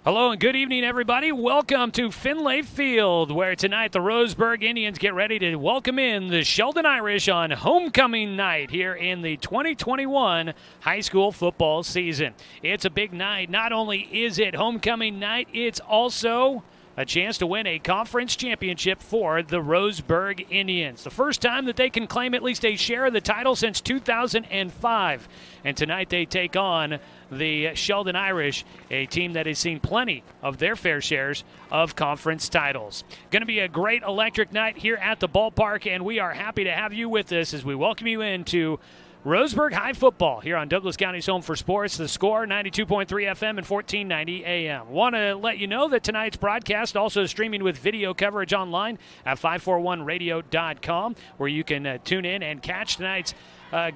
Hello and good evening, everybody. Welcome to Finlay Field, where tonight the Roseburg Indians get ready to welcome in the Sheldon Irish on homecoming night here in the 2021 high school football season. It's a big night. Not only is it homecoming night, it's also a chance to win a conference championship for the Roseburg Indians. The first time that they can claim at least a share of the title since 2005. And tonight they take on the Sheldon Irish, a team that has seen plenty of their fair shares of conference titles. Going to be a great electric night here at the ballpark, and we are happy to have you with us as we welcome you into Roseburg High Football here on Douglas County's Home for Sports. The Score, 92.3 FM and 1490 AM. Want to let you know that tonight's broadcast also streaming with video coverage online at 541radio.com, where you can tune in and catch tonight's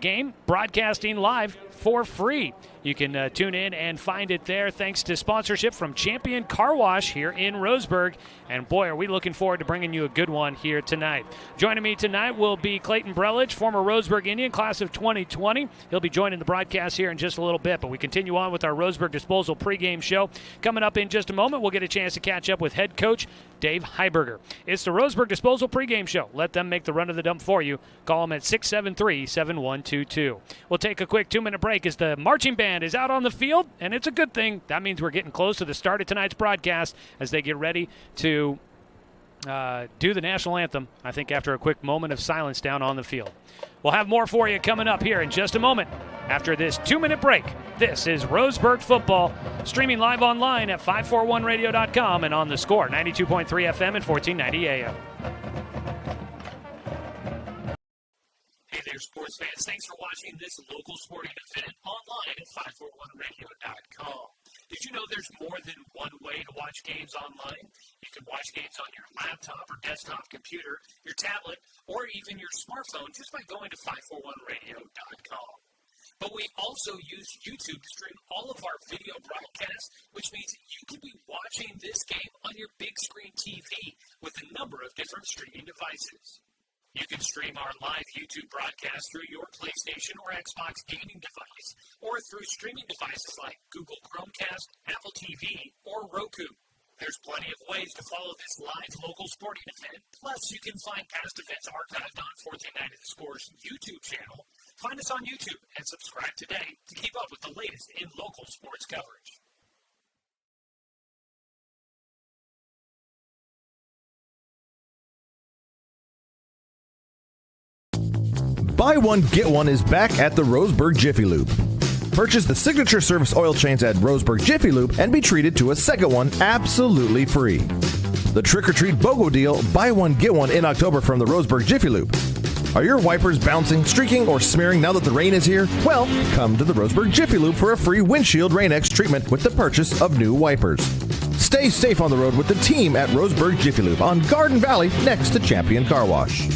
game broadcasting live for free. You can tune in and find it there thanks to sponsorship from Champion Car Wash here in Roseburg. And boy, are we looking forward to bringing you a good one here tonight. Joining me tonight will be Clayton Brelich, former Roseburg Indian, class of 2020. He'll be joining the broadcast here in just a little bit, but we continue on with our Roseburg Disposal pregame show. Coming up in just a moment, we'll get a chance to catch up with head coach Dave Heiberger. It's the Roseburg Disposal pregame show. Let them make the run of the dump for you. Call them at 673-7122. We'll take a quick 2-minute break as the marching band is out on the field, and it's a good thing. That means we're getting close to the start of tonight's broadcast as they get ready to do the national anthem, I think after a quick moment of silence down on the field. We'll have more for you coming up here in just a moment after this 2-minute break. This is Roseburg Football, streaming live online at 541radio.com and on The Score, 92.3 FM and 1490 AM. Hey there, sports fans. Thanks for watching this local sporting event online at 541radio.com. Did you know there's more than one way to watch games online? You can watch games on your laptop or desktop computer, your tablet, or even your smartphone just by going to 541radio.com. But we also use YouTube to stream all of our video broadcasts, which means you can be watching this game on your big screen TV with a number of different streaming devices. You can stream our live YouTube broadcast through your PlayStation or Xbox gaming device, or through streaming devices like Google Chromecast, Apple TV, or Roku. There's plenty of ways to follow this live local sporting event. Plus, you can find past events archived on 1490 The Score's YouTube channel. Find us on YouTube and subscribe today to keep up with the latest in local sports coverage. Buy One, Get One is back at the Roseburg Jiffy Lube. Purchase the signature service oil change at Roseburg Jiffy Lube and be treated to a second one absolutely free. The Trick or Treat BOGO deal, Buy One, Get One in October from the Roseburg Jiffy Lube. Are your wipers bouncing, streaking, or smearing now that the rain is here? Well, come to the Roseburg Jiffy Lube for a free windshield Rain-X treatment with the purchase of new wipers. Stay safe on the road with the team at Roseburg Jiffy Lube on Garden Valley next to Champion Car Wash.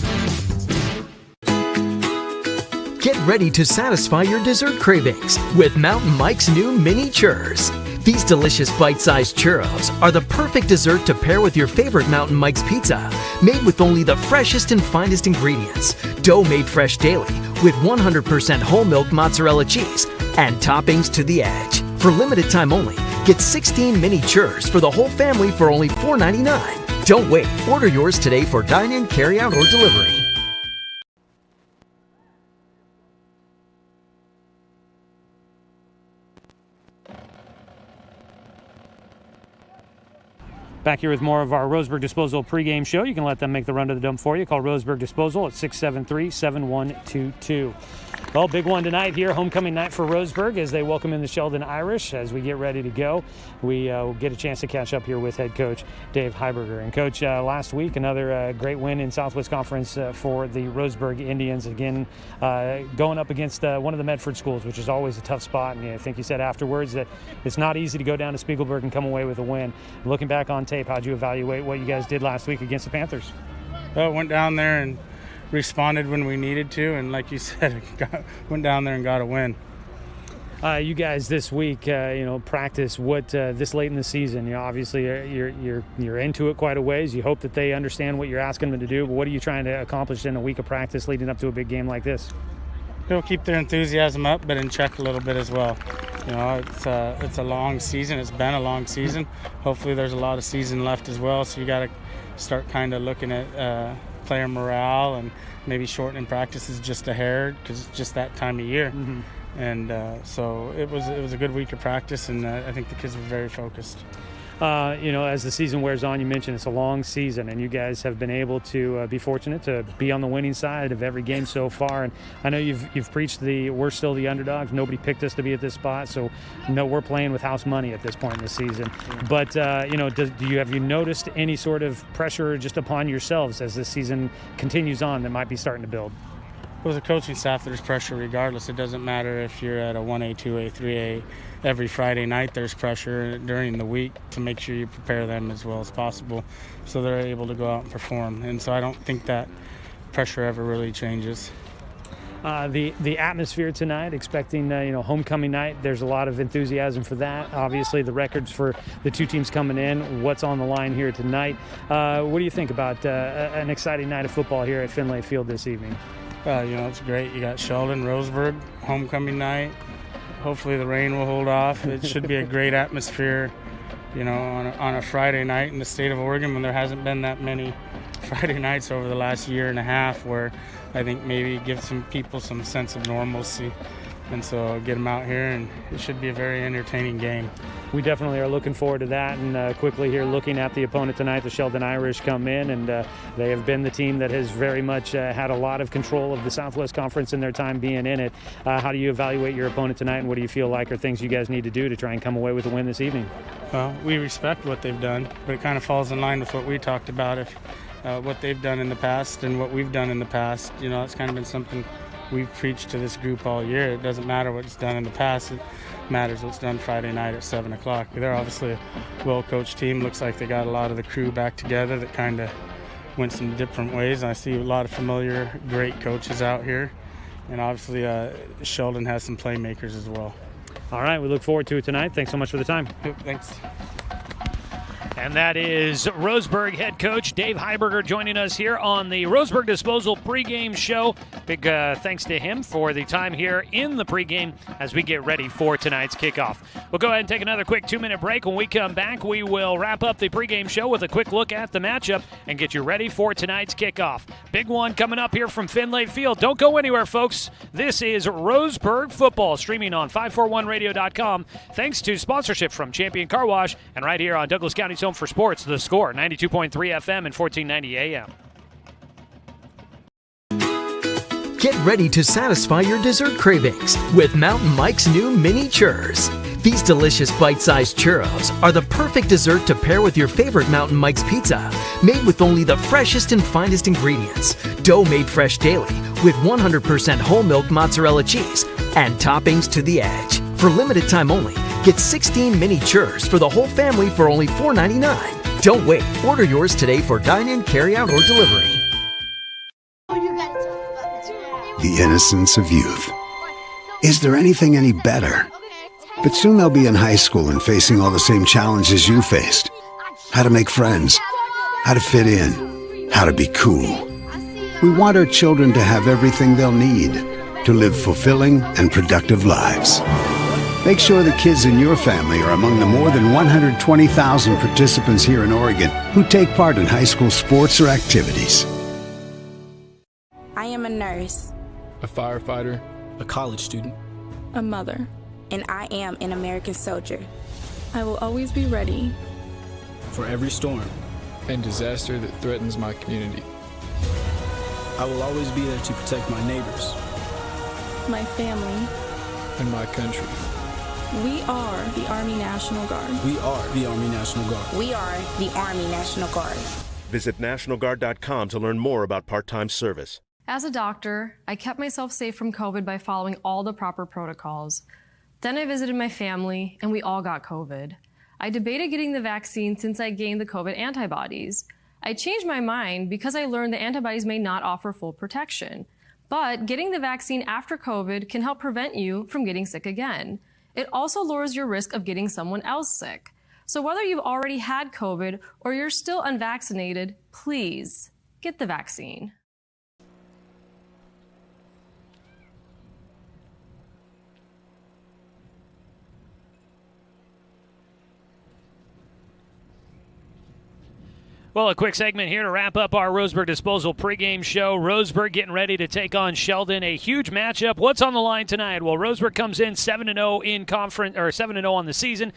Get ready to satisfy your dessert cravings with Mountain Mike's new mini churros. These delicious bite-sized churros are the perfect dessert to pair with your favorite Mountain Mike's pizza, made with only the freshest and finest ingredients, dough made fresh daily with 100% whole milk mozzarella cheese, and toppings to the edge. For limited time only, get 16 mini churros for the whole family for only $4.99. Don't wait. Order yours today for dine-in, carry-out, or delivery. Back here with more of our Roseburg Disposal pregame show. You can let them make the run to the dump for you. Call Roseburg Disposal at 673-7122. Well, big one tonight here, homecoming night for Roseburg as they welcome in the Sheldon Irish. As we get ready to go, we will get a chance to catch up here with head coach Dave Heiberger. And coach, last week another great win in Southwest Conference for the Roseburg Indians. Again, going up against one of the Medford schools, which is always a tough spot. And I think you said afterwards that it's not easy to go down to Spiegelberg and come away with a win. Looking back on tape, how'd you evaluate what you guys did last week against the Panthers? Well, went down there and responded when we needed to, and like you said, went down there and got a win. You guys this week, practice what this late in the season. Obviously you're into it quite a ways. You hope that they understand what you're asking them to do. But what are you trying to accomplish in a week of practice leading up to a big game like this? Keep their enthusiasm up, but in check a little bit as well. You know, it's a long season. It's been a long season. Hopefully there's a lot of season left as well, so you got to start kind of looking at player morale and maybe shortening practices just a hair because it's just that time of year. Mm-hmm. And so it was a good week of practice, and I think the kids were very focused. As the season wears on, you mentioned it's a long season, and you guys have been able to be fortunate to be on the winning side of every game so far. And I know you've preached we're still the underdogs. Nobody picked us to be at this spot, so no, we're playing with house money at this point in the season. But have you noticed any sort of pressure just upon yourselves as this season continues on that might be starting to build? With the coaching staff, there's pressure regardless. It doesn't matter if you're at a 1A, 2A, 3A. Every Friday night there's pressure during the week to make sure you prepare them as well as possible so they're able to go out and perform. And so I don't think that pressure ever really changes. The atmosphere tonight, expecting homecoming night, there's a lot of enthusiasm for that. Obviously the records for the two teams coming in, what's on the line here tonight. What do you think about an exciting night of football here at Finlay Field this evening? It's great. You got Sheldon, Roseburg, homecoming night. Hopefully the rain will hold off. It should be a great atmosphere, on a Friday night in the state of Oregon when there hasn't been that many Friday nights over the last year and a half, where I think maybe give some people some sense of normalcy. And so get them out here, and it should be a very entertaining game. We definitely are looking forward to that. And quickly here, looking at the opponent tonight, the Sheldon Irish come in, and they have been the team that has very much had a lot of control of the Southwest Conference in their time being in it. How do you evaluate your opponent tonight, and what do you feel like are things you guys need to do to try and come away with a win this evening? Well, we respect what they've done, but it kind of falls in line with what we talked about, what they've done in the past and what we've done in the past. It's kind of been something we've preached to this group all year. It doesn't matter what's done in the past. It matters what's done Friday night at 7 o'clock. They're obviously a well-coached team. Looks like they got a lot of the crew back together that kind of went some different ways. I see a lot of familiar, great coaches out here. And obviously Sheldon has some playmakers as well. All right, we look forward to it tonight. Thanks so much for the time. Thanks. And that is Roseburg head coach Dave Heiberger joining us here on the Roseburg Disposal pregame show. Big thanks to him for the time here in the pregame as we get ready for tonight's kickoff. We'll go ahead and take another quick 2-minute break. When we come back, we will wrap up the pregame show with a quick look at the matchup and get you ready for tonight's kickoff. Big one coming up here from Finlay Field. Don't go anywhere, folks. This is Roseburg football, streaming on 541radio.com. Thanks to sponsorship from Champion Car Wash and right here on Douglas County's home for sports, The Score, 92.3 FM and 1490 AM. Get ready to satisfy your dessert cravings with Mountain Mike's new mini churros. These delicious bite-sized churros are the perfect dessert to pair with your favorite Mountain Mike's pizza. Made with only the freshest and finest ingredients. Dough made fresh daily with 100% whole milk mozzarella cheese and toppings to the edge. For limited time only, get 16 mini churros for the whole family for only $4.99. Don't wait. Order yours today for dine-in, carry-out, or delivery. The innocence of youth. Is there anything any better? But soon they'll be in high school and facing all the same challenges you faced. How to make friends, how to fit in, how to be cool. We want our children to have everything they'll need to live fulfilling and productive lives. Make sure the kids in your family are among the more than 120,000 participants here in Oregon who take part in high school sports or activities. I am a nurse, a firefighter, a college student, a mother, and I am an American soldier. I will always be ready for every storm and disaster that threatens my community. I will always be there to protect my neighbors, my family, and my country. We are the Army National Guard. We are the Army National Guard. We are the Army National Guard. Visit nationalguard.com to learn more about part-time service. As a doctor, I kept myself safe from COVID by following all the proper protocols. Then I visited my family, and we all got COVID. I debated getting the vaccine since I gained the COVID antibodies. I changed my mind because I learned the antibodies may not offer full protection. But getting the vaccine after COVID can help prevent you from getting sick again. It also lowers your risk of getting someone else sick. So whether you've already had COVID or you're still unvaccinated, please get the vaccine. Well, a quick segment here to wrap up our Roseburg Disposal pregame show. Roseburg getting ready to take on Sheldon, a huge matchup. What's on the line tonight? Well, Roseburg comes in 7-0 in conference, or 7-0 on the season.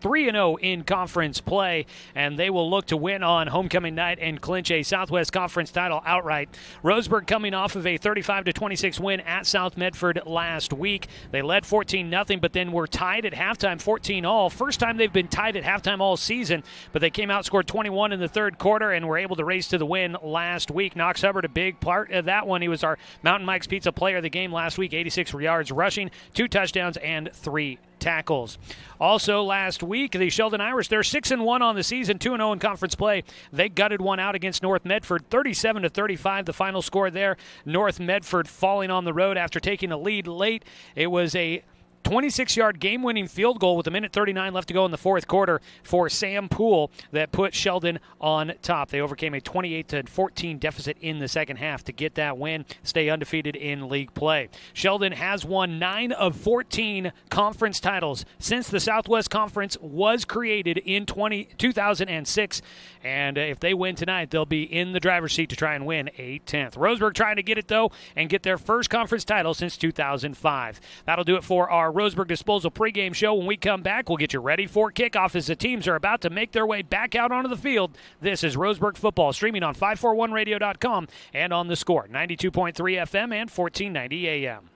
3-0 in conference play, and they will look to win on homecoming night and clinch a Southwest Conference title outright. Roseburg coming off of a 35-26 win at South Medford last week. They led 14-0, but then were tied at halftime 14-all. First time they've been tied at halftime all season, but they came out, scored 21 in the third quarter, and were able to race to the win last week. Knox Hubbard, a big part of that one. He was our Mountain Mike's Pizza player of the game last week, 86 yards rushing, 2 touchdowns, and 3 tackles. Also last week, the Sheldon Irish, they're 6-1 on the season, 2-0 in conference play. They gutted one out against North Medford, 37-35, the final score there. North Medford falling on the road after taking a lead late. It was a 26-yard game-winning field goal with 1:39 left to go in the fourth quarter for Sam Poole that put Sheldon on top. They overcame a 28-14 deficit in the second half to get that win, stay undefeated in league play. Sheldon has won 9 of 14 conference titles since the Southwest Conference was created in 2006, and if they win tonight, they'll be in the driver's seat to try and win a 10th. Roseburg trying to get it, though, and get their first conference title since 2005. That'll do it for our Roseburg Disposal pregame show. When we come back, we'll get you ready for kickoff as the teams are about to make their way back out onto the field. This is Roseburg football, streaming on 541radio.com and on The Score, 92.3 FM and 1490 AM.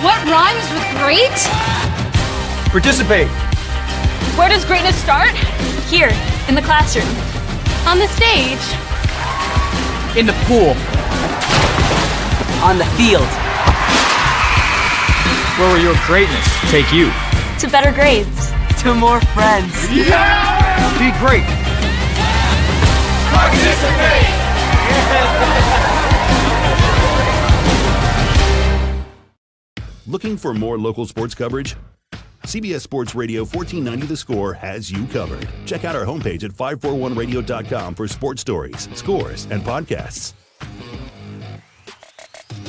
What rhymes with great? Participate. Where does greatness start? Here, in the classroom. On the stage. In the pool. On the field. Where will your greatness take you? To better grades. To more friends. Yeah! Be great. Participate! Looking for more local sports coverage? CBS Sports Radio 1490 The Score has you covered. Check out our homepage at 541radio.com for sports stories, scores, and podcasts.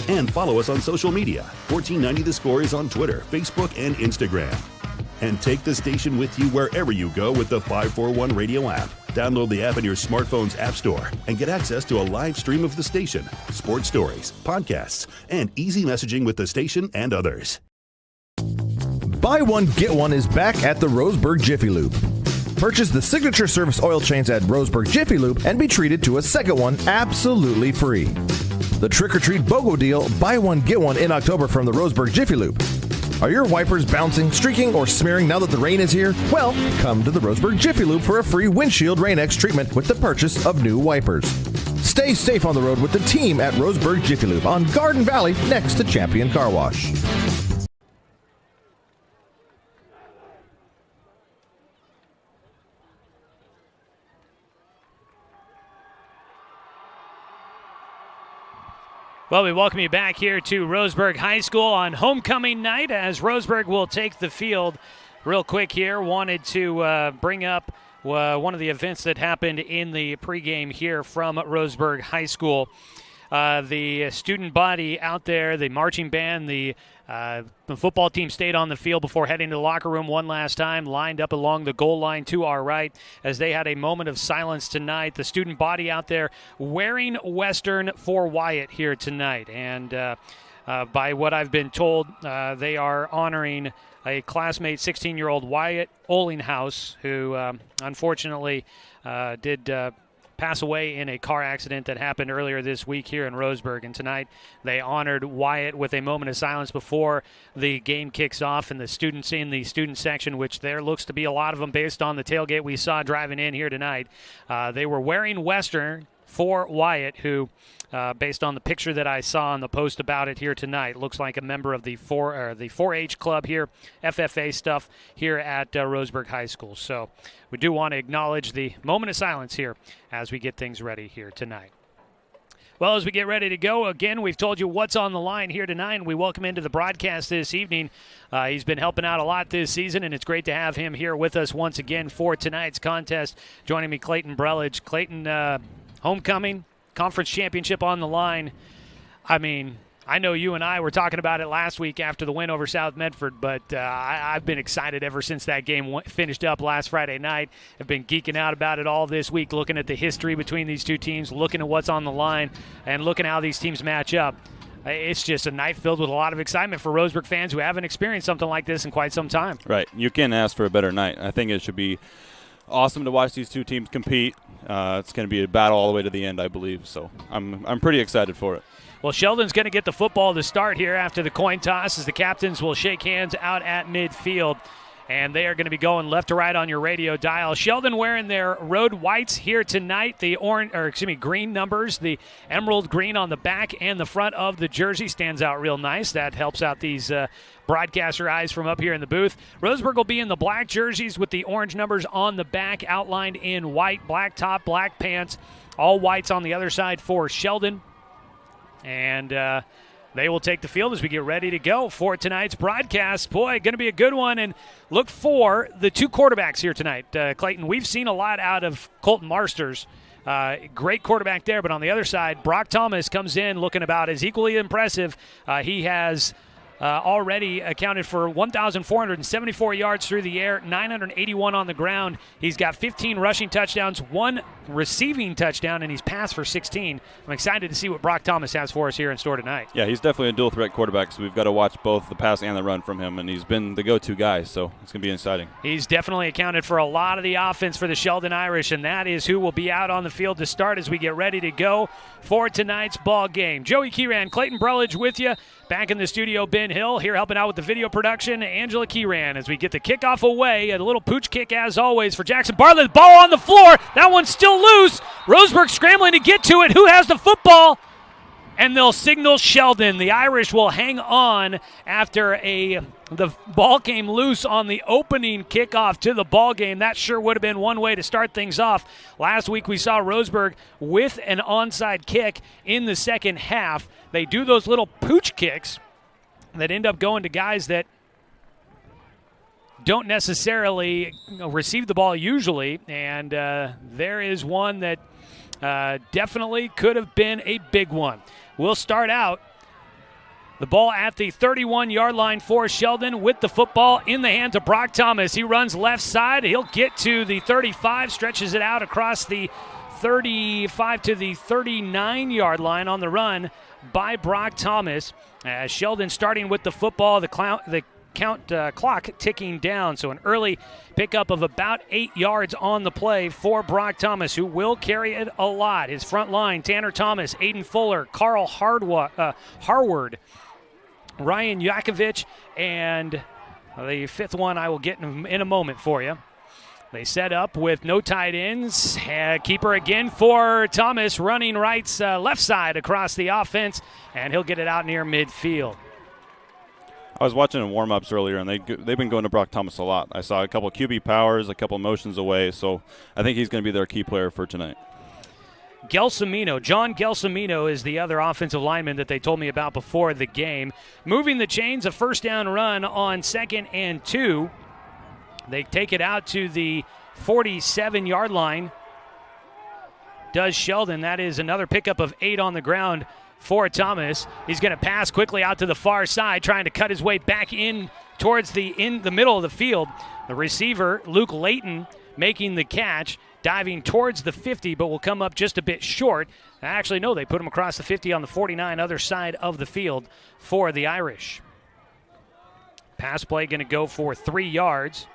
And follow us on social media. 1490 The Score is on Twitter, Facebook, and Instagram. And take the station with you wherever you go with the 541 Radio app. Download the app in your smartphone's app store and get access to a live stream of the station, sports stories, podcasts, and easy messaging with the station and others. Buy One, Get One is back at the Roseburg Jiffy Lube. Purchase the signature service oil change at Roseburg Jiffy Lube and be treated to a second one absolutely free. The Trick or Treat BOGO deal, buy one, get one in October from the Roseburg Jiffy Lube. Are your wipers bouncing, streaking, or smearing now that the rain is here? Well, come to the Roseburg Jiffy Lube for a free windshield Rain-X treatment with the purchase of new wipers. Stay safe on the road with the team at Roseburg Jiffy Lube on Garden Valley next to Champion Car Wash. Well, we welcome you back here to Roseburg High School on homecoming night as Roseburg will take the field. Real quick here, wanted to bring up one of the events that happened in the pregame here from Roseburg High School. The student body out there, the marching band, the football team stayed on the field before heading to the locker room one last time, lined up along the goal line to our right as they had a moment of silence tonight. The student body out there wearing Western for Wyatt here tonight. And by what I've been told, they are honoring a classmate, 16-year-old Wyatt Olinghouse, who unfortunately did pass away in a car accident that happened earlier this week here in Roseburg. And tonight they honored Wyatt with a moment of silence before the game kicks off, and the students in the student section, which there looks to be a lot of them based on the tailgate we saw driving in here tonight, they were wearing Western for Wyatt, who, based on the picture that I saw on the post about it here tonight, looks like a member of the 4-H club here, FFA stuff here at Roseburg High School. So we do want to acknowledge the moment of silence here as we get things ready here tonight. Well, as we get ready to go, again, we've told you what's on the line here tonight, and we welcome into the broadcast this evening. He's been helping out a lot this season, and it's great to have him here with us once again for tonight's contest. Joining me, Clayton Brelich. Clayton, homecoming, conference championship on the line. I mean, I know you and I were talking about it last week after the win over South Medford, but I've been excited ever since that game finished up last Friday night. I've been geeking out about it all this week, looking at the history between these two teams, looking at what's on the line, and looking at how these teams match up. It's just a night filled with a lot of excitement for Roseburg fans who haven't experienced something like this in quite some time. Right. You can't ask for a better night. I think it should be awesome to watch these two teams compete. It's going to be a battle all the way to the end, I believe. So I'm pretty excited for it. Well, Sheldon's going to get the football to start here after the coin toss as the captains will shake hands out at midfield. And they are going to be going left to right on your radio dial. Sheldon wearing their road whites here tonight. The green numbers, the emerald green on the back and the front of the jersey stands out real nice. That helps out these broadcaster eyes from up here in the booth. Roseburg will be in the black jerseys with the orange numbers on the back outlined in white, black top, black pants. All whites on the other side for Sheldon. And they will take the field as we get ready to go for tonight's broadcast. Boy, going to be a good one. And look for the two quarterbacks here tonight. Clayton, we've seen a lot out of Colton Marsters. Great quarterback there. But on the other side, Brock Thomas comes in looking about as equally impressive. He has already accounted for 1,474 yards through the air, 981 on the ground. He's got 15 rushing touchdowns, 1 receiving touchdown, and he's passed for 16. I'm excited to see what Brock Thomas has for us here in store tonight. Yeah, he's definitely a dual-threat quarterback, so we've got to watch both the pass and the run from him, and he's been the go-to guy, so it's going to be exciting. He's definitely accounted for a lot of the offense for the Sheldon Irish, and that is who will be out on the field to start as we get ready to go for tonight's ball game. Joey Kieran, Clayton Brelich with you. Back in the studio, Ben Hill here helping out with the video production. Angela Kieran as we get the kickoff away. A little pooch kick as always for Jackson Bartlett. Ball on the floor. That one's still loose. Roseburg scrambling to get to it. Who has the football? And they'll signal Sheldon. The Irish will hang on after the ball came loose on the opening kickoff to the ball game. That sure would have been one way to start things off. Last week we saw Roseburg with an onside kick in the second half. They do those little pooch kicks that end up going to guys that don't necessarily receive the ball usually, and there is one that definitely could have been a big one. We'll start out the ball at the 31-yard line for Sheldon with the football in the hands of Brock Thomas. He runs left side. He'll get to the 35, stretches it out across the 35 to the 39-yard line on the run by Brock Thomas. Sheldon starting with the football, the clock ticking down. So an early pickup of about 8 yards on the play for Brock Thomas, who will carry it a lot. His front line, Tanner Thomas, Aiden Fuller, Carl Harward, Ryan Yakovich, and the fifth one I will get in a moment for you. They set up with no tight ends. Keeper again for Thomas, running left side across the offense, and he'll get it out near midfield. I was watching in warm-ups earlier, and they've been going to Brock Thomas a lot. I saw a couple of QB powers, a couple of motions away, so I think he's going to be their key player for tonight. John Gelsomino is the other offensive lineman that they told me about before the game. Moving the chains, a first down run on 2nd and 2. They take it out to the 47-yard line. Does Sheldon. That is another pickup of 8 on the ground for Thomas. He's going to pass quickly out to the far side, trying to cut his way back in towards in the middle of the field. The receiver, Luke Layton, making the catch, diving towards the 50, but will come up just a bit short. Actually, no, they put him across the 50 on the 49, other side of the field for the Irish. Pass play going to go for 3 yards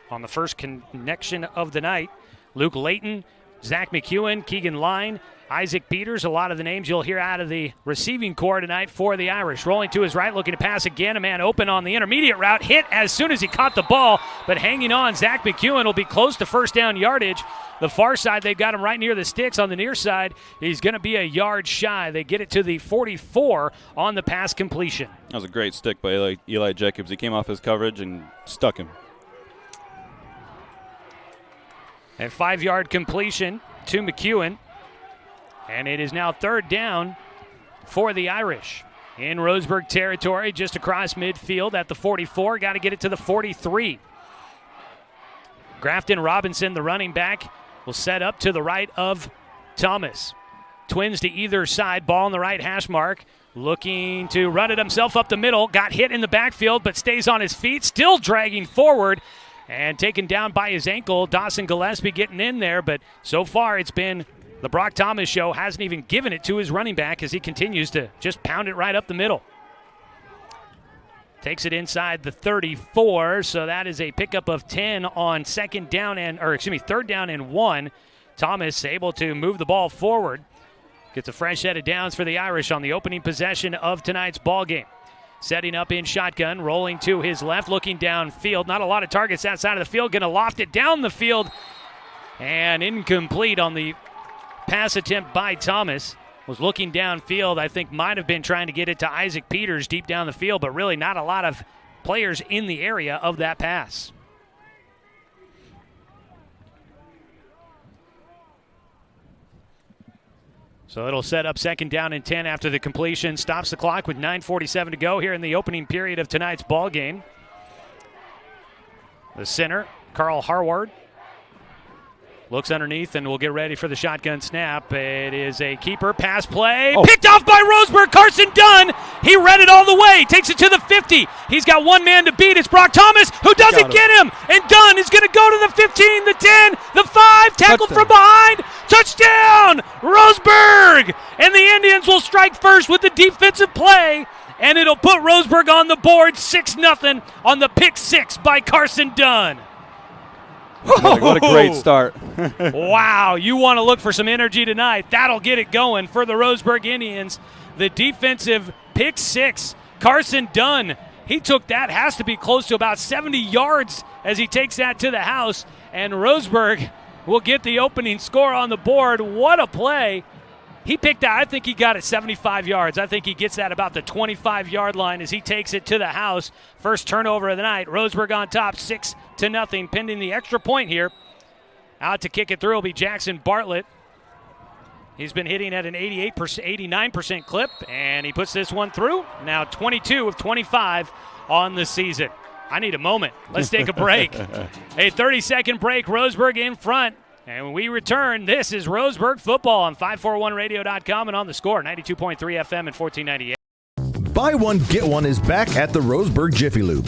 on the first connection of the night. Luke Layton, Zach McEwen, Keegan Line, Isaac Peters, a lot of the names you'll hear out of the receiving corps tonight for the Irish. Rolling to his right, looking to pass again. A man open on the intermediate route. Hit as soon as he caught the ball, but hanging on. Zach McEwen will be close to first down yardage. The far side, they've got him right near the sticks. On the near side, he's going to be a yard shy. They get it to the 44 on the pass completion. That was a great stick by Eli Jacobs. He came off his coverage and stuck him. A 5-yard completion to McEwen. And it is now third down for the Irish. In Roseburg territory, just across midfield at the 44. Got to get it to the 43. Grafton Robinson, the running back, will set up to the right of Thomas. Twins to either side, ball on the right hash mark. Looking to run it himself up the middle. Got hit in the backfield, but stays on his feet. Still dragging forward and taken down by his ankle. Dawson Gillespie getting in there, but so far it's been the Brock Thomas show. Hasn't even given it to his running back as he continues to just pound it right up the middle. Takes it inside the 34, so that is a pickup of 10 on third down and 1. Thomas able to move the ball forward. Gets a fresh set of downs for the Irish on the opening possession of tonight's ball game. Setting up in shotgun, rolling to his left, looking downfield. Not a lot of targets outside of the field. Going to loft it down the field. And incomplete on the pass attempt by Thomas. Was looking downfield. I think might have been trying to get it to Isaac Peters deep down the field, but really not a lot of players in the area of that pass. So it'll set up second down and 10 after the completion. Stops the clock with 9:47 to go here in the opening period of tonight's ball game. The center, Carl Harward, looks underneath and will get ready for the shotgun snap. It is a keeper pass play. Picked off by Roseburg. Carson Dunn. He read it all the way. Takes it to the 50. He's got one man to beat. It's Brock Thomas who doesn't get him. And Dunn is going to go to the 15, the 10, the 5. Tackled from behind. Touchdown, Roseburg. And the Indians will strike first with the defensive play. And it'll put Roseburg on the board 6-0 on the pick 6 by Carson Dunn. What a great start. Wow, you want to look for some energy tonight. That'll get it going for the Roseburg Indians. The defensive pick 6, Carson Dunn. He took that, has to be close to about 70 yards as he takes that to the house. And Roseburg will get the opening score on the board. What a play. He picked that. I think he got it 75 yards. I think he gets that about the 25-yard line as he takes it to the house. First turnover of the night. Roseburg on top, 6-0, pending the extra point here. Out to kick it through will be Jackson Bartlett. He's been hitting at an 89% clip, and he puts this one through. Now 22 of 25 on the season. I need a moment. Let's take a break. A 30-second break. Roseburg in front. And when we return, this is Roseburg football on 541radio.com and on the Score, 92.3 FM and 1498. Buy one, get one is back at the Roseburg Jiffy Lube.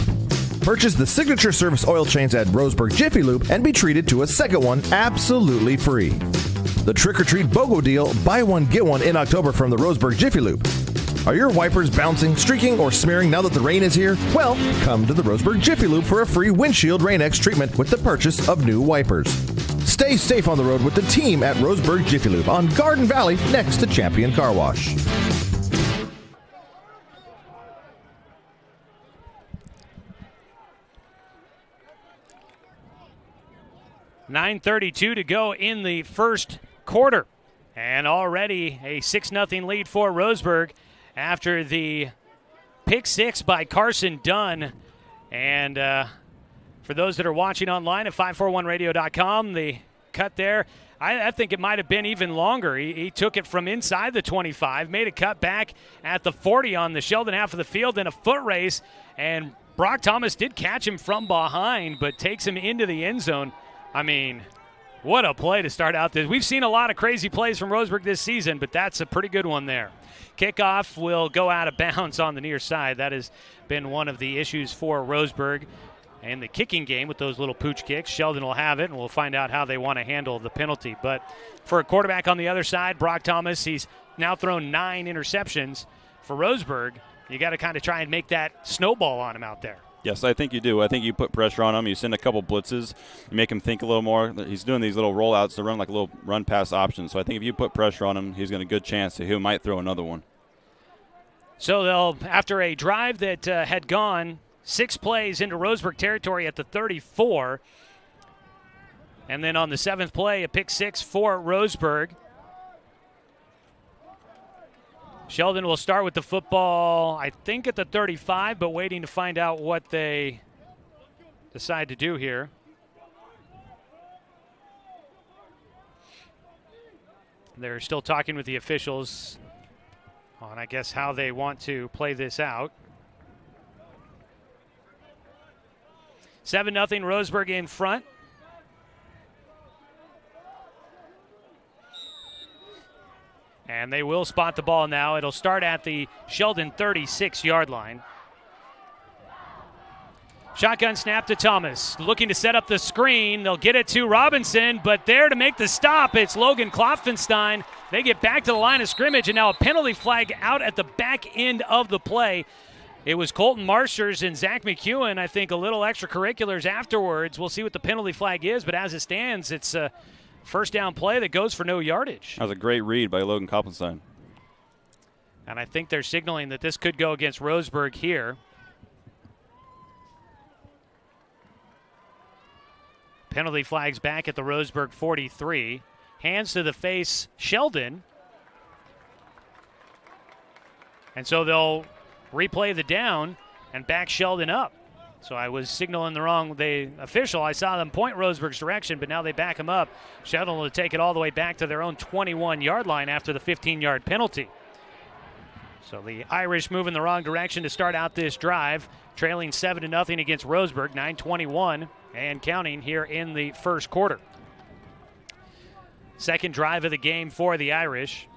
Purchase the signature service oil change at Roseburg Jiffy Lube and be treated to a second one absolutely free. The Trick or Treat BOGO deal, buy one, get one in October from the Roseburg Jiffy Lube. Are your wipers bouncing, streaking, or smearing now that the rain is here? Well, come to the Roseburg Jiffy Lube for a free windshield Rain-X treatment with the purchase of new wipers. Stay safe on the road with the team at Roseburg Jiffy Lube on Garden Valley next to Champion Car Wash. .9:32 to go in the first quarter. And already a 6-0 lead for Roseburg after the pick 6 by Carson Dunn. And for those that are watching online at 541radio.com, the cut there, I think it might have been even longer. He took it from inside the 25, made a cut back at the 40 on the Sheldon half of the field, then a foot race. And Brock Thomas did catch him from behind, but takes him into the end zone. I mean, what a play to start out this. We've seen a lot of crazy plays from Roseburg this season, but that's a pretty good one there. Kickoff will go out of bounds on the near side. That has been one of the issues for Roseburg and the kicking game with those little pooch kicks. Sheldon will have it, and we'll find out how they want to handle the penalty. But for a quarterback on the other side, Brock Thomas, he's now thrown 9 interceptions. For Roseburg, you got to kind of try and make that snowball on him out there. Yes, I think you do. I think you put pressure on him. You send a couple blitzes. You make him think a little more. He's doing these little rollouts to run like a little run-pass option. So I think if you put pressure on him, he's got a good chance that he might throw another one. So they'll, after a drive that had gone 6 plays into Roseburg territory at the 34, and then on the 7th play, a pick 6 for Roseburg. Sheldon will start with the football, I think, at the 35, but waiting to find out what they decide to do here. They're still talking with the officials on, I guess, how they want to play this out. 7-0 Roseburg in front. And they will spot the ball now. It'll start at the Sheldon 36-yard line. Shotgun snap to Thomas. Looking to set up the screen. They'll get it to Robinson, but there to make the stop, it's Logan Klopfenstein. They get back to the line of scrimmage, and now a penalty flag out at the back end of the play. It was Colton Marsters and Zach McEwen, I think, a little extracurriculars afterwards. We'll see what the penalty flag is, but as it stands, it's a first down play that goes for no yardage. That was a great read by Logan Klopfenstein. And I think they're signaling that this could go against Roseburg here. Penalty flags back at the Roseburg 43. Hands to the face, Sheldon. And so they'll replay the down and back Sheldon up. So I was signaling the wrong official. I saw them point Roseburg's direction, but now they back him up. Sheldon will take it all the way back to their own 21-yard line after the 15-yard penalty. So the Irish move in the wrong direction to start out this drive, trailing 7-0 against Roseburg, 9:21 and counting here in the first quarter. Second drive of the game for the Irish.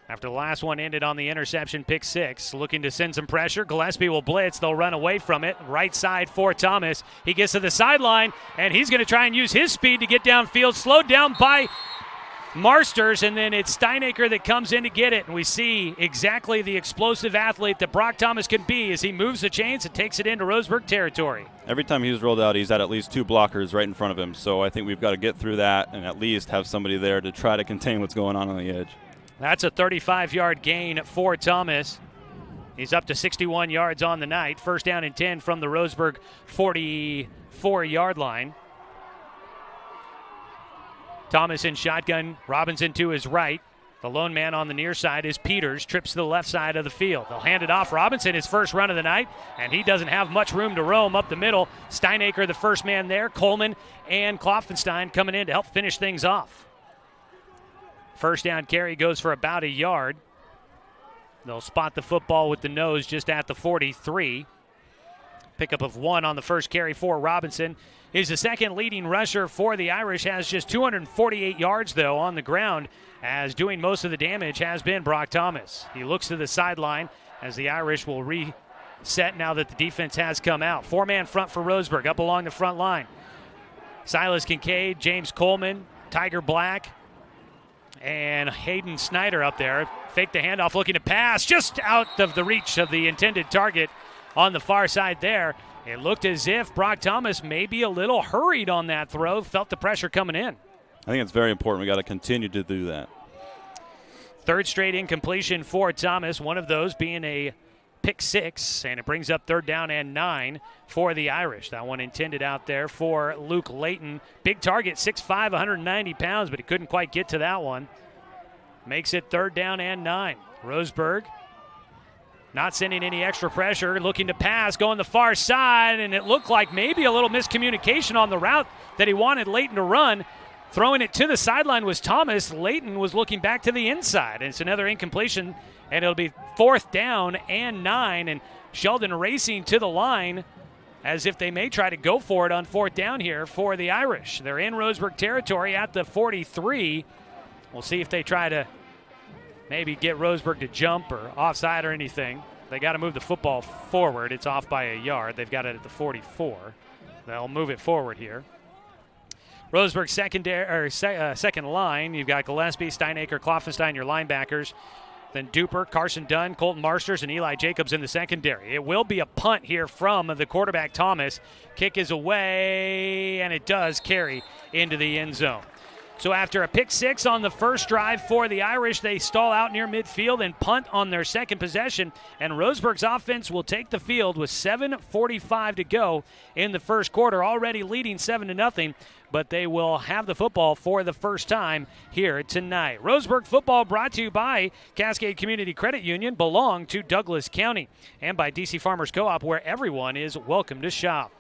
After the last one ended on the interception, pick 6. Looking to send some pressure. Gillespie will blitz. They'll run away from it. Right side for Thomas. He gets to the sideline, and he's going to try and use his speed to get downfield. Slowed down by Marsters, and then it's Steinacre that comes in to get it. And we see exactly the explosive athlete that Brock Thomas can be as he moves the chains and takes it into Roseburg territory. Every time he's rolled out, he's had at least 2 blockers right in front of him. So I think we've got to get through that and at least have somebody there to try to contain what's going on the edge. That's a 35-yard gain for Thomas. He's up to 61 yards on the night. First down and 10 from the Roseburg 44-yard line. Thomas in shotgun. Robinson to his right. The lone man on the near side is Peters. Trips to the left side of the field. They'll hand it off. Robinson, his first run of the night, and he doesn't have much room to roam up the middle. Steinacre, the first man there. Coleman and Klopfenstein coming in to help finish things off. First down carry goes for about a yard. They'll spot the football with the nose just at the 43. Pickup of 1 on the first carry for Robinson. He's the second leading rusher for the Irish. Has just 248 yards, though, on the ground, as doing most of the damage has been Brock Thomas. He looks to the sideline as the Irish will reset now that the defense has come out. 4-man front for Roseburg up along the front line. Silas Kincaid, James Coleman, Tiger Black, and Hayden Snyder up there. Fake the handoff, looking to pass, just out of the reach of the intended target on the far side there. It looked as if Brock Thomas may be a little hurried on that throw, felt the pressure coming in. I think it's very important. We got to continue to do that. Third straight incompletion for Thomas, one of those being a pick 6, and it brings up 3rd down and 9 for the Irish. That one intended out there for Luke Layton. Big target, 6'5", 190 pounds, but he couldn't quite get to that one. Makes it 3rd down and 9. Roseburg not sending any extra pressure, looking to pass, going the far side, and it looked like maybe a little miscommunication on the route that he wanted Layton to run. Throwing it to the sideline was Thomas. Layton was looking back to the inside, and it's another incompletion, and it'll be 4th down and 9, and Sheldon racing to the line as if they may try to go for it on 4th down here for the Irish. They're in Roseburg territory at the 43. We'll see if they try to maybe get Roseburg to jump or offside or anything. They got to move the football forward. It's off by a yard. They've got it at the 44. They'll move it forward here. Roseburg second line. You've got Gillespie, Steinacre, Klopfenstein, your linebackers. Then Duper, Carson Dunn, Colton Marsters, and Eli Jacobs in the secondary. It will be a punt here from the quarterback, Thomas. Kick is away, and it does carry into the end zone. So after a pick six on the first drive for the Irish, they stall out near midfield and punt on their second possession. And Roseburg's offense will take the field with 7:45 to go in the first quarter, already leading 7-0. But they will have the football for the first time here tonight. Roseburg football brought to you by Cascade Community Credit Union, belong to Douglas County, and by DC Farmers Co-op, where everyone is welcome to shop.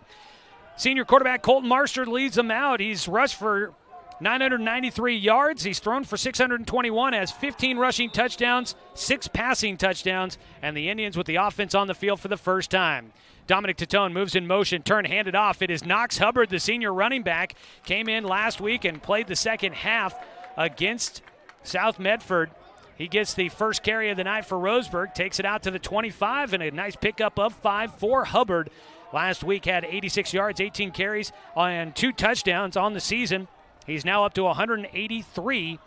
Senior quarterback Colton Marster leads them out. He's rushed for 993 yards. He's thrown for 621, has 15 rushing touchdowns, 6 passing touchdowns, and the Indians with the offense on the field for the first time. Dominic Tatone moves in motion, turn handed off. It is Knox Hubbard, the senior running back, came in last week and played the second half against South Medford. He gets the first carry of the night for Roseburg, takes it out to the 25, and a nice pickup of 5 for Hubbard. Last week had 86 yards, 18 carries, and 2 touchdowns on the season. He's now up to 183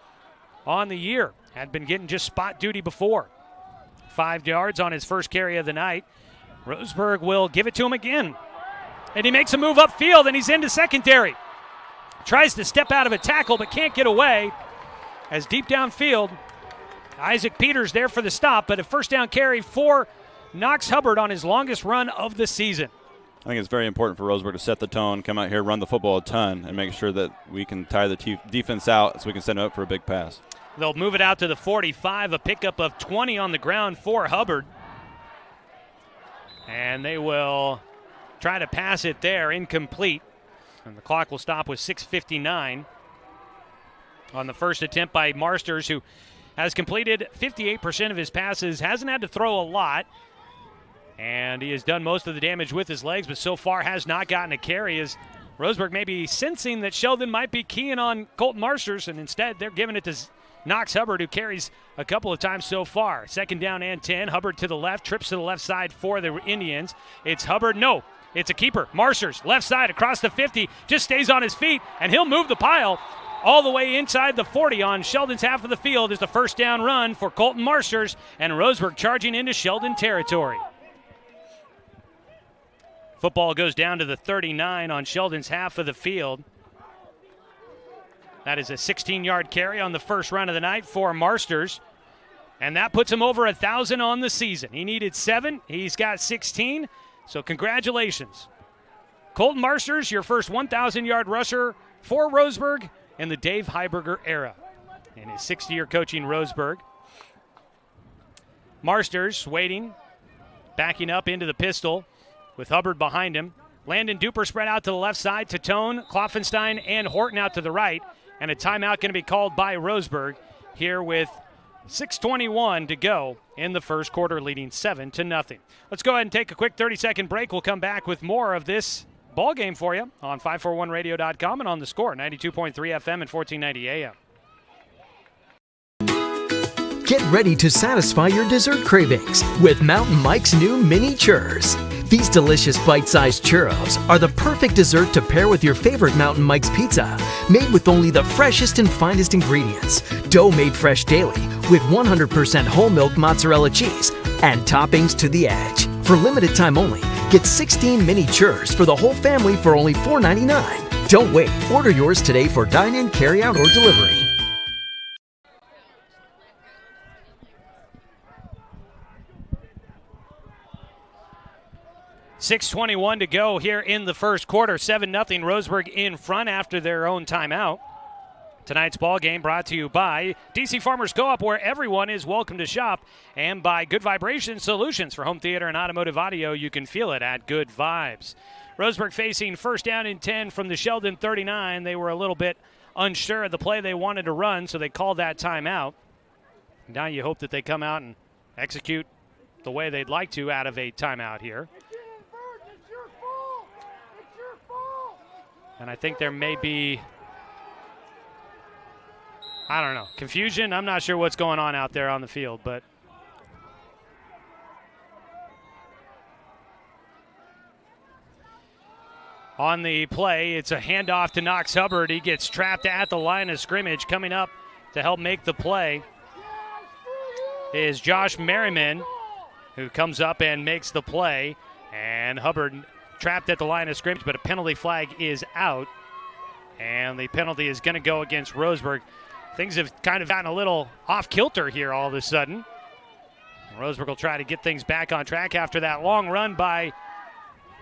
on the year. Had been getting just spot duty before. 5 yards on his first carry of the night. Roseburg will give it to him again. And he makes a move upfield, and he's into secondary. Tries to step out of a tackle, but can't get away. As deep downfield, Isaac Peters there for the stop, but a first down carry for Knox Hubbard on his longest run of the season. I think it's very important for Roseburg to set the tone, come out here, run the football a ton, and make sure that we can tire the defense out so we can set them up for a big pass. They'll move it out to the 45, a pickup of 20 on the ground for Hubbard. And they will try to pass it there, incomplete. And the clock will stop with 6:59 on the first attempt by Marsters, who has completed 58% of his passes, hasn't had to throw a lot. And he has done most of the damage with his legs, but so far has not gotten a carry, as Roseburg may be sensing that Sheldon might be keying on Colton Marsters, and instead they're giving it to Knox Hubbard, who carries a couple of times so far. Second down and 10. Hubbard to the left, trips to the left side for the Indians. It's Hubbard. No, it's a keeper. Marsters, left side across the 50, just stays on his feet, and he'll move the pile all the way inside the 40 on Sheldon's half of the field. Is the first down run for Colton Marsters, and Roseburg charging into Sheldon territory. Football goes down to the 39 on Sheldon's half of the field. That is a 16-yard carry on the first run of the night for Marsters. And that puts him over 1,000 on the season. He needed 7. He's got 16. So congratulations. Colton Marsters, your first 1,000-yard rusher for Roseburg in the Dave Heiberger era. In his 6th year coaching Roseburg. Marsters waiting, backing up into the pistol with Hubbard behind him. Landon Duper spread out to the left side. Tatone, Kloffenstein, and Horton out to the right. And a timeout going to be called by Roseburg here with 6:21 to go in the first quarter, leading 7-0. Let's go ahead and take a quick 30-second break. We'll come back with more of this ball game for you on 541radio.com and on the Score, 92.3 FM and 1490 AM. Get ready to satisfy your dessert cravings with Mountain Mike's new mini churros. These delicious bite-sized churros are the perfect dessert to pair with your favorite Mountain Mike's pizza. Made with only the freshest and finest ingredients. Dough made fresh daily with 100% whole milk mozzarella cheese and toppings to the edge. For limited time only, get 16 mini churros for the whole family for only $4.99. Don't wait. Order yours today for dine-in, carry-out, or delivery. .6:21 to go here in the first quarter. 7-0 Roseburg in front after their own timeout. Tonight's ball game brought to you by DC Farmers Co-op, where everyone is welcome to shop, and by Good Vibration Solutions for home theater and automotive audio. You can feel it at Good Vibes. Roseburg facing first down and 10 from the Sheldon 39. They were a little bit unsure of the play they wanted to run, so they called that timeout. Now you hope that they come out and execute the way they'd like to out of a timeout here. And I think there may be, I don't know, confusion. I'm not sure what's going on out there on the field, but on the play, it's a handoff to Knox Hubbard. He gets trapped at the line of scrimmage, coming up to help make the play is Josh Merriman, who comes up and makes the play. And Hubbard trapped at the line of scrimmage, but a penalty flag is out. And the penalty is going to go against Roseburg. Things have kind of gotten a little off kilter here all of a sudden. Roseburg will try to get things back on track after that long run by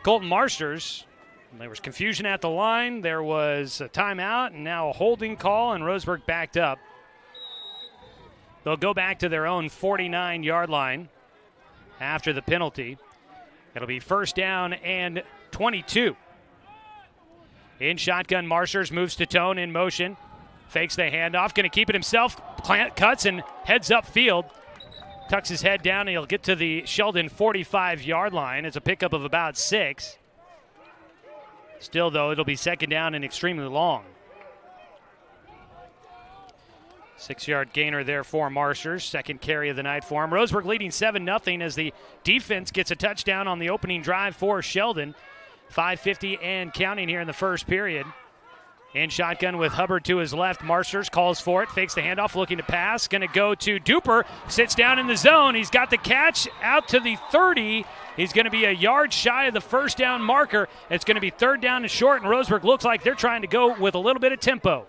Colton Marsters. There was confusion at the line. There was a timeout and now a holding call, and Roseburg backed up. They'll go back to their own 49-yard line after the penalty. It'll be first down and 22. In shotgun, Marsters moves to Tone in motion. Fakes the handoff, going to keep it himself. Cuts and heads upfield. Tucks his head down, and he'll get to the Sheldon 45-yard line. It's a pickup of about 6. Still, though, it'll be second down and extremely long. 6-yard gainer there for Marsters. Second carry of the night for him. Roseburg leading 7-0 as the defense gets a touchdown on the opening drive for Sheldon. 5:50 and counting here in the first period. In shotgun with Hubbard to his left. Marsters calls for it, fakes the handoff, looking to pass. Going to go to Duper, sits down in the zone. He's got the catch out to the 30. He's going to be a yard shy of the first down marker. It's going to be third down and short, and Roseburg looks like they're trying to go with a little bit of tempo.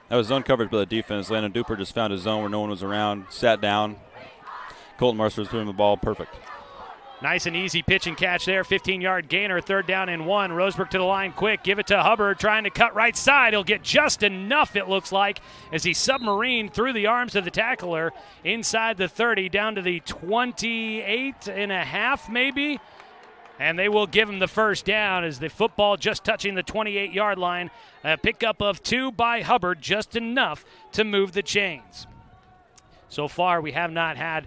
That was zone coverage by the defense. Landon Duper just found his zone where no one was around, sat down. Colton Marsters threw him the ball perfect. Nice and easy pitch and catch there. 15-yard gainer, third down and 1. Roseburg to the line quick. Give it to Hubbard, trying to cut right side. He'll get just enough, it looks like, as he submarined through the arms of the tackler inside the 30, down to the 28.5 maybe. And they will give him the first down as the football just touching the 28-yard line. A pickup of 2 by Hubbard, just enough to move the chains. So far, we have not had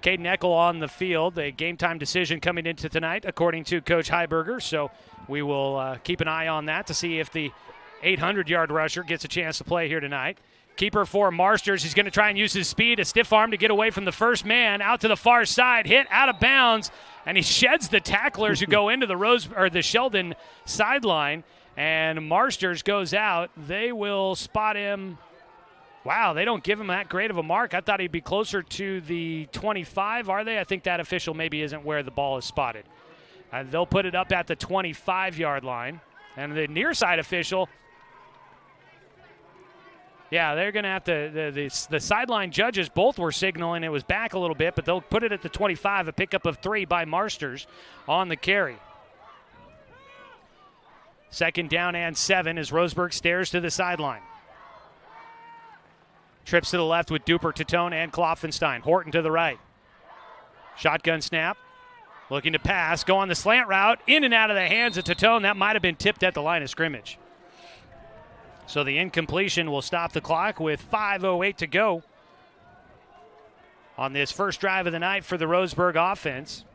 Caden Eckel on the field. A game-time decision coming into tonight, according to Coach Heiberger. So we will keep an eye on that to see if the 800-yard rusher gets a chance to play here tonight. Keeper for Marsters. He's going to try and use his speed, a stiff arm to get away from the first man. Out to the far side, hit out of bounds, and he sheds the tacklers who go into the Sheldon sideline. And Marsters goes out. They will spot him. Wow, they don't give him that great of a mark. I thought he'd be closer to the 25, are they? I think that official maybe isn't where the ball is spotted. They'll put it up at the 25-yard line. And the near side official, yeah, they're going to have to, the sideline judges both were signaling it was back a little bit, but they'll put it at the 25, a pickup of 3 by Marsters on the carry. Second down and 7 as Roseburg stares to the sideline. Trips to the left with Duper, Tatone, and Klopfenstein. Horton to the right. Shotgun snap. Looking to pass. Go on the slant route. In and out of the hands of Tatone. That might have been tipped at the line of scrimmage. So the incompletion will stop the clock with 5:08 to go on this first drive of the night for the Roseburg offense.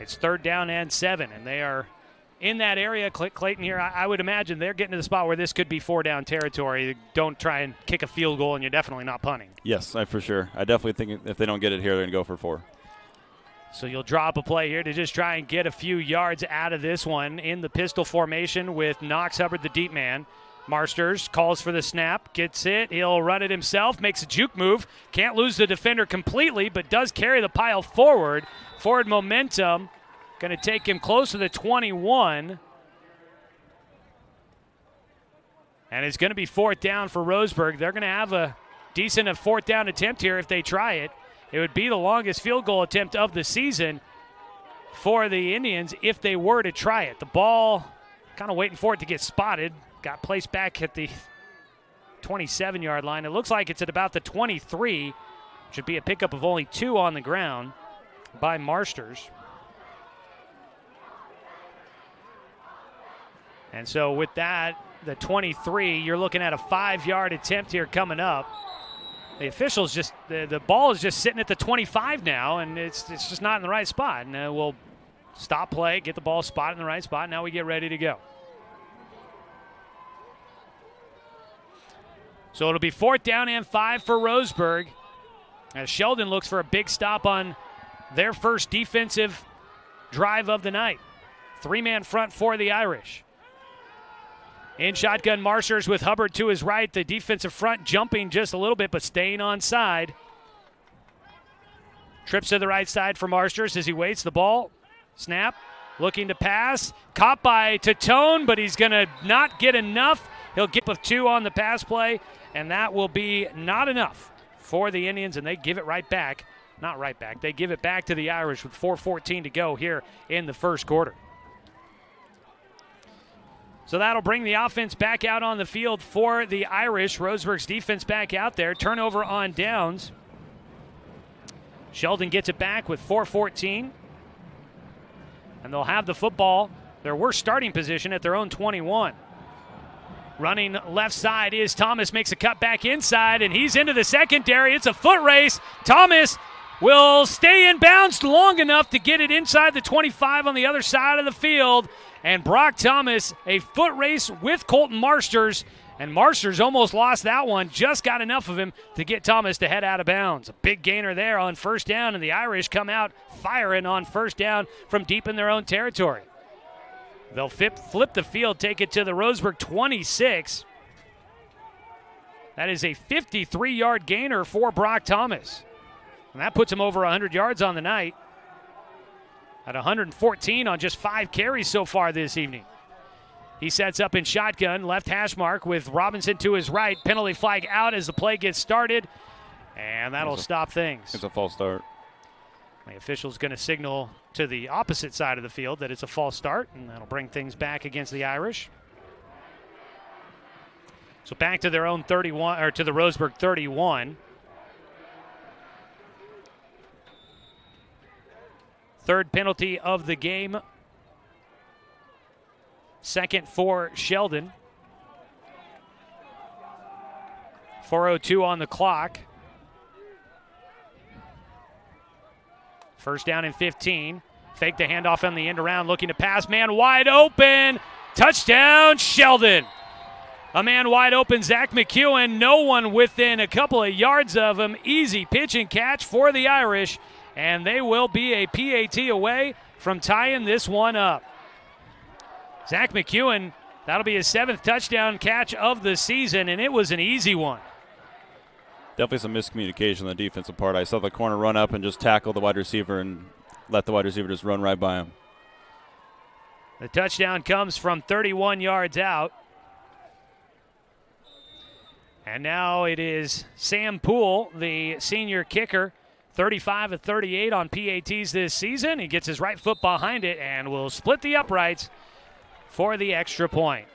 It's third down and 7, and they are in that area, Clayton, here. I would imagine they're getting to the spot where this could be 4-down territory. Don't try and kick a field goal, and you're definitely not punting. Yes, for sure. I definitely think if they don't get it here, they're going to go for 4. So you'll drop a play here to just try and get a few yards out of this one in the pistol formation with Knox Hubbard, the deep man. Marsters calls for the snap, gets it. He'll run it himself, makes a juke move. Can't lose the defender completely, but does carry the pile forward. Forward momentum. Going to take him close to the 21. And it's going to be fourth down for Roseburg. They're going to have a decent fourth down attempt here if they try it. It would be the longest field goal attempt of the season for the Indians if they were to try it. The ball, kind of waiting for it to get spotted, got placed back at the 27-yard line. It looks like it's at about the 23, which would be a pickup of only 2 on the ground by Marsters. And so with that, the 23, you're looking at a 5-yard attempt here coming up. The officials just, the ball is just sitting at the 25 now, and it's just not in the right spot. And we'll stop play, get the ball spotted in the right spot. Now we get ready to go. So it'll be fourth down and 5 for Roseburg, as Sheldon looks for a big stop on their first defensive drive of the night. 3-man front for the Irish. In shotgun, Marsters with Hubbard to his right. The defensive front jumping just a little bit, but staying on side. Trips to the right side for Marsters as he waits. The ball, snap, looking to pass. Caught by Tatone, but he's going to not get enough. He'll get with 2 on the pass play, and that will be not enough for the Indians, and they give it right back. Not right back. They give it back to the Irish with 4:14 to go here in the first quarter. So that'll bring the offense back out on the field for the Irish. Roseburg's defense back out there. Turnover on downs. Sheldon gets it back with 4:14. And they'll have the football, their worst starting position, at their own 21. Running left side is Thomas, makes a cut back inside, and he's into the secondary. It's a foot race. Thomas will stay in bounds long enough to get it inside the 25 on the other side of the field. And Brock Thomas, a foot race with Colton Marsters. And Marsters almost lost that one, just got enough of him to get Thomas to head out of bounds. A big gainer there on first down, and the Irish come out firing on first down from deep in their own territory. They'll flip the field, take it to the Roseburg 26. That is a 53-yard gainer for Brock Thomas. And that puts him over 100 yards on the night. At 114 on just 5 carries so far this evening. He sets up in shotgun, left hash mark with Robinson to his right. Penalty flag out as the play gets started. And that'll stop things. It's a false start. The official's going to signal to the opposite side of the field that it's a false start, and that'll bring things back against the Irish. So back to their own 31, or to the Roseburg 31. Third penalty of the game. Second for Sheldon. 4:02 on the clock. First down and 15. Fake the handoff on the end around, looking to pass. Man wide open. Touchdown, Sheldon. A man wide open, Zach McEwen. No one within a couple of yards of him. Easy pitch and catch for the Irish. And they will be a PAT away from tying this one up. Zach McEwen, that'll be his 7th touchdown catch of the season, and it was an easy one. Definitely some miscommunication on the defensive part. I saw the corner run up and just tackle the wide receiver and let the wide receiver just run right by him. The touchdown comes from 31 yards out. And now it is Sam Poole, the senior kicker, 35 of 38 on PATs this season. He gets his right foot behind it and will split the uprights for the extra point.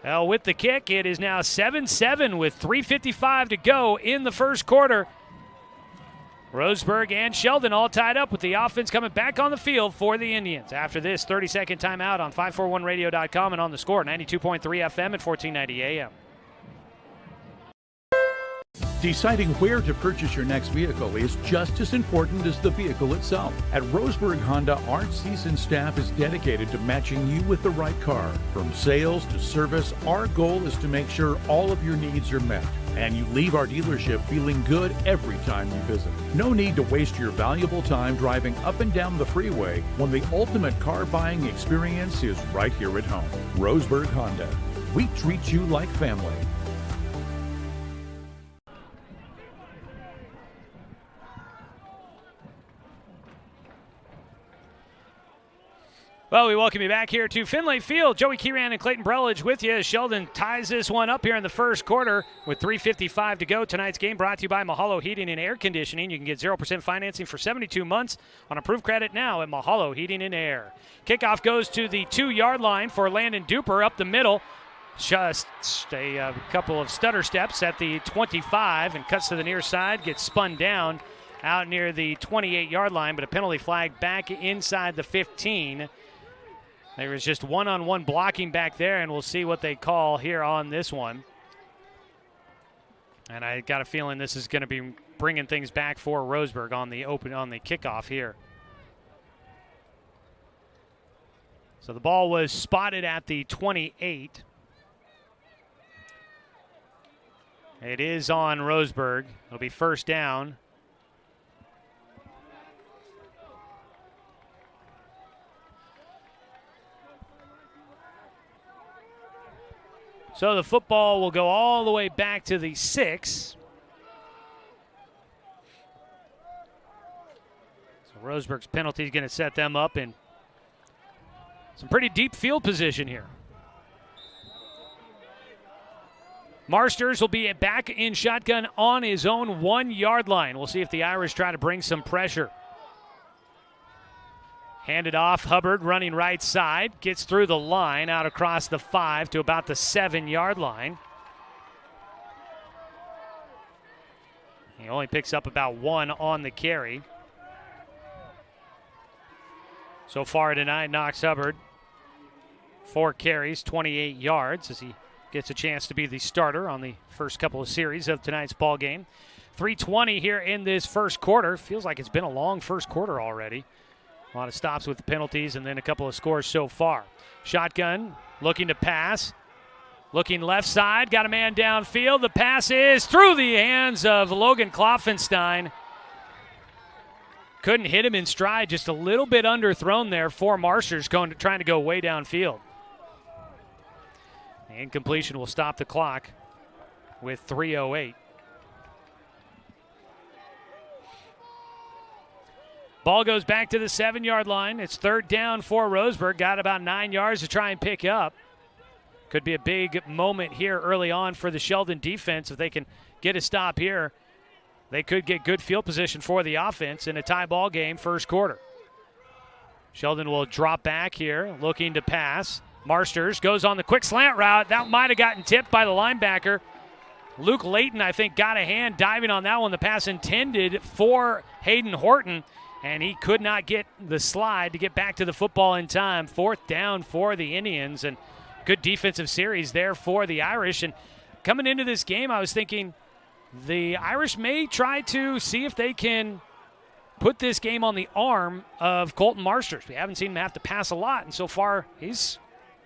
Well, with the kick, it is now 7-7 with 3:55 to go in the first quarter. Roseburg and Sheldon all tied up with the offense coming back on the field for the Indians. After this 30-second timeout on 541radio.com and on the score, 92.3 FM at 1490 AM. Deciding where to purchase your next vehicle is just as important as the vehicle itself. At Roseburg Honda, our seasoned staff is dedicated to matching you with the right car. From sales to service, our goal is to make sure all of your needs are met, and you leave our dealership feeling good every time you visit. No need to waste your valuable time driving up and down the freeway when the ultimate car buying experience is right here at home. Roseburg Honda. We treat you like family. Well, we welcome you back here to Finlay Field. Joey Kieran and Clayton Brelage with you as Sheldon ties this one up here in the first quarter with 3:55 to go. Tonight's game brought to you by Mahalo Heating and Air Conditioning. You can get 0% financing for 72 months on approved credit now at Mahalo Heating and Air. Kickoff goes to the 2-yard line for Landon Duper up the middle. Just a couple of stutter steps at the 25 and cuts to the near side, gets spun down out near the 28-yard line, but a penalty flag back inside the 15. There was just one-on-one blocking back there, and we'll see what they call here on this one. And I got a feeling this is going to be bringing things back for Roseburg on the kickoff here. So the ball was spotted at the 28. It is on Roseburg. It'll be first down. So the football will go all the way back to the 6. Roseburg's penalty is going to set them up in some pretty deep field position here. Marsters will be back in shotgun on his own 1-yard line. We'll see if the Irish try to bring some pressure. Handed off, Hubbard running right side. Gets through the line, out across the 5 to about the 7-yard line. He only picks up about 1 on the carry. So far tonight, Knox Hubbard, 4 carries, 28 yards as he gets a chance to be the starter on the first couple of series of tonight's ball game. 3:20 here in this first quarter. Feels like it's been a long first quarter already. A lot of stops with the penalties and then a couple of scores so far. Shotgun looking to pass. Looking left side, got a man downfield. The pass is through the hands of Logan Kloffenstein. Couldn't hit him in stride, just a little bit underthrown there for Marsters trying to go way downfield. The incompletion will stop the clock with 3:08. Ball goes back to the 7-yard line. It's 3rd down for Roseburg. Got about 9 yards to try and pick up. Could be a big moment here early on for the Sheldon defense. If they can get a stop here, they could get good field position for the offense in a tie ball game first quarter. Sheldon will drop back here, looking to pass. Marsters goes on the quick slant route. That might have gotten tipped by the linebacker. Luke Layton, I think, got a hand diving on that one. The pass intended for Hayden Horton, and he could not get the slide to get back to the football in time. 4th down for the Indians, and good defensive series there for the Irish. And coming into this game, I was thinking the Irish may try to see if they can put this game on the arm of Colton Marsters. We haven't seen him have to pass a lot, and so far he's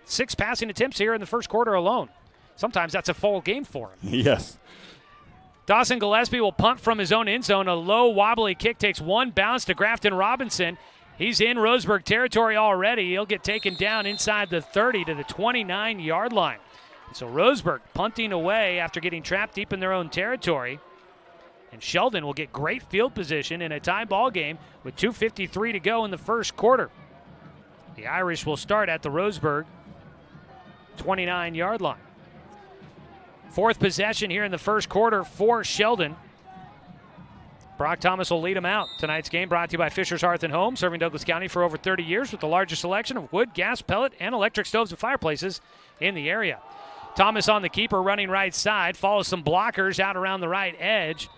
6 passing attempts here in the first quarter alone. Sometimes that's a full game for him. Yes. Dawson Gillespie will punt from his own end zone. A low, wobbly kick takes 1 bounce to Grafton Robinson. He's in Roseburg territory already. He'll get taken down inside the 30 to the 29-yard line. So Roseburg punting away after getting trapped deep in their own territory. And Sheldon will get great field position in a tie ball game with 2:53 to go in the first quarter. The Irish will start at the Roseburg 29-yard line. 4th possession here in the first quarter for Sheldon. Brock Thomas will lead him out. Tonight's game brought to you by Fisher's Hearth and Home, serving Douglas County for over 30 years with the largest selection of wood, gas, pellet, and electric stoves and fireplaces in the area. Thomas on the keeper, running right side, follows some blockers out around the right edge,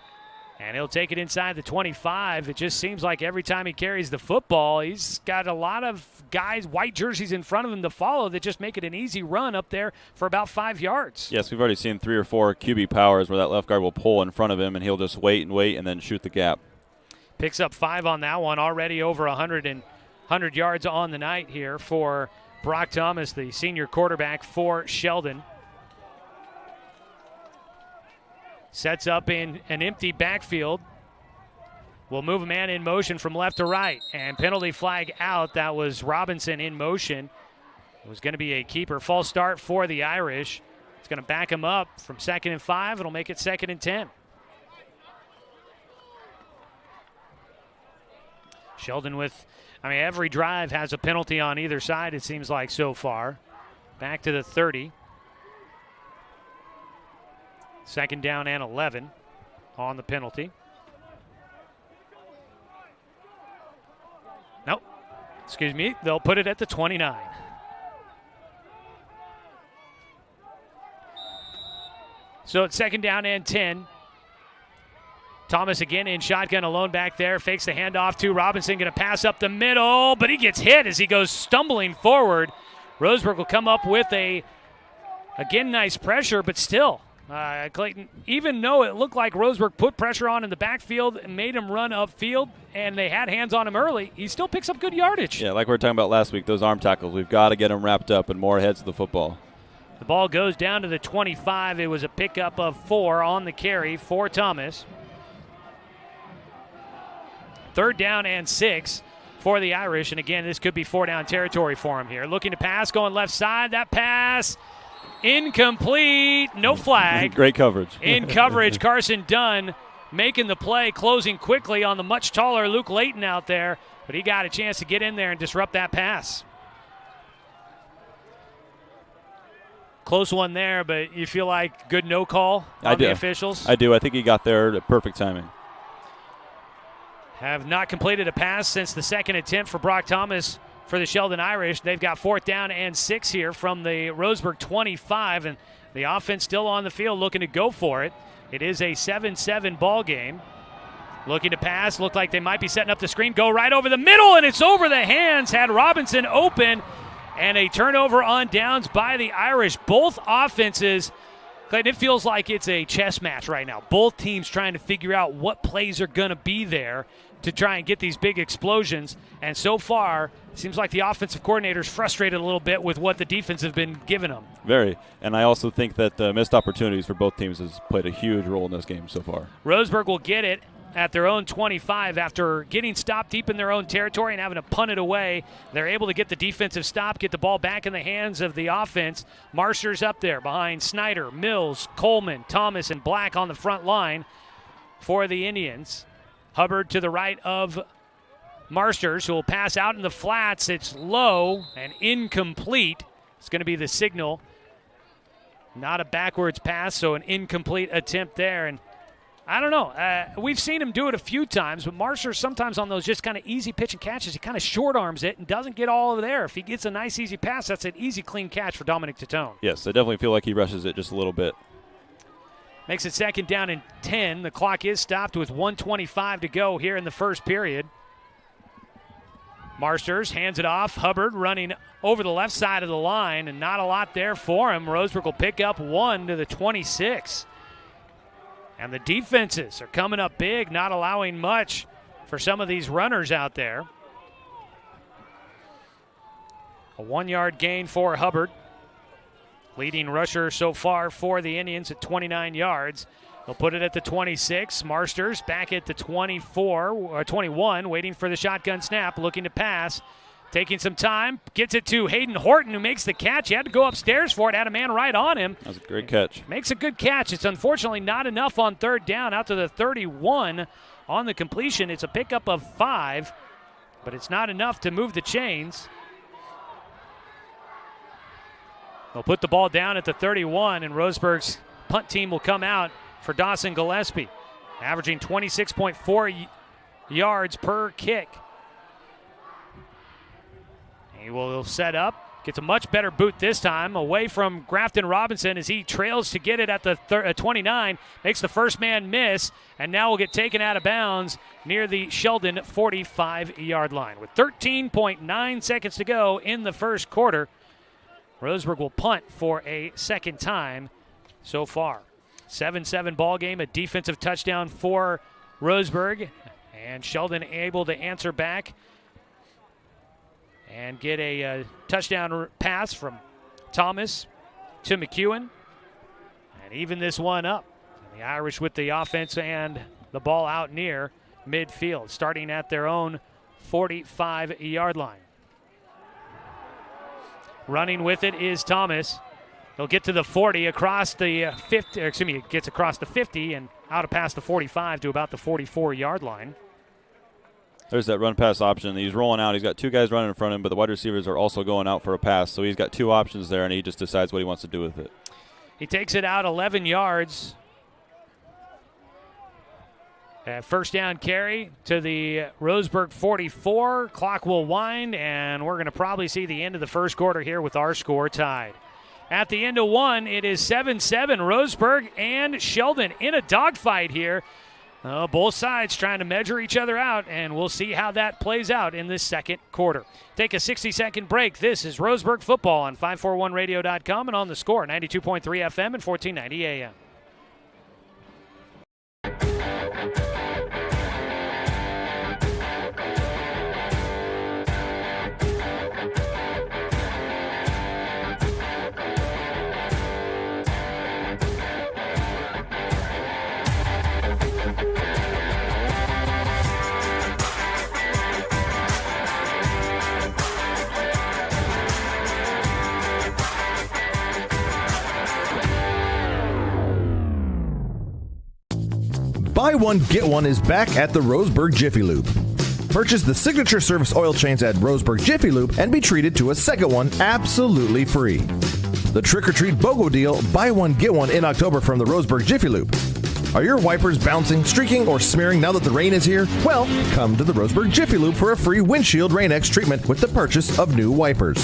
and he'll take it inside the 25. It just seems like every time he carries the football, he's got a lot of guys, white jerseys in front of him to follow that just make it an easy run up there for about 5 yards. Yes, we've already seen 3 or 4 QB powers where that left guard will pull in front of him, and he'll just wait and then shoot the gap. Picks up 5 on that one, already over 100 yards on the night here for Brock Thomas, the senior quarterback for Sheldon. Sets up in an empty backfield. Will move a man in motion from left to right. And penalty flag out. That was Robinson in motion. It was going to be a keeper. False start for the Irish. It's going to back him up from 2nd and 5. It'll make it 2nd and 10. Sheldon with, every drive has a penalty on either side, it seems like so far. Back to the 30. 2nd down and 11 on the penalty. Nope. Excuse me. They'll put it at the 29. So it's 2nd down and 10. Thomas again in shotgun alone back there. Fakes the handoff to Robinson. Going to pass up the middle, but he gets hit as he goes stumbling forward. Roseburg will come up with again, nice pressure, but still. Clayton, even though it looked like Roseburg put pressure on in the backfield and made him run upfield, and they had hands on him early, he still picks up good yardage. Yeah, like we were talking about last week, those arm tackles, we've got to get them wrapped up and more heads of the football. The ball goes down to the 25. It was a pickup of 4 on the carry for Thomas. 3rd down and 6 for the Irish, and again, this could be 4-down territory for him here. Looking to pass, going left side. That pass incomplete. No flag. Great coverage. In coverage, Carson Dunn making the play, closing quickly on the much taller Luke Layton out there, but he got a chance to get in there and disrupt that pass. Close one there, but you feel like good no call on the officials? I do. I think he got there at perfect timing. Have not completed a pass since the second attempt for Brock Thomas for the Sheldon Irish. They've got 4th down and 6 here from the Roseburg 25, and the offense still on the field looking to go for it. It is a 7-7 ball game. Looking to pass, look like they might be setting up the screen, go right over the middle, and it's over the hands, had Robinson open, and a turnover on downs by the Irish. Both offenses, Clayton, it feels like it's a chess match right now. Both teams trying to figure out what plays are going to be there to try and get these big explosions. And so far, it seems like the offensive coordinator's frustrated a little bit with what the defense have been giving them. Very. And I also think that missed opportunities for both teams has played a huge role in this game so far. Roseburg will get it at their own 25 after getting stopped deep in their own territory and having to punt it away. They're able to get the defensive stop, get the ball back in the hands of the offense. Marsters up there behind Snyder, Mills, Coleman, Thomas, and Black on the front line for the Indians. Hubbard to the right of Marsters, who will pass out in the flats. It's low and incomplete. It's going to be the signal. Not a backwards pass, so an incomplete attempt there. And I don't know. We've seen him do it a few times, but Marsters sometimes on those just kind of easy pitch and catches, he kind of short arms it and doesn't get all over there. If he gets a nice easy pass, that's an easy clean catch for Dominic Titone. Yes, I definitely feel like he rushes it just a little bit. Makes it 2nd down and 10. The clock is stopped with 1:25 to go here in the first period. Marsters hands it off. Hubbard running over the left side of the line, and not a lot there for him. Roseburg will pick up 1 to the 26. And the defenses are coming up big, not allowing much for some of these runners out there. A 1-yard gain for Hubbard. Leading rusher so far for the Indians at 29 yards. They'll put it at the 26. Marsters back at the 21, waiting for the shotgun snap, looking to pass. Taking some time, gets it to Hayden Horton, who makes the catch. He had to go upstairs for it, had a man right on him. That was a great catch. Makes a good catch. It's unfortunately not enough on 3rd down, out to the 31 on the completion. It's a pickup of 5, but it's not enough to move the chains. They'll put the ball down at the 31, and Roseburg's punt team will come out for Dawson Gillespie, averaging 26.4 yards per kick. He will set up, gets a much better boot this time, away from Grafton Robinson as he trails to get it at the 29, makes the first man miss, and now will get taken out of bounds near the Sheldon 45-yard line. With 13.9 seconds to go in the first quarter, Roseburg will punt for a second time so far. 7-7 ball game, a defensive touchdown for Roseburg, and Sheldon able to answer back and get a touchdown pass from Thomas to McEwen, and even this one up. And the Irish with the offense and the ball out near midfield, starting at their own 45-yard line. Running with it is Thomas. He'll get to the 40, across the 50, gets across the 50 and out of past the 45 to about the 44-yard line. There's that run pass option. He's rolling out. He's got 2 guys running in front of him, but the wide receivers are also going out for a pass. So he's got 2 options there, and he just decides what he wants to do with it. He takes it out 11 yards. First down carry to the Roseburg 44. Clock will wind, and we're going to probably see the end of the first quarter here with our score tied. At the end of 1, it is 7-7. Roseburg and Sheldon in a dogfight here. Both sides trying to measure each other out, and we'll see how that plays out in this second quarter. Take a 60-second break. This is Roseburg football on 541radio.com and on the Score, 92.3 FM and 1490 AM. Buy one, get one is back at the Roseburg Jiffy Lube. Purchase the signature service oil change at Roseburg Jiffy Lube and be treated to a second one absolutely free. The Trick or Treat BOGO deal, buy one, get one in October from the Roseburg Jiffy Lube. Are your wipers bouncing, streaking, or smearing now that the rain is here? Well, come to the Roseburg Jiffy Lube for a free windshield Rain-X treatment with the purchase of new wipers.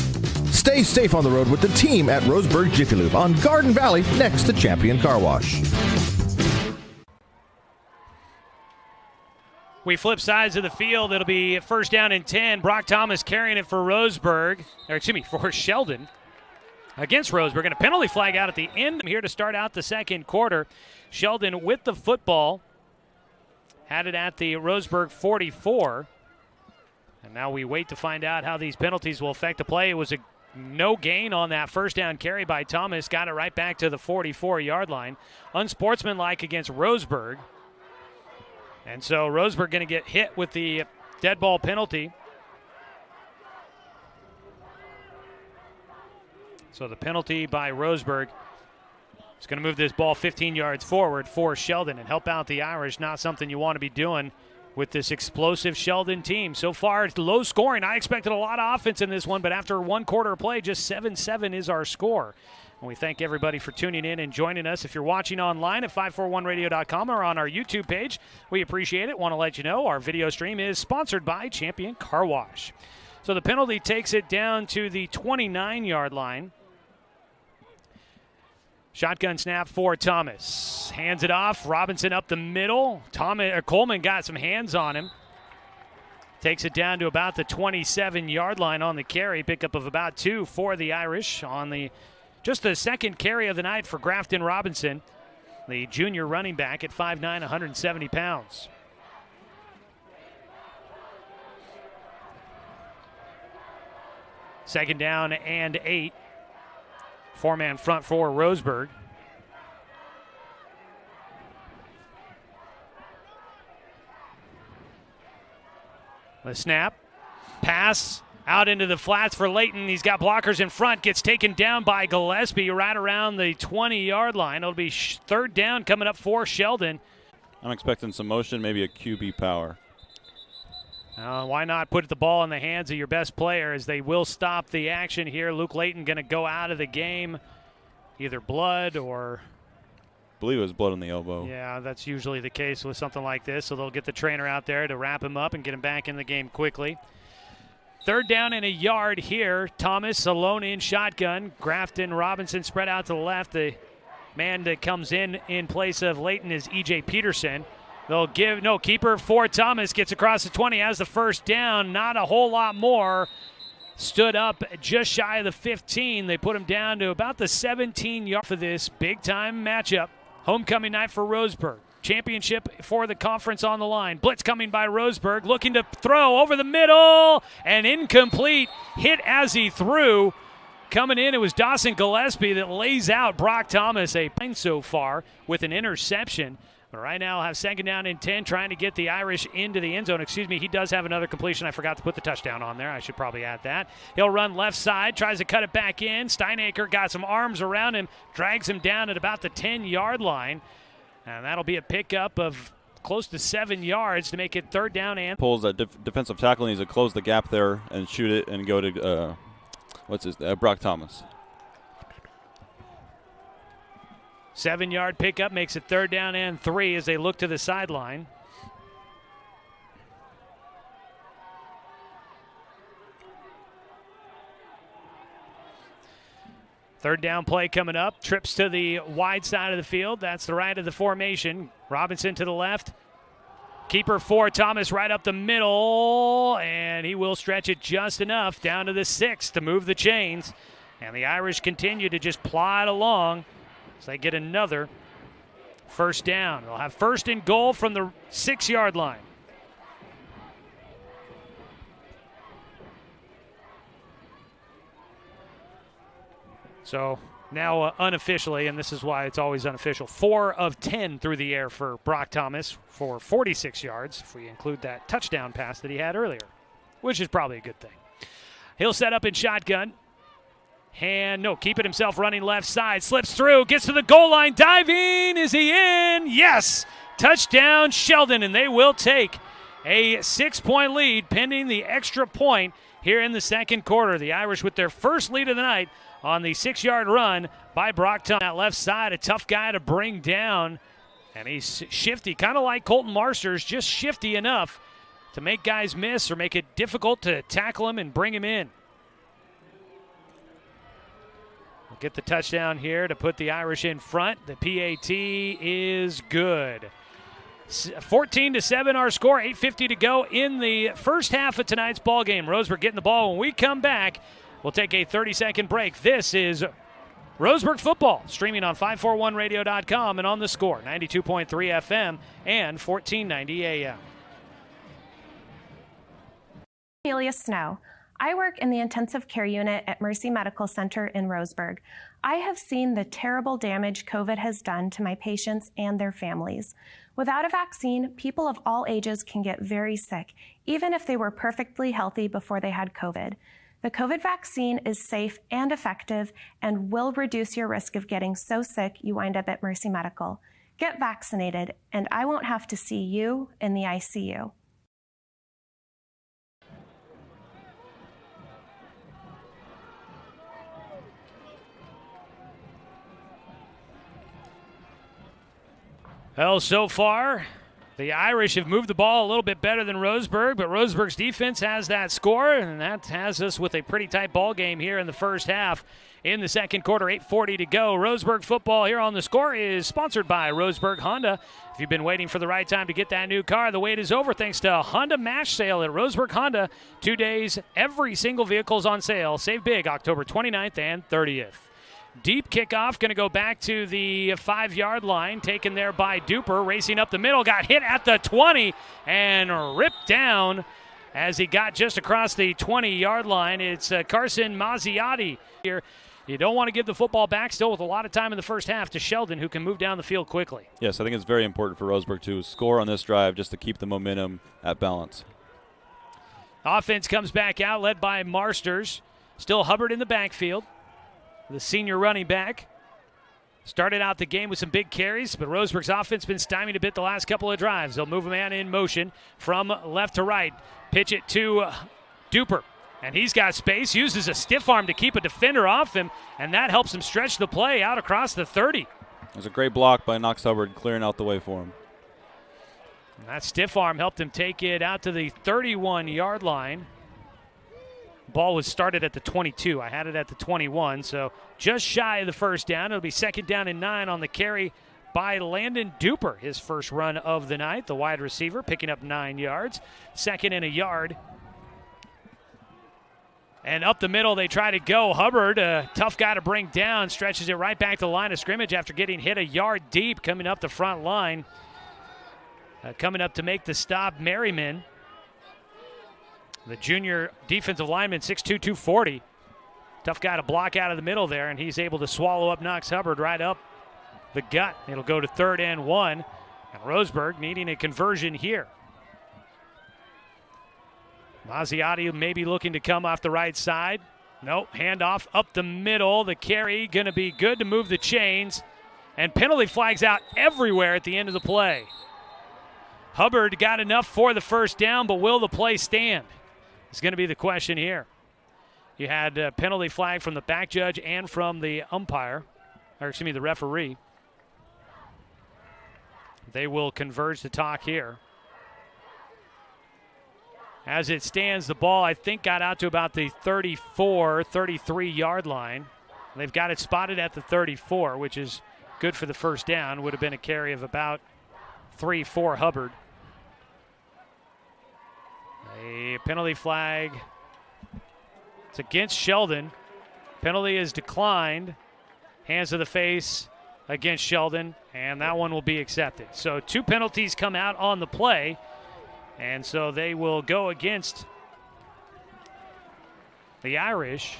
Stay safe on the road with the team at Roseburg Jiffy Lube on Garden Valley next to Champion Car Wash. We flip sides of the field. It'll be first down and 10. Brock Thomas carrying it for for Sheldon against Roseburg. And a penalty flag out at the end here to start out the second quarter. Sheldon with the football. Had it at the Roseburg 44. And now we wait to find out how these penalties will affect the play. It was a no gain on that first down carry by Thomas. Got it right back to the 44-yard line. Unsportsmanlike against Roseburg. And so Roseburg going to get hit with the dead ball penalty. So the penalty by Roseburg is going to move this ball 15 yards forward for Sheldon and help out the Irish. Not something you want to be doing with this explosive Sheldon team. So far, it's low scoring. I expected a lot of offense in this one, but after one quarter of play, just 7-7 is our score. And we thank everybody for tuning in and joining us. If you're watching online at 541radio.com or on our YouTube page, we appreciate it. Want to let you know our video stream is sponsored by Champion Car Wash. So the penalty takes it down to the 29-yard line. Shotgun snap for Thomas. Hands it off. Robinson up the middle. Coleman got some hands on him. Takes it down to about the 27-yard line on the carry. Pickup of about 2 for the Irish on just the second carry of the night for Grafton Robinson, the junior running back at 5'9", 170 pounds. Second down and 8. Four-man front for Roseburg. The snap. Pass out into the flats for Layton. He's got blockers in front. Gets taken down by Gillespie right around the 20-yard line. It'll be third down coming up for Sheldon. I'm expecting some motion, maybe a QB power. Why not put the ball in the hands of your best player, as they will stop the action here. Luke Layton going to go out of the game. Either blood or... I believe it was blood on the elbow. Yeah, that's usually the case with something like this. So they'll get the trainer out there to wrap him up and get him back in the game quickly. Third down and a yard here. Thomas alone in shotgun. Grafton Robinson spread out to the left. The man that comes in place of Layton is E.J. Peterson. They'll keeper for Thomas. Gets across the 20, has the first down. Not a whole lot more. Stood up just shy of the 15. They put him down to about the 17-yard for this big-time matchup. Homecoming night for Roseburg. Championship for the conference on the line. Blitz coming by Roseburg. Looking to throw over the middle. And incomplete. Hit as he threw. Coming in, it was Dawson Gillespie that lays out Brock Thomas a point so far with an interception. But right now, have second down and 10, trying to get the Irish into the end zone. Excuse me, he does have another completion. I forgot to put the touchdown on there. I should probably add that. He'll run left side, tries to cut it back in. Steinacre got some arms around him, drags him down at about the 10-yard line. And that'll be a pickup of close to 7 yards to make it third down and... Pulls that defensive tackle, needs to close the gap there and shoot it and go to, Brock Thomas. 7-yard pickup makes it third down and 3 as they look to the sideline. Third down play coming up. Trips to the wide side of the field. That's the right of the formation. Robinson to the left. Keeper for Thomas right up the middle. And he will stretch it just enough down to the 6 to move the chains. And the Irish continue to just plod along. So they get another first down. They'll have first and goal from the 6-yard line. So now unofficially, and this is why it's always unofficial, 4 of 10 through the air for Brock Thomas for 46 yards, if we include that touchdown pass that he had earlier, which is probably a good thing. He'll set up in shotgun. Keep it himself running left side. Slips through, gets to the goal line, diving. Is he in? Yes! Touchdown, Sheldon, and they will take a 6-point lead pending the extra point here in the second quarter. The Irish with their first lead of the night on the 6-yard run by Brock Thompson. That left side, a tough guy to bring down, and he's shifty, kind of like Colton Marsters, just shifty enough to make guys miss or make it difficult to tackle him and bring him in. We'll get the touchdown here to put the Irish in front. The PAT is good. 14-7 our score, 8:50 to go in the first half of tonight's ball game. Roseburg getting the ball. When we come back, we'll take a 30-second break. This is Roseburg football, streaming on 541radio.com and on the Score, 92.3 FM and 1490 AM. Amelia Snow. I work in the intensive care unit at Mercy Medical Center in Roseburg. I have seen the terrible damage COVID has done to my patients and their families. Without a vaccine, people of all ages can get very sick, even if they were perfectly healthy before they had COVID. The COVID vaccine is safe and effective and will reduce your risk of getting so sick you wind up at Mercy Medical. Get vaccinated, and I won't have to see you in the ICU. Well, so far, the Irish have moved the ball a little bit better than Roseburg, but Roseburg's defense has that score, and that has us with a pretty tight ball game here in the first half. In the second quarter, 8:40 to go. Roseburg football here on the Score is sponsored by Roseburg Honda. If you've been waiting for the right time to get that new car, the wait is over thanks to a Honda Mash Sale at Roseburg Honda. 2 days, every single vehicle is on sale. Save big October 29th and 30th. Deep kickoff, going to go back to the 5-yard line, taken there by Duper, racing up the middle, got hit at the 20 and ripped down as he got just across the 20-yard line. It's Carson Mazziotti here. You don't want to give the football back still with a lot of time in the first half to Sheldon, who can move down the field quickly. Yes, I think it's very important for Roseburg to score on this drive just to keep the momentum at balance. Offense comes back out, led by Marsters. Still Hubbard in the backfield. The senior running back started out the game with some big carries, but Roseburg's offense been stymied a bit the last couple of drives. They'll move a man in motion from left to right. Pitch it to Duper, and he's got space, uses a stiff arm to keep a defender off him, and that helps him stretch the play out across the 30. There's a great block by Knox Hubbard clearing out the way for him. And that stiff arm helped him take it out to the 31-yard line. Ball was started at the 22. I had it at the 21, so just shy of the first down. It'll be 2nd down and 9 on the carry by Landon Duper, his first run of the night, the wide receiver, picking up 9 yards. 2nd and a yard. And up the middle they try to go. Hubbard, a tough guy to bring down, stretches it right back to the line of scrimmage after getting hit a yard deep coming up the front line. Coming up to make the stop, Merriman. The junior defensive lineman, 6'2", 240. Tough guy to block out of the middle there, and he's able to swallow up Knox Hubbard right up the gut. It'll go to 3rd and 1, and Roseburg needing a conversion here. Mazziotti maybe looking to come off the right side. Nope, handoff up the middle. The carry going to be good to move the chains, and penalty flags out everywhere at the end of the play. Hubbard got enough for the first down, but will the play stand? It's going to be the question here. You had a penalty flag from the back judge and from the umpire, or excuse me, the referee. They will converge to talk here. As it stands, the ball, I think, got out to about the 34, 33-yard line. They've got it spotted at the 34, which is good for the first down. Would have been a carry of about 3 for Hubbard. A penalty flag. It's against Sheldon. Penalty is declined. Hands to the face against Sheldon, and that one will be accepted. So 2 penalties come out on the play, and so they will go against the Irish.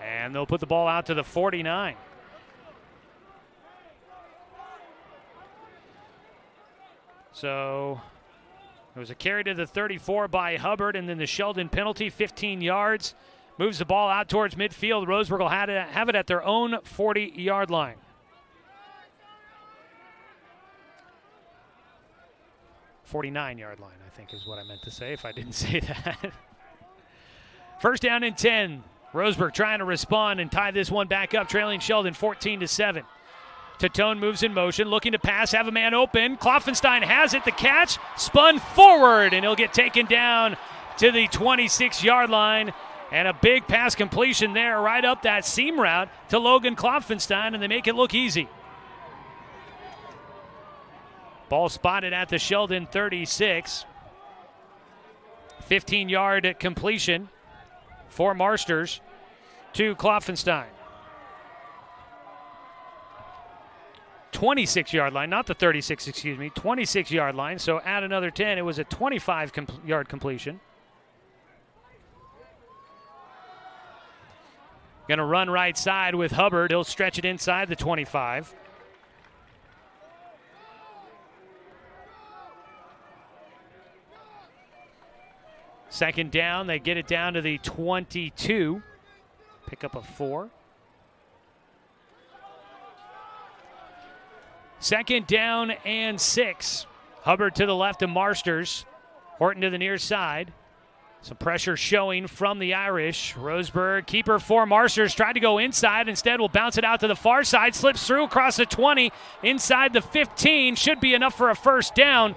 And they'll put the ball out to the 49. So it was a carry to the 34 by Hubbard, and then the Sheldon penalty, 15 yards. Moves the ball out towards midfield. Roseburg will have it at their own 40-yard line. 49-yard line, I think is what I meant to say if I didn't say that. First down and 10. Roseburg trying to respond and tie this one back up, trailing Sheldon 14-7. Tatone moves in motion, looking to pass, have a man open. Kloffenstein has it, the catch, spun forward, and he'll get taken down to the 26-yard line. And a big pass completion there right up that seam route to Logan Kloffenstein, and they make it look easy. Ball spotted at the Sheldon 36. 15-yard completion for Marsters to Kloffenstein. 26-yard line, not the 36, 26-yard line. So add another 10. It was a 25-yard completion. Going to run right side with Hubbard. He'll stretch it inside the 25. Second down, they get it down to the 22. Pick up a 4. Second down and 6. Hubbard to the left of Marsters. Horton to the near side. Some pressure showing from the Irish. Roseburg, keeper for Marsters, tried to go inside. Instead, will bounce it out to the far side. Slips through across the 20, inside the 15. Should be enough for a first down.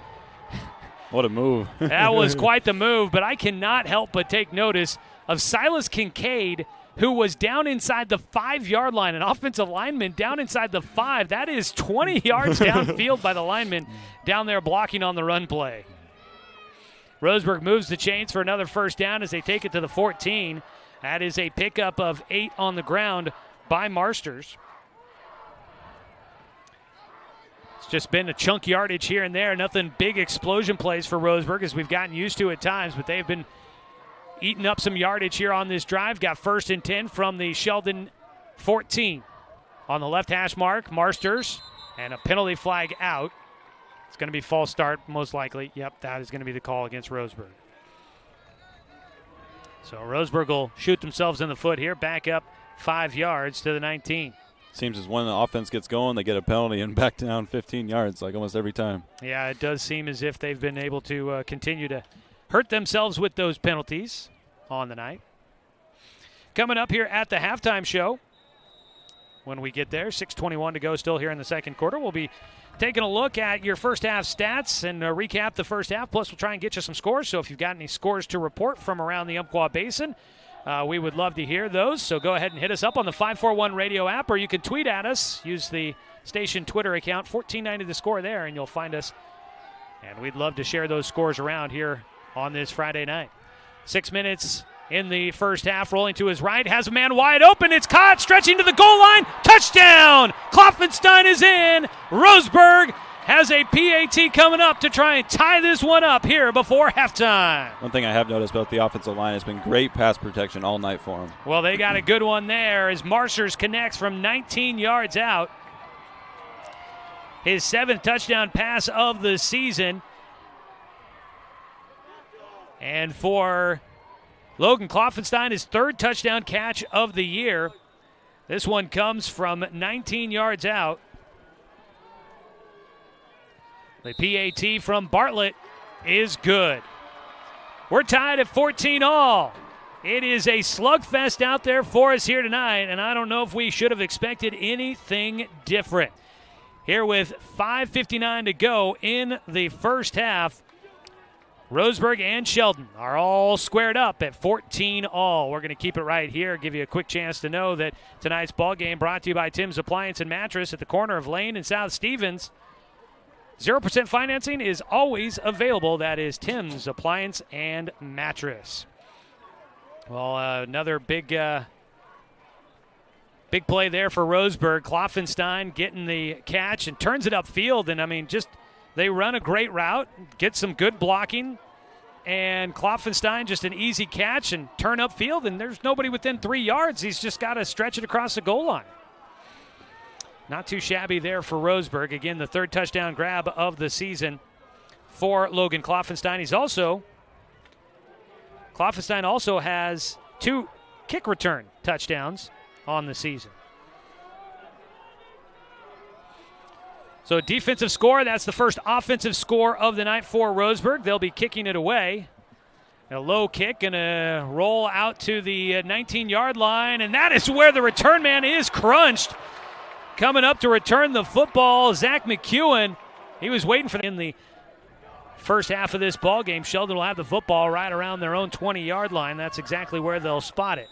What a move. That was quite the move, but I cannot help but take notice of Silas Kincaid, who was down inside the 5-yard line, an offensive lineman down inside the 5. That is 20 yards downfield by the lineman down there blocking on the run play. Roseburg moves the chains for another first down as they take it to the 14. That is a pickup of 8 on the ground by Marsters. It's just been a chunk yardage here and there. Nothing big explosion plays for Roseburg as we've gotten used to at times, but they've been eating up some yardage here on this drive. Got first and 10 from the Sheldon 14. On the left hash mark, Marsters, and a penalty flag out. It's going to be false start, most likely. Yep, that is going to be the call against Roseburg. So Roseburg will shoot themselves in the foot here, back up 5 yards to the 19. Seems as when the offense gets going, they get a penalty and back down 15 yards, like almost every time. Yeah, it does seem as if they've been able to continue to hurt themselves with those penalties on the night. Coming up here at the halftime show, when we get there, 6:21 to go still here in the second quarter, we'll be taking a look at your first half stats and recap the first half. Plus, we'll try and get you some scores. So if you've got any scores to report from around the Umpqua Basin, we would love to hear those. So go ahead and hit us up on the 541 radio app, or you can tweet at us. Use the station Twitter account, 1490 The Score there, and you'll find us. And we'd love to share those scores around here on this Friday night. 6 minutes in the first half, rolling to his right, has a man wide open. It's caught, stretching to the goal line. Touchdown! Kloffenstein is in. Roseburg has a PAT coming up to try and tie this one up here before halftime. One thing I have noticed about the offensive line has been great pass protection all night for them. Well, they got a good one there as Marsters connects from 19 yards out. His 7th touchdown pass of the season. And for Logan Kloffenstein, his 3rd touchdown catch of the year. This one comes from 19 yards out. The PAT from Bartlett is good. We're tied at 14 all. It is a slugfest out there for us here tonight, and I don't know if we should have expected anything different. Here with 5:59 to go in the first half, Roseburg and Sheldon are all squared up at 14 all. We're going to keep it right here, give you a quick chance to know that tonight's ball game brought to you by Tim's Appliance and Mattress at the corner of Lane and South Stevens. 0% financing is always available. That is Tim's Appliance and Mattress. Well, another big play there for Roseburg. Kloffenstein getting the catch and turns it upfield. And, I mean, just they run a great route, get some good blocking, and Kloffenstein just an easy catch and turn upfield, and there's nobody within 3 yards. He's just got to stretch it across the goal line. Not too shabby there for Roseburg. Again, the 3rd touchdown grab of the season for Logan Kloffenstein. Kloffenstein also has 2 kick return touchdowns on the season. So defensive score, that's the first offensive score of the night for Roseburg. They'll be kicking it away. A low kick and a roll out to the 19-yard line, and that is where the return man is crunched. Coming up to return the football, Zach McEwen. He was waiting for in the first half of this ball game. Sheldon will have the football right around their own 20-yard line. That's exactly where they'll spot it.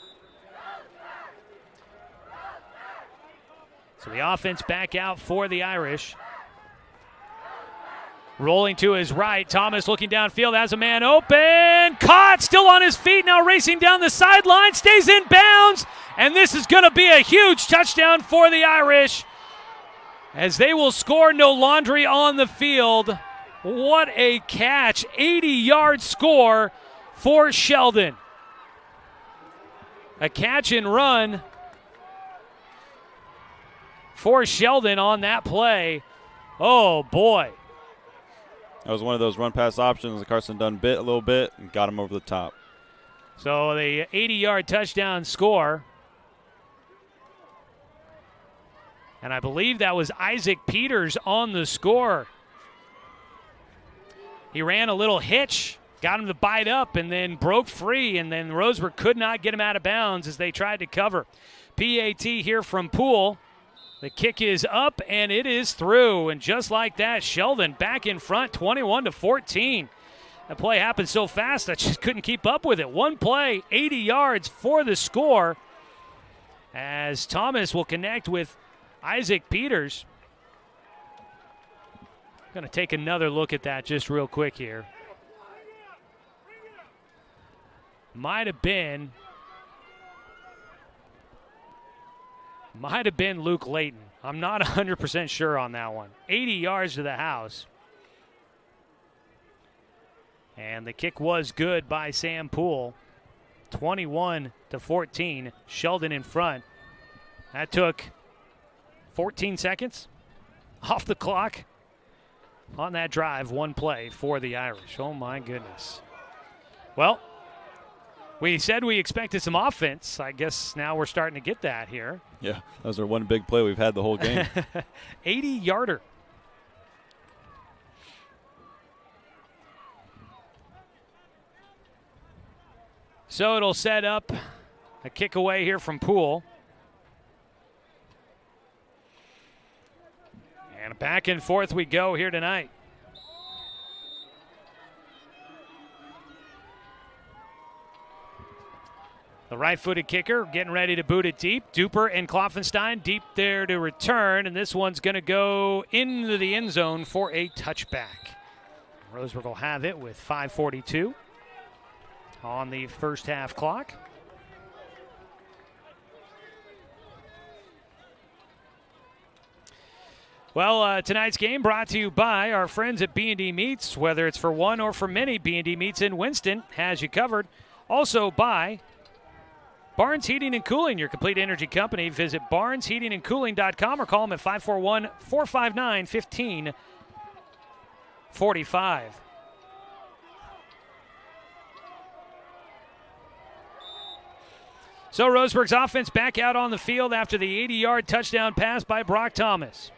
So the offense back out for the Irish. Rolling to his right, Thomas looking downfield, has a man open, caught, still on his feet, now racing down the sideline, stays in bounds, and this is going to be a huge touchdown for the Irish as they will score no laundry on the field. What a catch, 80-yard score for Sheldon. A catch and run for Sheldon on that play. Oh, boy. That was one of those run-pass options. Carson Dunn bit a little bit and got him over the top. So the 80-yard touchdown score. And I believe that was Isaac Peters on the score. He ran a little hitch, got him to bite up, and then broke free, and then Roseburg could not get him out of bounds as they tried to cover. PAT here from Poole. The kick is up, and it is through. And just like that, Sheldon back in front, 21-14. That play happened so fast, I just couldn't keep up with it. One play, 80 yards for the score, as Thomas will connect with Isaac Peters. Going to take another look at that just real quick here. Might have been Luke Layton. I'm not 100% sure on that one. 80 yards to the house. And the kick was good by Sam Poole. 21-14. Sheldon in front. That took 14 seconds off the clock on that drive. One play for the Irish. Oh, my goodness. Well, we said we expected some offense. I guess now we're starting to get that here. Yeah, that was our one big play we've had the whole game. 80-yarder. So it'll set up a kick away here from Poole. And back and forth we go here tonight. The right-footed kicker getting ready to boot it deep. Duper and Klopfenstein deep there to return, and this one's going to go into the end zone for a touchback. Roseburg will have it with 5:42 on the first half clock. Well, tonight's game brought to you by our friends at B&D Meats. Whether it's for one or for many, B&D Meats in Winston has you covered. Also by Barnes Heating and Cooling, your complete energy company. Visit barnesheatingandcooling.com or call them at 541-459-1545. So Roseburg's offense back out on the field after the 80-yard touchdown pass by Brock Thomas.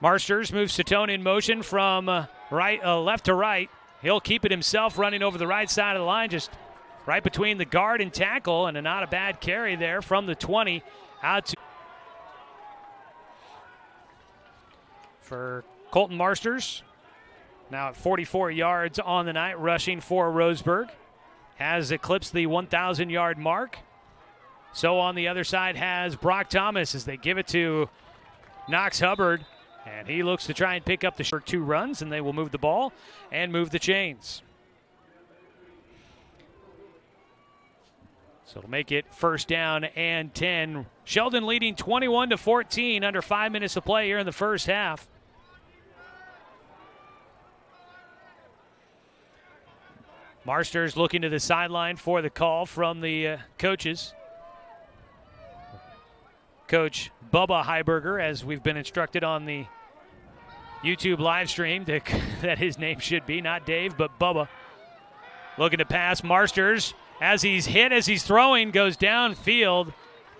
Marsters moves Satone in motion from left to right. He'll keep it himself, running over the right side of the line, just right between the guard and tackle, and not a bad carry there from the 20 out to for Colton Marsters. Now at 44 yards on the night, rushing for Roseburg. Has eclipsed the 1,000-yard mark. So on the other side has Brock Thomas as they give it to Knox Hubbard. And he looks to try and pick up the short 2 runs, and they will move the ball and move the chains. So it'll make it first down and 10. Sheldon leading 21-14 under 5 minutes to play here in the first half. Marsters looking to the sideline for the call from the coaches. Coach Bubba Heiberger, as we've been instructed on the YouTube live stream that his name should be, not Dave, but Bubba. Looking to pass. Marsters, as he's hit, as he's throwing, goes downfield.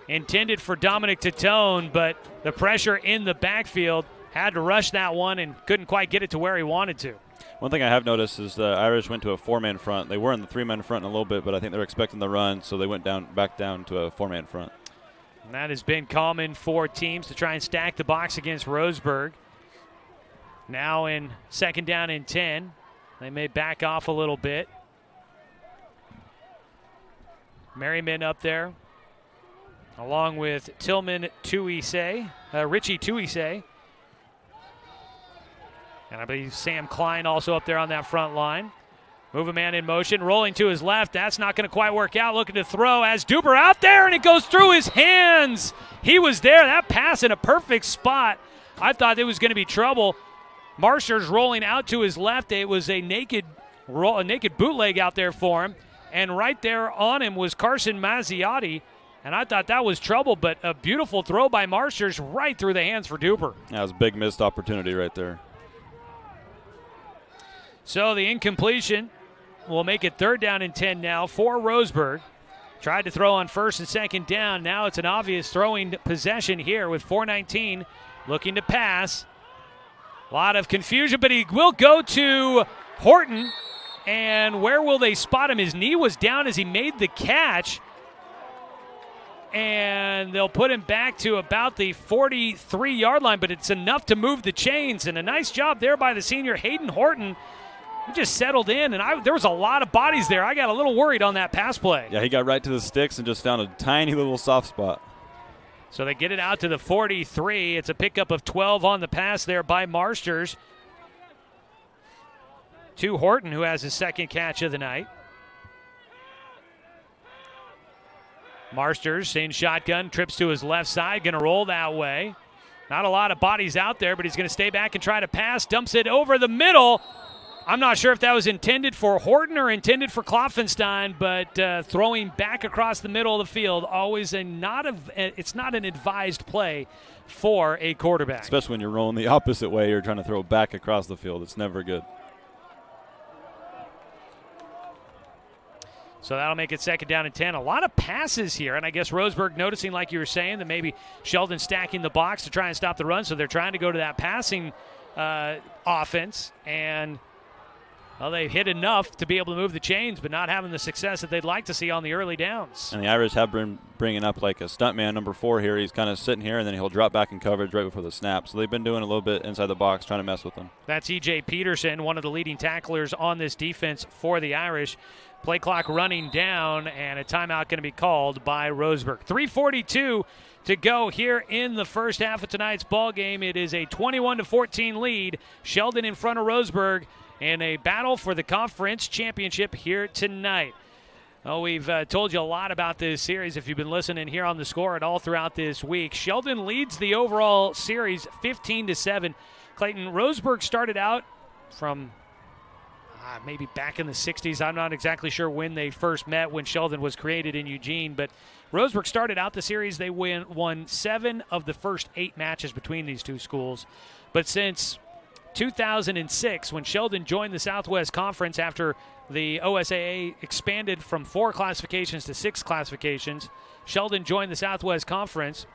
intended for Dominic Titone, but the pressure in the backfield had to rush that one and couldn't quite get it to where he wanted to. One thing I have noticed is the Irish went to a 4-man front. They were in the 3-man front in a little bit, but I think they're expecting the run, so they went back down to a 4-man front. And that has been common for teams to try and stack the box against Roseburg. Now in 2nd down and 10. They may back off a little bit. Merriman up there, along with Tillman Tuisei, Richie Tuisei. And I believe Sam Klein also up there on that front line. Move a man in motion, rolling to his left. That's not going to quite work out. Looking to throw as Duper out there, and it goes through his hands. He was there. That pass in a perfect spot. I thought it was going to be trouble. Marshall's rolling out to his left. It was a naked bootleg out there for him. And right there on him was Carson Mazziotti. And I thought that was trouble, but a beautiful throw by Marshall's right through the hands for Duper. That was a big missed opportunity right there. So the incompletion will make it 3rd down and 10 now for Roseburg. Tried to throw on 1st and 2nd down. Now it's an obvious throwing possession here with 4:19 looking to pass. A lot of confusion, but he will go to Horton. And where will they spot him? His knee was down as he made the catch. And they'll put him back to about the 43-yard line, but it's enough to move the chains. And a nice job there by the senior, Hayden Horton. He just settled in, and there was a lot of bodies there. I got a little worried on that pass play. Yeah, he got right to the sticks and just found a tiny little soft spot. So they get it out to the 43. It's a pickup of 12 on the pass there by Marsters to Horton, who has his 2nd catch of the night. Marsters in shotgun, trips to his left side, going to roll that way. Not a lot of bodies out there, but he's going to stay back and try to pass. Dumps it over the middle. I'm not sure if that was intended for Horton or intended for Klopfenstein, but throwing back across the middle of the field, always it's not an advised play for a quarterback. Especially when you're rolling the opposite way, you're trying to throw back across the field. It's never good. So that'll make it 2nd down and 10. A lot of passes here, and I guess Roseburg noticing, like you were saying, that maybe Sheldon stacking the box to try and stop the run, so they're trying to go to that passing offense, and well, they hit enough to be able to move the chains, but not having the success that they'd like to see on the early downs. And the Irish have been bringing up like a stunt man, number 4 here. He's kind of sitting here, and then he'll drop back in coverage right before the snap. So they've been doing a little bit inside the box, trying to mess with them. That's E.J. Peterson, one of the leading tacklers on this defense for the Irish. Play clock running down, and a timeout going to be called by Roseburg. 3:42 to go here in the first half of tonight's ball game. It is a 21-14 lead. Sheldon in front of Roseburg in a battle for the conference championship here tonight. Oh, we've told you a lot about this series if you've been listening here on The Score and all throughout this week. Sheldon leads the overall series 15-7. Clayton, Roseburg started out from maybe back in the 60s. I'm not exactly sure when they first met, when Sheldon was created in Eugene, but Roseburg started out the series. They won 7 of the first 8 matches between these two schools. But since 2006, when Sheldon joined the Southwest Conference after the OSAA expanded from 4 classifications to 6 classifications, Sheldon joined the Southwest Conference.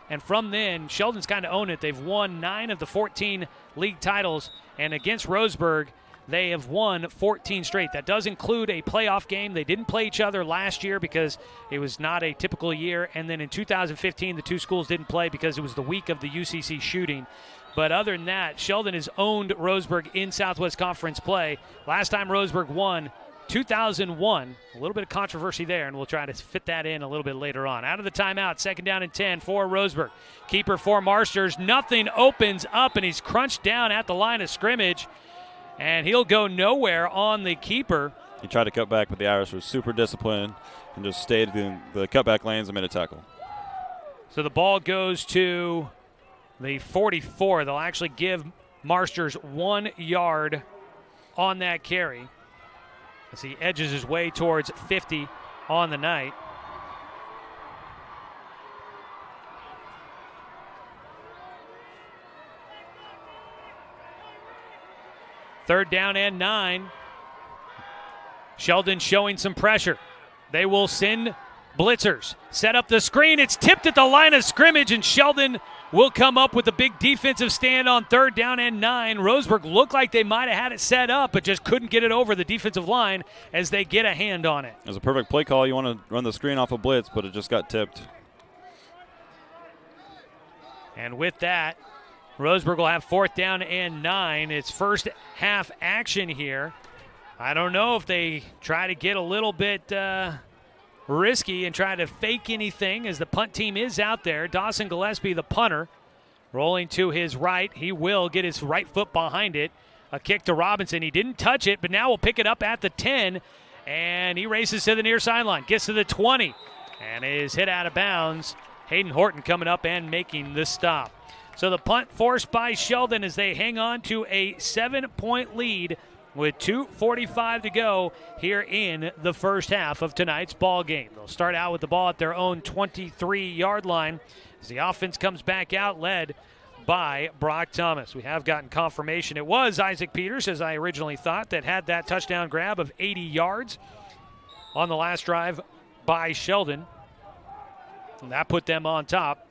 And from then, Sheldon's kind of owned it. They've won 9 of the 14 league titles, and against Roseburg, they have won 14 straight. That does include a playoff game. They didn't play each other last year because it was not a typical year. And then in 2015, the two schools didn't play because it was the week of the UCC shooting. But other than that, Sheldon has owned Roseburg in Southwest Conference play. Last time Roseburg won, 2001. A little bit of controversy there, and we'll try to fit that in a little bit later on. Out of the timeout, 2nd down and 10 for Roseburg. Keeper for Marsters. Nothing opens up, and he's crunched down at the line of scrimmage. And he'll go nowhere on the keeper. He tried to cut back, but the Irish was super disciplined and just stayed in the cutback lanes and made a tackle. So the ball goes to the 44. They'll actually give Marsters 1 yard on that carry as he edges his way towards 50 on the night. Third down and 9. Sheldon showing some pressure. They will send Blitzers set up the screen. It's tipped at the line of scrimmage, and Sheldon will come up with a big defensive stand on 3rd down and 9. Roseburg looked like they might have had it set up, but just couldn't get it over the defensive line as they get a hand on it. It was a perfect play call. You want to run the screen off a blitz, but it just got tipped. And with that, Roseburg will have 4th down and 9. It's first half action here. I don't know if they try to get a little bit risky and try to fake anything as the punt team is out there. Dawson Gillespie, the punter, rolling to his right. He will get his right foot behind it. A kick to Robinson. He didn't touch it, but now will pick it up at the 10, and he races to the near sideline. Gets to the 20, and is hit out of bounds. Hayden Horton coming up and making the stop. So the punt forced by Sheldon as they hang on to a 7-point lead with 2:45 to go here in the first half of tonight's ball game. They'll start out with the ball at their own 23-yard line as the offense comes back out, led by Brock Thomas. We have gotten confirmation it was Isaac Peters, as I originally thought, that had that touchdown grab of 80 yards on the last drive by Sheldon. And that put them on top,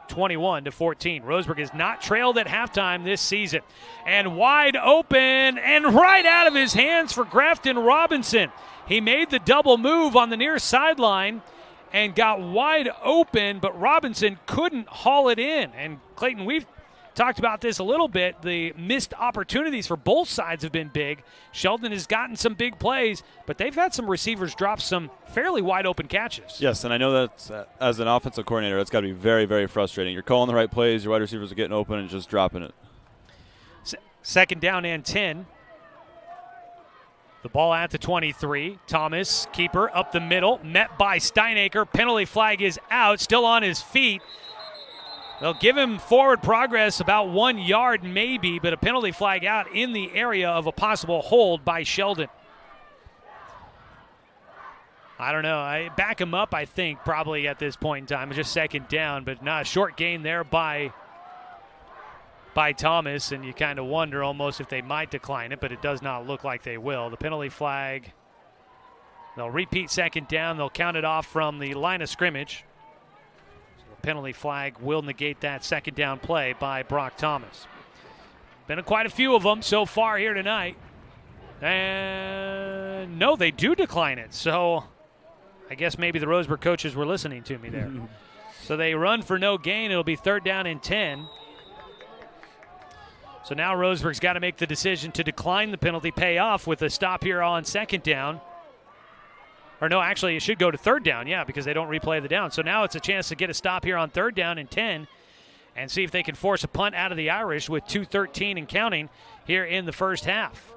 21-14. Roseburg has not trailed at halftime this season. And wide open and right out of his hands for Grafton Robinson. He made the double move on the near sideline and got wide open, but Robinson couldn't haul it in. And Clayton, we've talked about this a little bit. The missed opportunities for both sides have been big. Sheldon has gotten some big plays, but they've had some receivers drop some fairly wide open catches. Yes, and I know that as an offensive coordinator, it's got to be very, very frustrating. You're calling the right plays, your wide receivers are getting open and just dropping it. 2nd down and 10. The ball at the 23. Thomas, keeper, up the middle, met by Steinacre. Penalty flag is out, still on his feet. They'll give him forward progress about 1 yard maybe, but a penalty flag out in the area of a possible hold by Sheldon. I don't know. I back him up, I think, probably at this point in time. It's just 2nd down, but not a short gain there by Thomas, and you kind of wonder almost if they might decline it, but it does not look like they will. The penalty flag, they'll repeat 2nd down. They'll count it off from the line of scrimmage. Penalty flag will negate that 2nd down play by Brock Thomas. Been quite a few of them so far here tonight. And no, they do decline it. So I guess maybe the Roseburg coaches were listening to me there. So they run for no gain. It'll be 3rd down and 10. So now Roseburg's got to make the decision to decline the penalty, pay off with a stop here on 2nd down. Or no, actually, it should go to 3rd down, yeah, because they don't replay the down. So now it's a chance to get a stop here on 3rd down and 10 and see if they can force a punt out of the Irish with 2:13 and counting here in the first half.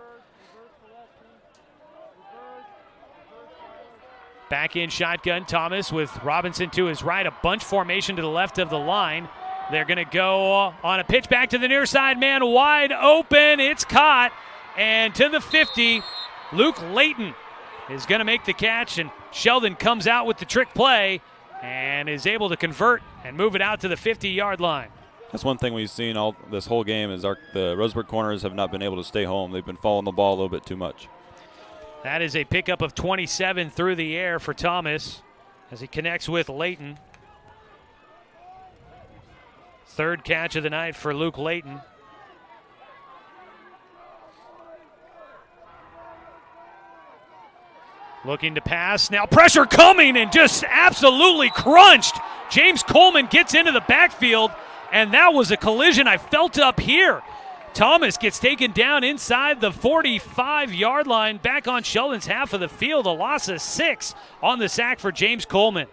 Back in shotgun, Thomas with Robinson to his right, a bunch formation to the left of the line. They're going to go on a pitch back to the near side, man wide open. It's caught, and to the 50, Luke Layton is going to make the catch, and Sheldon comes out with the trick play and is able to convert and move it out to the 50-yard line. That's one thing we've seen all this whole game is the Roseburg corners have not been able to stay home. They've been following the ball a little bit too much. That is a pickup of 27 through the air for Thomas as he connects with Layton. 3rd catch of the night for Luke Layton. Looking to pass. Now pressure coming and just absolutely crunched. James Coleman gets into the backfield, and that was a collision I felt up here. Thomas gets taken down inside the 45-yard line, back on Sheldon's half of the field. A loss of 6 on the sack for James Coleman.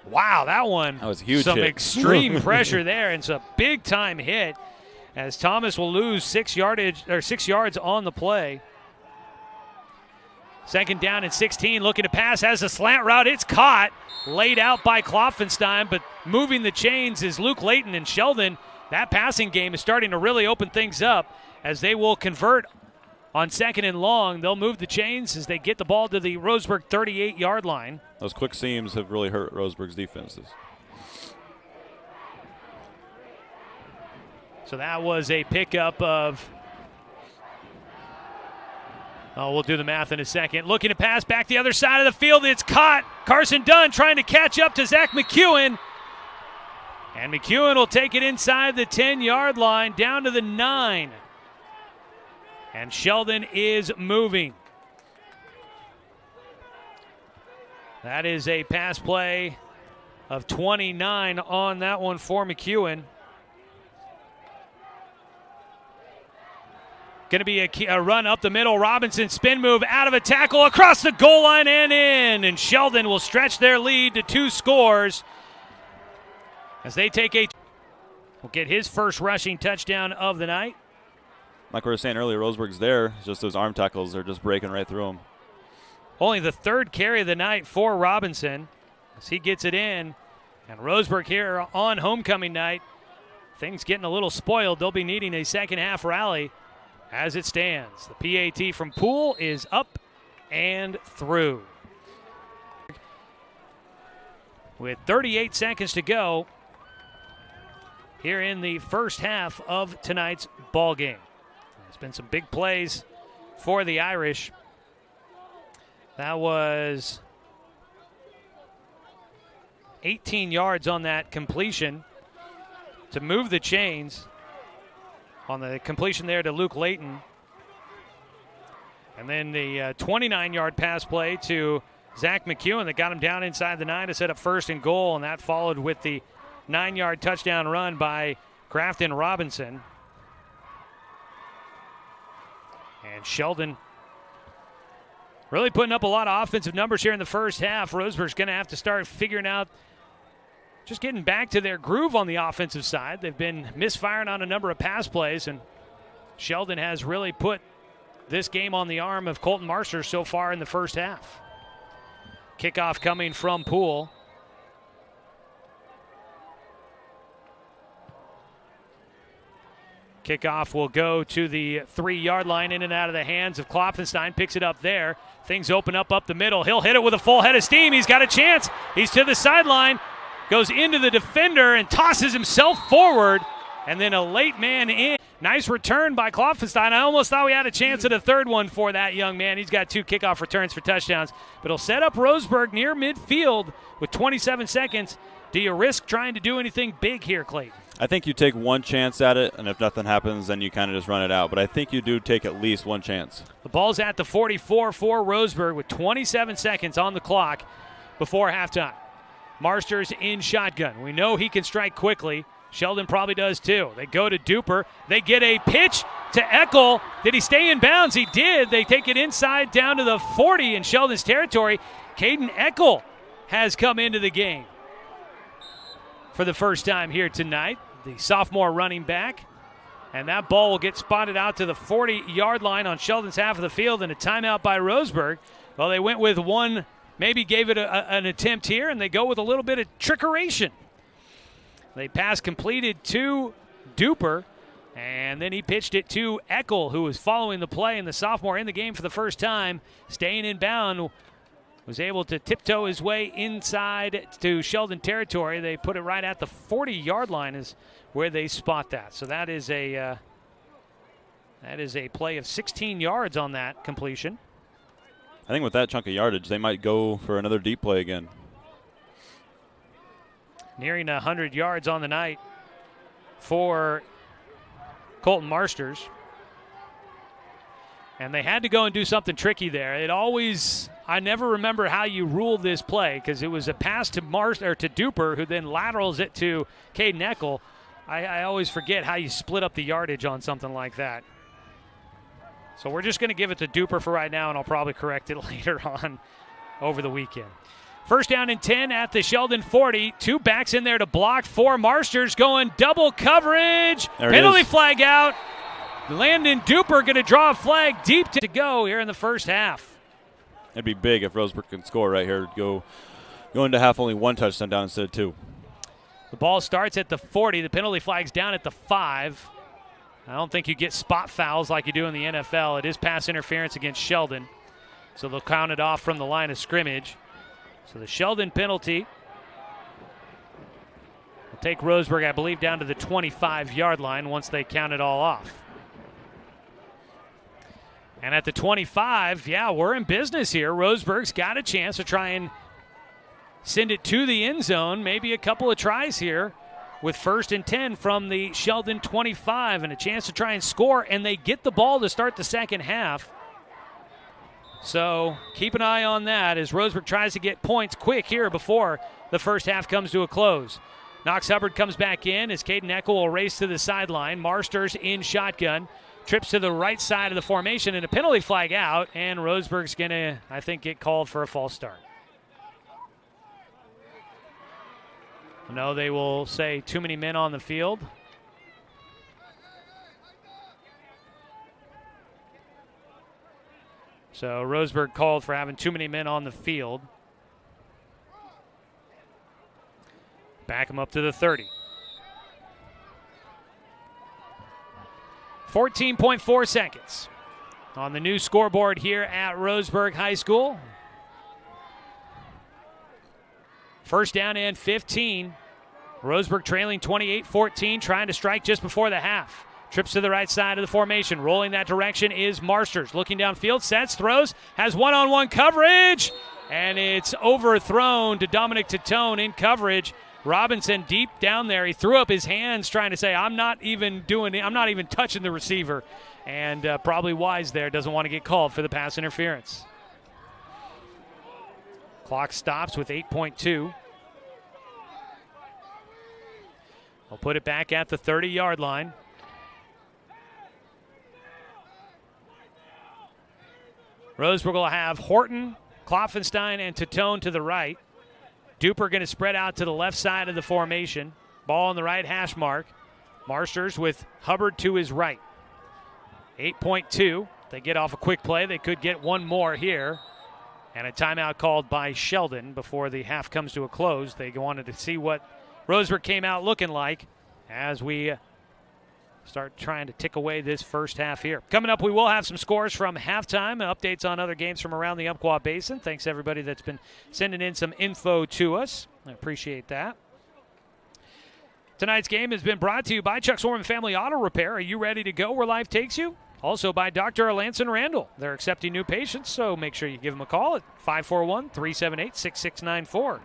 Wow, that was a huge hit. Extreme pressure there, and it's a big-time hit as Thomas will lose 6 yards on the play. 2nd down and 16, looking to pass, has a slant route. It's caught, laid out by Kloffenstein, but moving the chains is Luke Layton, and Sheldon. That passing game is starting to really open things up as they will convert on 2nd and long. They'll move the chains as they get the ball to the Roseburg 38-yard line. Those quick seams have really hurt Roseburg's defenses. So that was a pickup of Oh, we'll do the math in a second. Looking to pass back the other side of the field. It's caught. Carson Dunn trying to catch up to Zach McEwen. And McEwen will take it inside the 10-yard line down to the 9. And Sheldon is moving. That is a pass play of 29 on that one for McEwen. Going to be a run up the middle. Robinson spin move out of a tackle across the goal line and in. And Sheldon will stretch their lead to 2 scores as they will get his first rushing touchdown of the night. Like we were saying earlier, Roseburg's there. It's just those arm tackles, they're just breaking right through him. Only the 3rd carry of the night for Robinson as he gets it in. And Roseburg here on homecoming night, things getting a little spoiled. They'll be needing a second half rally as it stands. The PAT from Poole is up and through. With 38 seconds to go here in the first half of tonight's ball game. There's been some big plays for the Irish. That was 18 yards on that completion to move the chains on the completion there to Luke Layton. And then the 29-yard pass play to Zach McEwen that got him down inside the 9 to set up 1st and goal, and that followed with the 9-yard touchdown run by Grafton Robinson. And Sheldon really putting up a lot of offensive numbers here in the first half. Roseburg's going to have to start figuring out just getting back to their groove on the offensive side. They've been misfiring on a number of pass plays, and Sheldon has really put this game on the arm of Colton Marster so far in the first half. Kickoff coming from Poole. Kickoff will go to the 3-yard line, in and out of the hands of Klopfenstein. Picks it up there. Things open up the middle. He'll hit it with a full head of steam. He's got a chance. He's to the sideline. Goes into the defender and tosses himself forward. And then a late man in. Nice return by Klopfenstein. I almost thought we had a chance at a third one for that young man. He's got 2 kickoff returns for touchdowns. But he'll set up Roseburg near midfield with 27 seconds. Do you risk trying to do anything big here, Clayton? I think you take one chance at it, and if nothing happens, then you kind of just run it out. But I think you do take at least one chance. The ball's at the 44 for Roseburg with 27 seconds on the clock before halftime. Marster's in shotgun. We know he can strike quickly. Sheldon probably does too. They go to Duper. They get a pitch to Eckel. Did he stay in bounds? He did. They take it inside down to the 40 in Sheldon's territory. Caden Eckel has come into the game for the first time here tonight, the sophomore running back. And that ball will get spotted out to the 40-yard line on Sheldon's half of the field, and a timeout by Roseburg. Well, they went with one, maybe gave it an attempt here, and they go with a little bit of trickeration. They pass completed to Duper, and then he pitched it to Eckel, who was following the play, and the sophomore in the game for the first time, staying in bound, was able to tiptoe his way inside to Sheldon territory. They put it right at the 40-yard line is where they spot that. So that is a play of 16 yards on that completion. I think with that chunk of yardage, they might go for another deep play again. Nearing 100 yards on the night for Colton Marsters. And they had to go and do something tricky there. I never remember how you ruled this play because it was a pass to Duper, who then laterals it to Caden Eckel. I always forget how you split up the yardage on something like that. So we're just going to give it to Duper for right now, and I'll probably correct it later on over the weekend. First down and 10 at the Sheldon 40. 2 backs in there to block. 4 Marsters going double coverage. Penalty flag out. Landon Duper going to draw a flag deep to go here in the first half. It'd be big if Roseburg can score right here. Go into half only 1 touchdown down instead of 2. The ball starts at the 40. The penalty flag's down at the 5. I don't think you get spot fouls like you do in the NFL. It is pass interference against Sheldon. So they'll count it off from the line of scrimmage. So the Sheldon penalty will take Roseburg, I believe, down to the 25-yard line once they count it all off. And at the 25, we're in business here. Roseburg's got a chance to try and send it to the end zone. Maybe a couple of tries here with 1st and 10 from the Sheldon 25 and a chance to try and score, and they get the ball to start the second half. So keep an eye on that as Roseburg tries to get points quick here before the first half comes to a close. Knox Hubbard comes back in as Caden Eckel will race to the sideline. Marsters in shotgun. Trips to the right side of the formation and a penalty flag out, and Roseburg's going to, I think, get called for a false start. No, they will say too many men on the field. So Roseburg called for having too many men on the field. Back him up to the 30. 14.4 seconds on the new scoreboard here at Roseburg High School. First down and 15. Roseburg trailing 28-14, trying to strike just before the half. Trips to the right side of the formation. Rolling that direction is Marsters. Looking downfield, sets, throws, has one-on-one coverage, and it's overthrown to Dominic Titone in coverage. Robinson deep down there. He threw up his hands trying to say, I'm not even touching the receiver. And probably wise there. Doesn't want to get called for the pass interference. Clock stops with 8.2. We'll put it back at the 30-yard line. Roseburg will have Horton, Klopfenstein, and Titone to the right. Duper going to spread out to the left side of the formation. Ball on the right hash mark. Marsters with Hubbard to his right. 8.2. They get off a quick play. They could get one more here. And a timeout called by Sheldon before the half comes to a close. They wanted to see what Roseburg came out looking like as we start trying to tick away this first half here. Coming up, we will have some scores from halftime and updates on other games from around the Umpqua Basin. Thanks, everybody that's been sending in some info to us. I appreciate that. Tonight's game has been brought to you by Chuck Sorman Family Auto Repair. Are you ready to go where life takes you? Also by Dr. Alanson Randall. They're accepting new patients, so make sure you give them a call at 541-378-6694.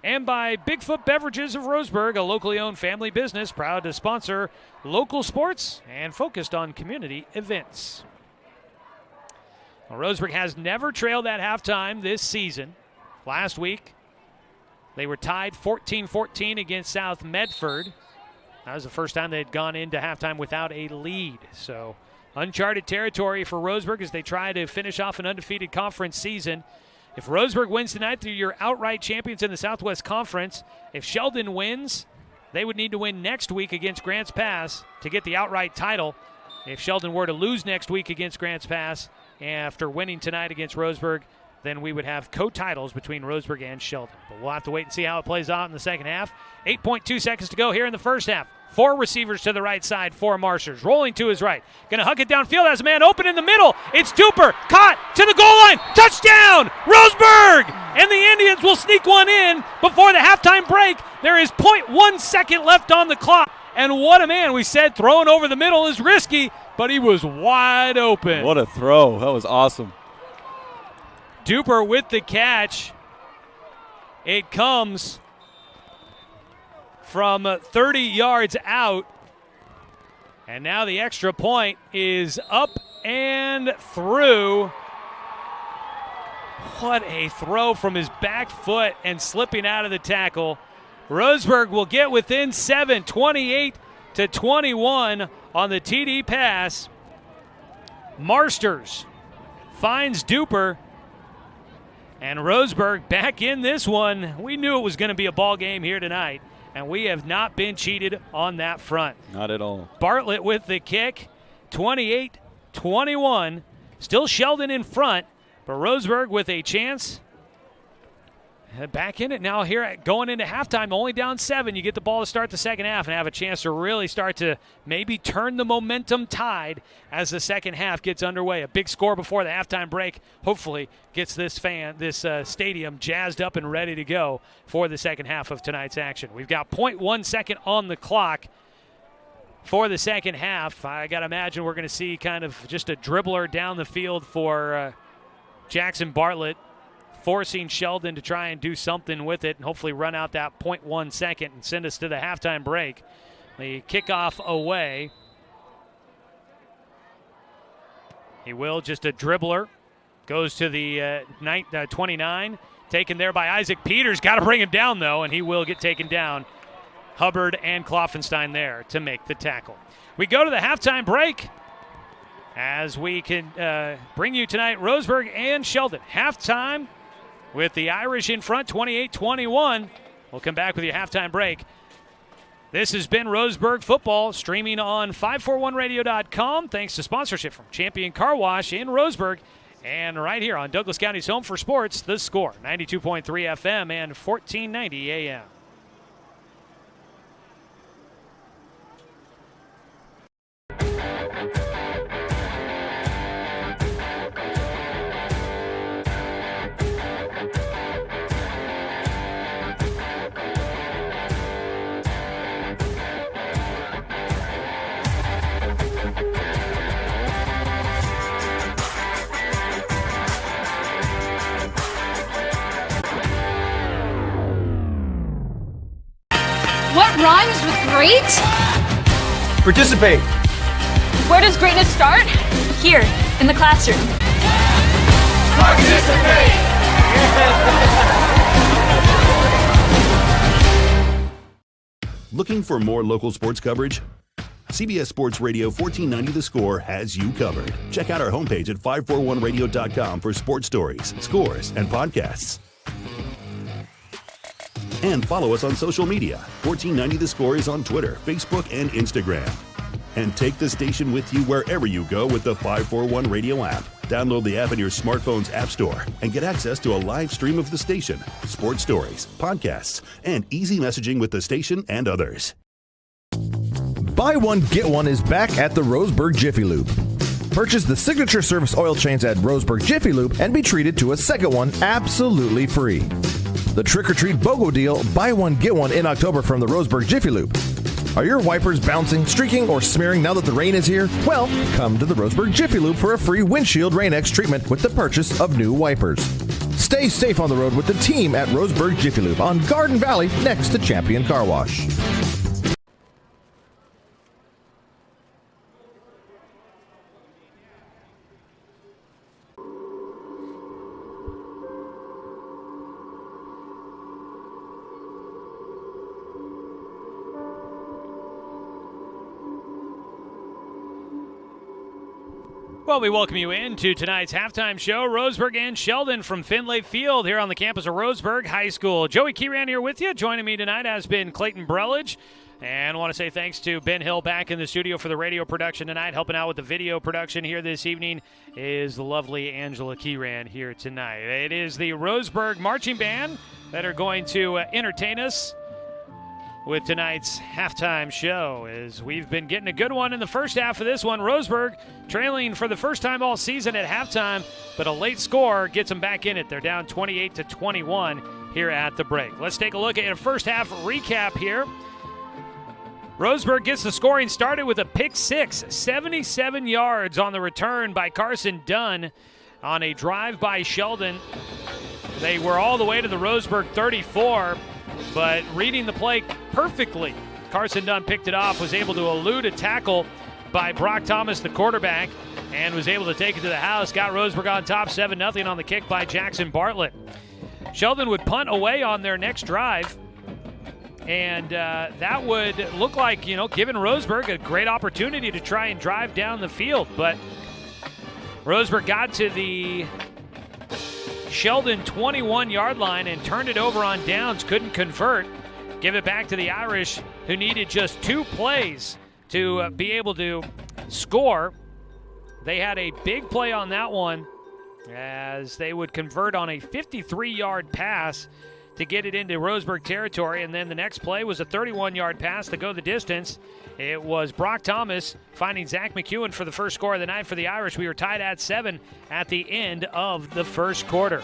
And by Bigfoot Beverages of Roseburg, a locally owned family business proud to sponsor local sports and focused on community events. Well, Roseburg has never trailed at halftime this season. Last week, they were tied 14-14 against South Medford. That was the first time they'd gone into halftime without a lead. So uncharted territory for Roseburg as they try to finish off an undefeated conference season. If Roseburg wins tonight, they're your outright champions in the Southwest Conference. If Sheldon wins, they would need to win next week against Grants Pass to get the outright title. If Sheldon were to lose next week against Grants Pass after winning tonight against Roseburg, then we would have co-titles between Roseburg and Sheldon. But we'll have to wait and see how it plays out in the second half. 8.2 seconds to go here in the first half. 4 receivers to the right side, 4 Marsters. Rolling to his right. Going to huck it downfield. Has a man open in the middle. It's Duper. Caught to the goal line. Touchdown, Roseburg! And the Indians will sneak one in before the halftime break. There is 0.1 second left on the clock. And what a man. We said throwing over the middle is risky, but he was wide open. What a throw. That was awesome. Duper with the catch. It comes from 30 yards out. And now the extra point is up and through. What a throw from his back foot and slipping out of the tackle. Roseburg will get within 7, 28-21 on the TD pass. Marsters finds Duper. And Roseburg back in this one. We knew it was going to be a ball game here tonight, and we have not been cheated on that front. Not at all. Bartlett with the kick, 28-21. Still Sheldon in front, but Roseburg with a chance. Back in it now here going into halftime, only down 7. You get the ball to start the second half and have a chance to really start to maybe turn the momentum tide as the second half gets underway. A big score before the halftime break hopefully gets this stadium jazzed up and ready to go for the second half of tonight's action. We've got 0.1 second on the clock. for the second half. I got to imagine we're going to see kind of just a dribbler down the field for Jackson Bartlett, forcing Sheldon to try and do something with it and hopefully run out that 0.1 second and send us to the halftime break. The kickoff away. He will, just a dribbler. Goes to the 29. Taken there by Isaac Peters. Got to bring him down, though, and he will get taken down. Hubbard and Kloffenstein there to make the tackle. We go to the halftime break as we can bring you tonight Roseburg and Sheldon. Halftime with the Irish in front, 28-21. We'll come back with your halftime break. This has been Roseburg football, streaming on 541radio.com. Thanks to sponsorship from Champion Car Wash in Roseburg. And right here on Douglas County's Home for Sports, The Score, 92.3 FM and 1490 AM. What rhymes with great? Participate. Where does greatness start? Here, in the classroom. Participate. Looking for more local sports coverage? CBS Sports Radio 1490 The Score has you covered. Check out our homepage at 541radio.com for sports stories, scores, and podcasts. And follow us on social media. 1490 The Score is on Twitter, Facebook, and Instagram. And take the station with you wherever you go with the 541 Radio app. Download the app in your smartphone's app store and get access to a live stream of the station, sports stories, podcasts, and easy messaging with the station and others. Buy one, get one is back at the Roseburg Jiffy Lube. Purchase the signature service oil change at Roseburg Jiffy Lube and be treated to a second one absolutely free. The trick-or-treat BOGO deal, buy one, get one in October from the Roseburg Jiffy Lube. Are your wipers bouncing, streaking, or smearing now that the rain is here? Well, come to the Roseburg Jiffy Lube for a free windshield Rain-X treatment with the purchase of new wipers. Stay safe on the road with the team at Roseburg Jiffy Lube on Garden Valley next to Champion Car Wash. Well, we welcome you into tonight's halftime show. Roseburg and Sheldon from Finlay Field here on the campus of Roseburg High School. Joey Keyran here with you. Joining me tonight has been Clayton Brelage. And I want to say thanks to Ben Hill back in the studio for the radio production tonight. Helping out with the video production here this evening is the lovely Angela Keyran here tonight. It is the Roseburg Marching Band that are going to entertain us with tonight's halftime show, as we've been getting a good one in the first half of this one. Roseburg trailing for the first time all season at halftime, but a late score gets them back in it. They're down 28-21 here at the break. Let's take a look at a first half recap here. Roseburg gets the scoring started with a pick six, 77 yards on the return by Carson Dunn on a drive by Sheldon. They were all the way to the Roseburg 34, but reading the play perfectly, Carson Dunn picked it off, was able to elude a tackle by Brock Thomas, the quarterback, and was able to take it to the house. Got Roseburg on top, 7-0 on the kick by Jackson Bartlett. Sheldon would punt away on their next drive, and that would look like, giving Roseburg a great opportunity to try and drive down the field. But Roseburg got to the Sheldon 21-yard line and turned it over on downs, couldn't convert. Give it back to the Irish, who needed just 2 plays to be able to score. They had a big play on that one, as they would convert on a 53-yard pass to get it into Roseburg territory, and then the next play was a 31-yard pass to go the distance. It was Brock Thomas finding Zach McEwen for the first score of the night for the Irish. We were tied at 7 at the end of the first quarter.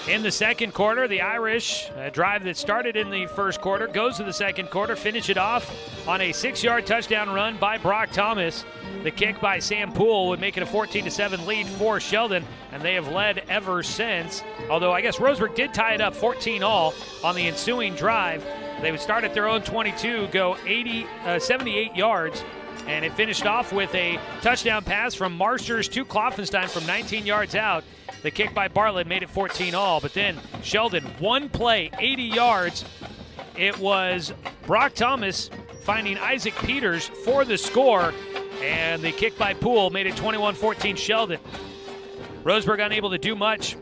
In the second quarter, the Irish, a drive that started in the first quarter, goes to the second quarter, finish it off on a 6-yard touchdown run by Brock Thomas. The kick by Sam Poole would make it a 14-7 lead for Sheldon, and they have led ever since. Although I guess Roseburg did tie it up 14-all on the ensuing drive. They would start at their own 22, go 78 yards, and it finished off with a touchdown pass from Marsters to Kloffenstein from 19 yards out. The kick by Bartlett made it 14-all, but then Sheldon, one play, 80 yards. It was Brock Thomas finding Isaac Peters for the score, and the kick by Poole made it 21-14 Sheldon. Roseburg unable to do much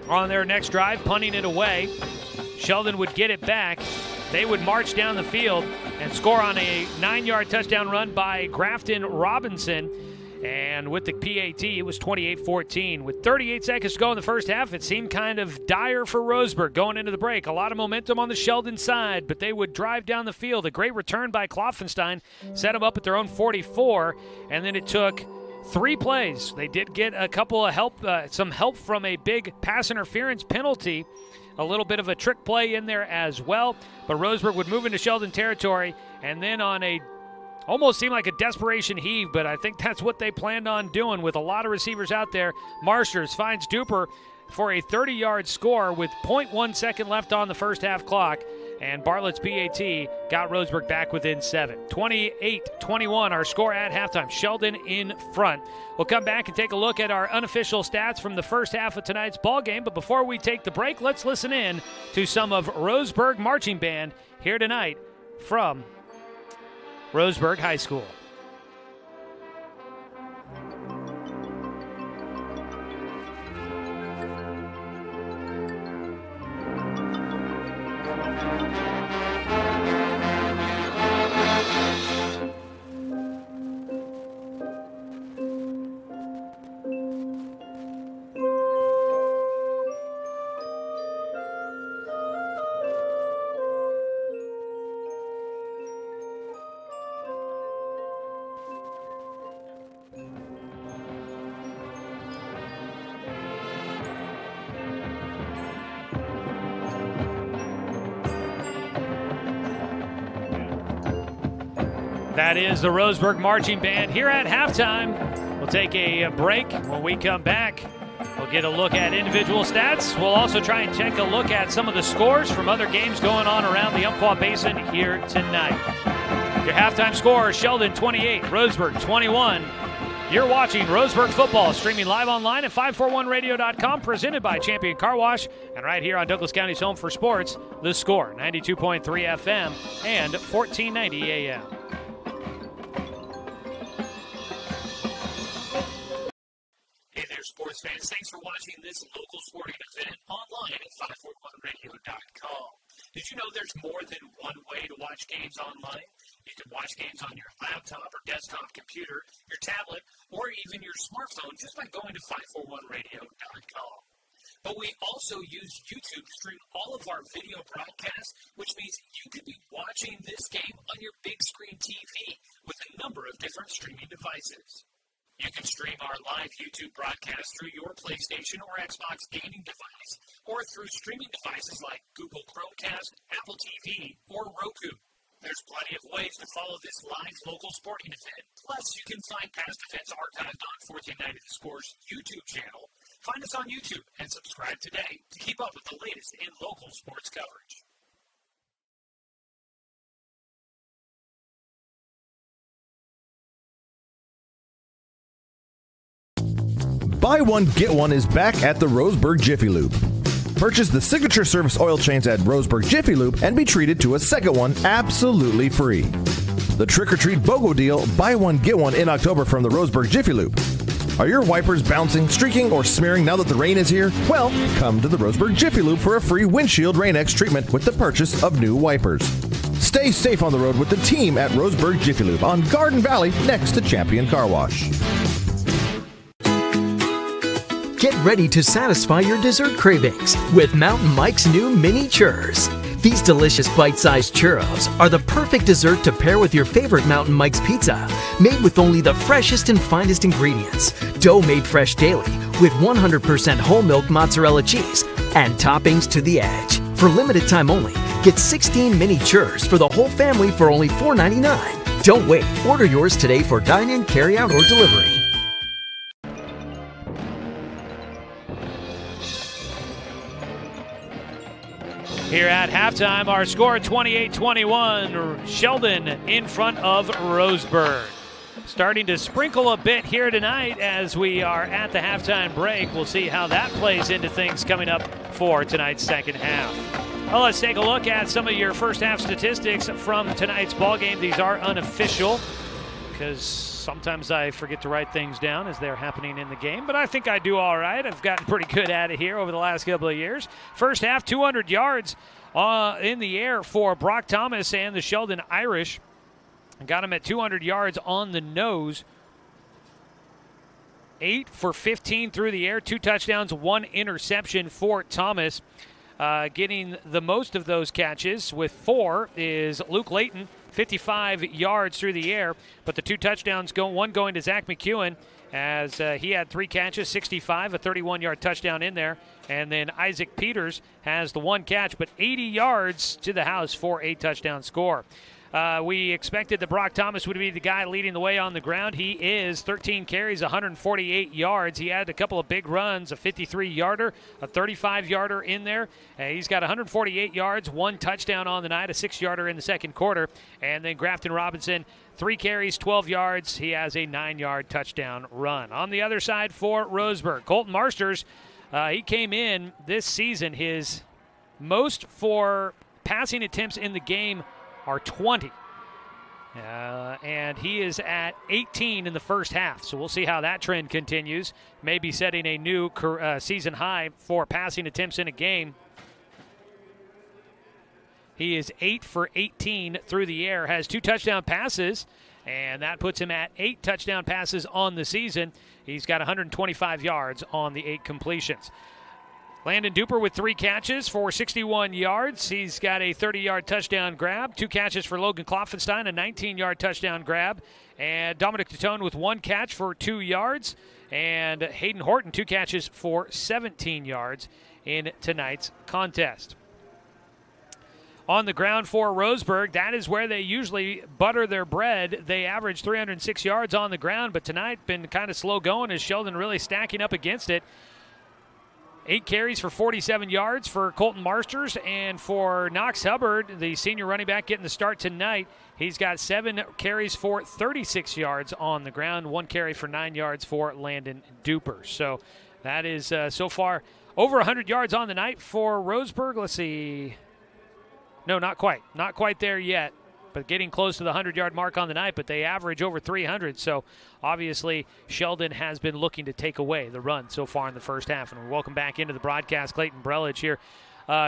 on their next drive, punting it away. Sheldon would get it back. They would march down the field and score on a 9-yard touchdown run by Grafton Robinson. And with the PAT, it was 28-14. With 38 seconds to go in the first half, it seemed kind of dire for Roseburg going into the break. A lot of momentum on the Sheldon side, but they would drive down the field. A great return by Kloffenstein set them up at their own 44, and then it took 3 plays. They did get a couple of help, some help from a big pass interference penalty, a little bit of a trick play in there as well. But Roseburg would move into Sheldon territory, and then on a almost seemed like a desperation heave, but I think that's what they planned on doing with a lot of receivers out there. Marsters finds Duper for a 30-yard score with 0.1 second left on the first half clock, and Bartlett's PAT got Roseburg back within 7. 28-21, our score at halftime. Sheldon in front. We'll come back and take a look at our unofficial stats from the first half of tonight's ball game, but before we take the break, let's listen in to some of Roseburg Marching Band here tonight from Roseburg High School. That is the Roseburg Marching Band here at halftime. We'll take a break. When we come back, we'll get a look at individual stats. We'll also try and take a look at some of the scores from other games going on around the Umpqua Basin here tonight. Your halftime score, Sheldon 28, Roseburg 21. You're watching Roseburg football, streaming live online at 541radio.com, presented by Champion Car Wash, and right here on Douglas County's home for sports, The Score, 92.3 FM and 1490 AM. Hey there, sports fans. Thanks for watching this local sporting event online at 541radio.com. Did you know there's more than one way to watch games online? You can watch games on your laptop or desktop computer, your tablet, or even your smartphone just by going to 541radio.com. But we also use YouTube to stream all of our video broadcasts, which means you could be watching this game on your big screen TV with a number of different streaming devices. You can stream our live YouTube broadcast through your PlayStation or Xbox gaming device, or through streaming devices like Google Chromecast, Apple TV, or Roku. There's plenty of ways to follow this live local sporting event. Plus, you can find past events archived on 1490 The Score's YouTube channel. Find us on YouTube and subscribe today to keep up with the latest in local sports coverage. Buy one, get one is back at the Roseburg Jiffy Lube. Purchase the signature service oil change at Roseburg Jiffy Lube and be treated to a second one absolutely free. The Trick or Treat BOGO deal, buy one, get one in October from the Roseburg Jiffy Lube. Are your wipers bouncing, streaking, or smearing now that the rain is here? Well, come to the Roseburg Jiffy Lube for a free windshield Rain-X treatment with the purchase of new wipers. Stay safe on the road with the team at Roseburg Jiffy Lube on Garden Valley next to Champion Car Wash. Get ready to satisfy your dessert cravings with Mountain Mike's new mini churros. These delicious bite-sized churros are the perfect dessert to pair with your favorite Mountain Mike's pizza. Made with only the freshest and finest ingredients. Dough made fresh daily with 100% whole milk mozzarella cheese, and toppings to the edge. For limited time only, get 16 mini churs for the whole family for only $4.99. Don't wait. Order yours today for dine-in, carry-out, or delivery. Here at halftime, our score 28-21. Sheldon in front of Roseburg. Starting to sprinkle a bit here tonight as we are at the halftime break. We'll see how that plays into things coming up for tonight's second half. Well, let's take a look at some of your first half statistics from tonight's ballgame. These are unofficial because sometimes I forget to write things down as they're happening in the game, but I think I do all right. I've gotten pretty good at it here over the last couple of years. First half, 200 yards in the air for Brock Thomas and the Sheldon Irish. Got him at 200 yards on the nose. 8 for 15 through the air, 2 touchdowns, 1 interception for Thomas. Getting the most of those catches with 4 is Luke Layton, 55 yards through the air, but the 2 touchdowns, one going to Zach McEwen as he had 3 catches, 65, a 31-yard touchdown in there. And then Isaac Peters has the 1 catch, but 80 yards to the house for a touchdown score. We expected that Brock Thomas would be the guy leading the way on the ground. He is. 13 carries, 148 yards. He had a couple of big runs, a 53-yarder, a 35-yarder in there. He's got 148 yards, 1 touchdown on the night, a 6-yarder in the second quarter. And then Grafton Robinson, 3 carries, 12 yards. He has a 9-yard touchdown run. On the other side for Roseburg, Colton Marsters, he came in this season. His most for passing attempts in the game are 20. And he is at 18 in the first half. So we'll see how that trend continues. Maybe setting a new season high for passing attempts in a game. He is 8 for 18 through the air, has 2 touchdown passes, and that puts him at 8 touchdown passes on the season. He's got 125 yards on the 8 completions. Landon Duper with 3 catches for 61 yards. He's got a 30-yard touchdown grab. 2 catches for Logan Klopfenstein, a 19-yard touchdown grab. And Dominic Tatone with 1 catch for 2 yards. And Hayden Horton, 2 catches for 17 yards in tonight's contest. On the ground for Roseburg, that is where they usually butter their bread. They average 306 yards on the ground, but tonight been kind of slow going as Sheldon really stacking up against it. 8 carries for 47 yards for Colton Marsters, and for Knox Hubbard, the senior running back getting the start tonight, he's got 7 carries for 36 yards on the ground, 1 carry for 9 yards for Landon Duper. So that is so far over 100 yards on the night for Roseburg. Let's see. No, not quite. Not quite there yet, but getting close to the 100-yard mark on the night, but they average over 300. So obviously Sheldon has been looking to take away the run so far in the first half. And we welcome back into the broadcast Clayton Brelich here.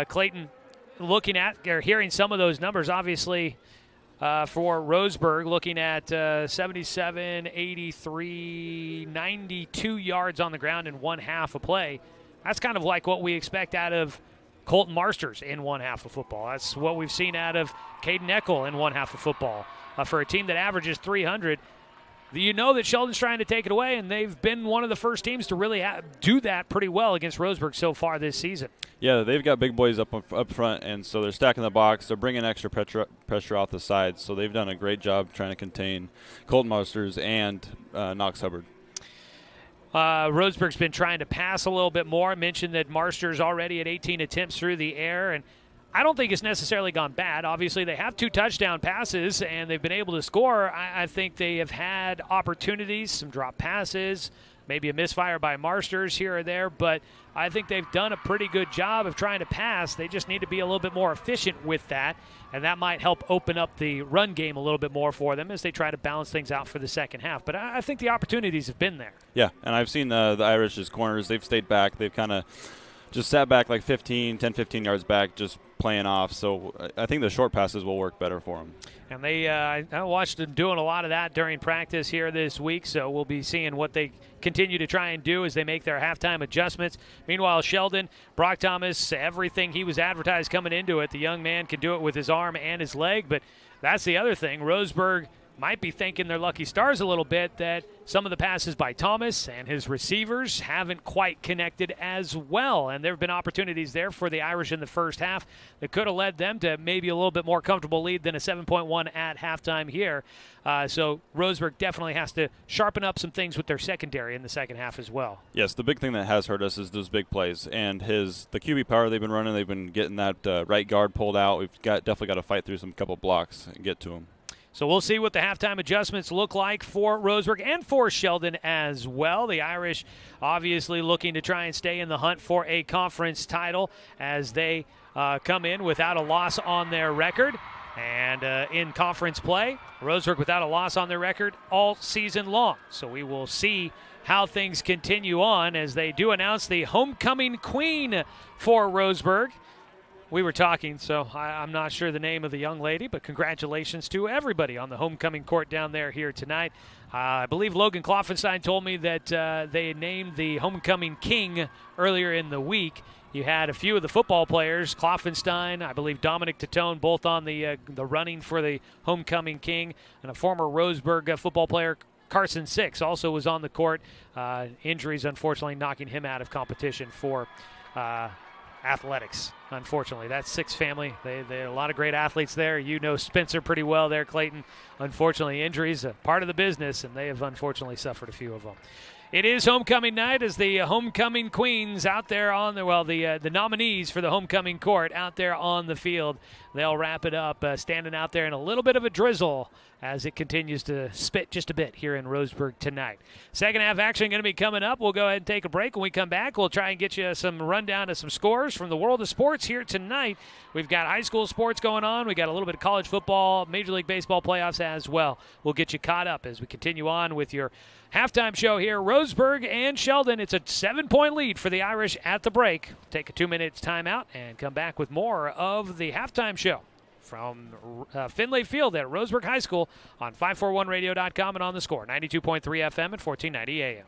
Clayton, looking at or hearing some of those numbers, obviously for Roseburg, looking at 77, 83, 92 yards on the ground in one half of play. That's kind of like what we expect out of Colton Marsters in one half of football. That's what we've seen out of Caden Eckel in one half of football. For a team that averages 300, you know that Sheldon's trying to take it away, and they've been one of the first teams to really do that pretty well against Roseburg so far this season. Yeah, they've got big boys up front, and so they're stacking the box. They're bringing extra pressure off the sides, so they've done a great job trying to contain Colton Marsters and Knox Hubbard. Roseburg's been trying to pass a little bit more. I mentioned that Marsters already at 18 attempts through the air, and I don't think it's necessarily gone bad. Obviously, they have 2 touchdown passes, and they've been able to score. I think they have had opportunities, some drop passes, maybe a misfire by Marsters here or there, but I think they've done a pretty good job of trying to pass. They just need to be a little bit more efficient with that, and that might help open up the run game a little bit more for them as they try to balance things out for the second half. But I think the opportunities have been there. Yeah, and I've seen the Irish's corners. They've stayed back. They've kind of just sat back like 10, 15 yards back, just playing off. So I think the short passes will work better for them. And they, I watched them doing a lot of that during practice here this week, so we'll be seeing what they continue to try and do as they make their halftime adjustments. Meanwhile, Sheldon, Brock Thomas, everything he was advertised coming into it, the young man can do it with his arm and his leg, but that's the other thing. Roseburg might be thanking their lucky stars a little bit that some of the passes by Thomas and his receivers haven't quite connected as well. And there have been opportunities there for the Irish in the first half that could have led them to maybe a little bit more comfortable lead than a 7-point at halftime here. So Roseburg definitely has to sharpen up some things with their secondary in the second half as well. Yes, the big thing that has hurt us is those big plays. And the QB power they've been running, they've been getting that right guard pulled out. We've definitely got to fight through some couple blocks and get to him. So we'll see what the halftime adjustments look like for Roseburg and for Sheldon as well. The Irish obviously looking to try and stay in the hunt for a conference title as they come in without a loss on their record. And in conference play, Roseburg without a loss on their record all season long. So we will see how things continue on as they do announce the homecoming queen for Roseburg. We were talking, so I'm not sure the name of the young lady, but congratulations to everybody on the homecoming court down there here tonight. I believe Logan Kloffenstein told me that they named the homecoming king earlier in the week. You had a few of the football players, Kloffenstein, I believe Dominic Tatone, both on the running for the homecoming king, and a former Roseburg football player, Carson Six, also was on the court. Injuries, unfortunately, knocking him out of competition for athletics. Unfortunately, that's Six family. They a lot of great athletes there. You know Spencer pretty well there, Clayton. Unfortunately, injuries are part of the business, and they have unfortunately suffered a few of them. It is homecoming night as the homecoming queens out there on the nominees for the homecoming court out there on the field. They'll wrap it up standing out there in a little bit of a drizzle as it continues to spit just a bit here in Roseburg tonight. Second half action going to be coming up. We'll go ahead and take a break. When we come back, we'll try and get you some rundown of some scores from the world of sports here tonight. We've got high school sports going on. We got a little bit of college football, Major League Baseball playoffs as well. We'll get you caught up as we continue on with your halftime show here. Roseburg and Sheldon. It's a 7-point lead for the Irish at the break. Take a 2-minute timeout and come back with more of the halftime show from Finlay Field at Roseburg High School on 541radio.com and on the Score. 92.3 FM at 1490 AM.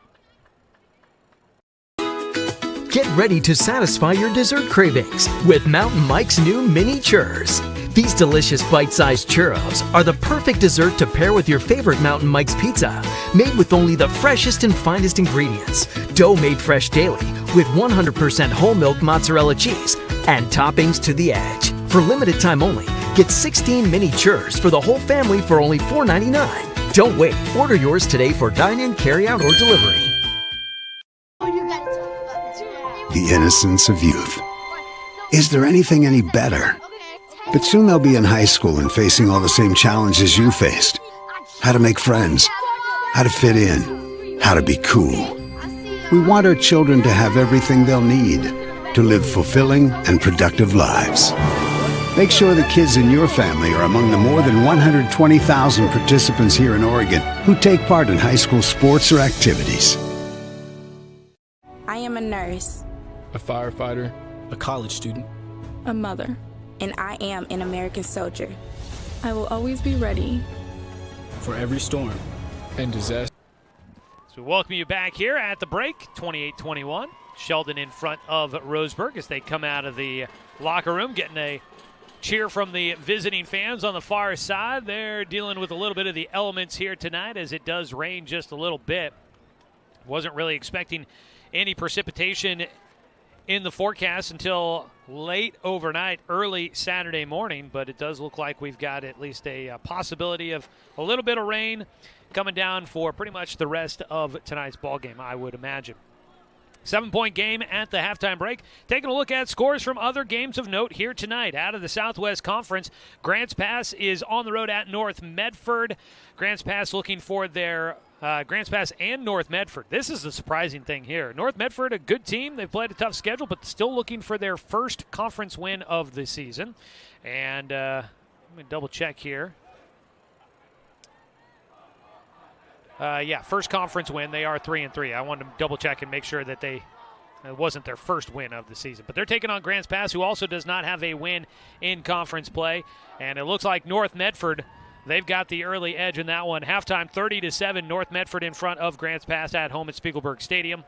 Get ready to satisfy your dessert cravings with Mountain Mike's new mini churros. These delicious bite-sized churros are the perfect dessert to pair with your favorite Mountain Mike's pizza. Made with only the freshest and finest ingredients. Dough made fresh daily with 100% whole milk mozzarella cheese and toppings to the edge. For limited time only, get 16 mini churros for the whole family for only $4.99. Don't wait. Order yours today for dine-in, carry-out, or delivery. The innocence of youth. Is there anything any better? But soon they'll be in high school and facing all the same challenges you faced. How to make friends, how to fit in, how to be cool. We want our children to have everything they'll need to live fulfilling and productive lives. Make sure the kids in your family are among the more than 120,000 participants here in Oregon who take part in high school sports or activities. I am a nurse, a firefighter, a college student, a mother, and I am an American soldier. I will always be ready for every storm and disaster. So we welcome you back here at the break, 28-21. Sheldon in front of Roseburg as they come out of the locker room, getting a cheer from the visiting fans on the far side. They're dealing with a little bit of the elements here tonight as it does rain just a little bit. Wasn't really expecting any precipitation in the forecast until late overnight, early Saturday morning, but it does look like we've got at least a possibility of a little bit of rain coming down for pretty much the rest of tonight's ball game, I would imagine. 7-point game at the halftime break. Taking a look at scores from other games of note here tonight. Out of the Southwest Conference, Grants Pass is on the road at North Medford. Grants Pass looking for their Grants Pass and North Medford. This is the surprising thing here. North Medford, a good team. They've played a tough schedule, but still looking for their first conference win of the season. And let me double check here. First conference win. They are 3-3. I wanted to double check and make sure that it wasn't their first win of the season. But they're taking on Grants Pass, who also does not have a win in conference play. And it looks like North Medford, they've got the early edge in that one. Halftime 30-7, North Medford in front of Grants Pass at home at Spiegelberg Stadium.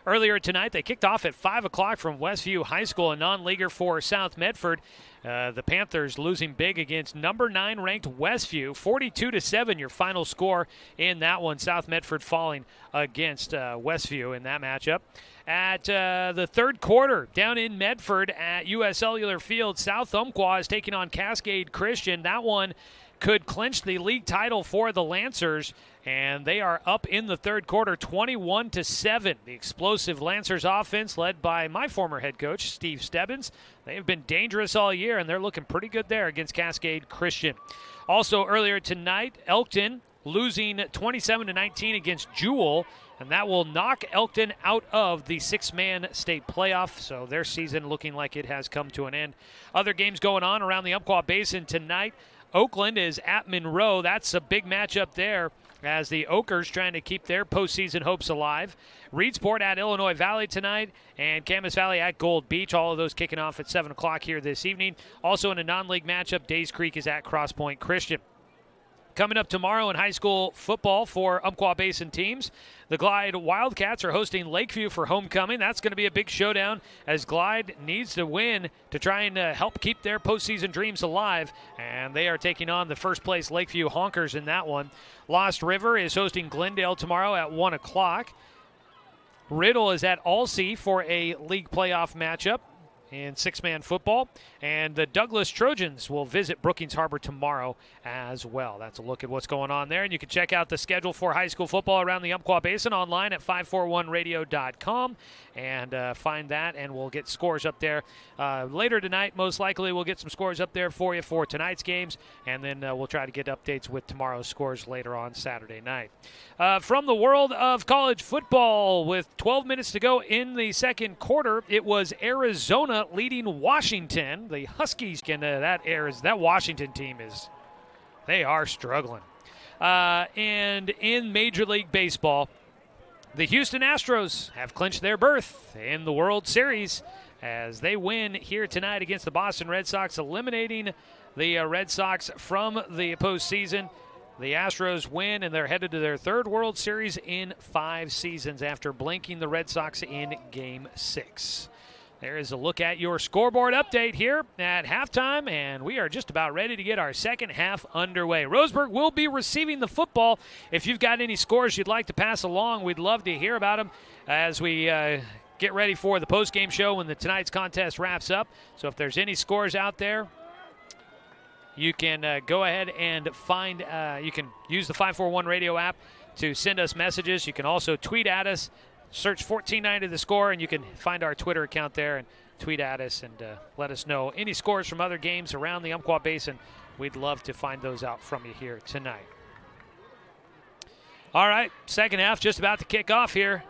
Earlier tonight, they kicked off at 5 o'clock from Westview High School, a non-leaguer for South Medford. The Panthers losing big against number 9 ranked Westview, 42-7 your final score in that one. South Medford falling against Westview in that matchup. At the third quarter, down in Medford at U.S. Cellular Field, South Umpqua is taking on Cascade Christian. That one could clinch the league title for the Lancers, and they are up in the third quarter, 21-7. The explosive Lancers offense, led by my former head coach, Steve Stebbins. They have been dangerous all year, and they're looking pretty good there against Cascade Christian. Also earlier tonight, Elkton losing 27-19 against Jewel, and that will knock Elkton out of the 6-man state playoff, so their season looking like it has come to an end. Other games going on around the Umpqua Basin tonight. Oakland is at Monroe. That's a big matchup there as the Oakers trying to keep their postseason hopes alive. Reedsport at Illinois Valley tonight, and Camas Valley at Gold Beach. All of those kicking off at 7 o'clock here this evening. Also in a non-league matchup, Days Creek is at Cross Point Christian. Coming up tomorrow in high school football for Umpqua Basin teams, the Glide Wildcats are hosting Lakeview for homecoming. That's going to be a big showdown as Glide needs to win to try and help keep their postseason dreams alive, and they are taking on the first-place Lakeview Honkers in that one. Lost River is hosting Glendale tomorrow at 1 o'clock. Riddle is at Alsea for a league playoff matchup in 6-man football, and the Douglas Trojans will visit Brookings Harbor tomorrow as well. That's a look at what's going on there, and you can check out the schedule for high school football around the Umpqua Basin online at 541radio.com and find that, and we'll get scores up there later tonight. Most likely we'll get some scores up there for you for tonight's games, and then we'll try to get updates with tomorrow's scores later on Saturday night. From the world of college football, with 12 minutes to go in the second quarter, it was Arizona leading Washington. The Huskies that Washington team they are struggling. And in Major League Baseball, the Houston Astros have clinched their berth in the World Series as they win here tonight against the Boston Red Sox, eliminating the Red Sox from the postseason. The Astros win, and they're headed to their third World Series in 5 seasons after blanking the Red Sox in Game 6. There is a look at your scoreboard update here at halftime, and we are just about ready to get our second half underway. Roseburg will be receiving the football. If you've got any scores you'd like to pass along, we'd love to hear about them as we get ready for the postgame show when tonight's contest wraps up. So if there's any scores out there, you can go ahead and find, you can use the 541 radio app to send us messages. You can also tweet at us. Search 1490 The Score, and you can find our Twitter account there and tweet at us and let us know any scores from other games around the Umpqua Basin. We'd love to find those out from you here tonight. All right, second half just about to kick off here.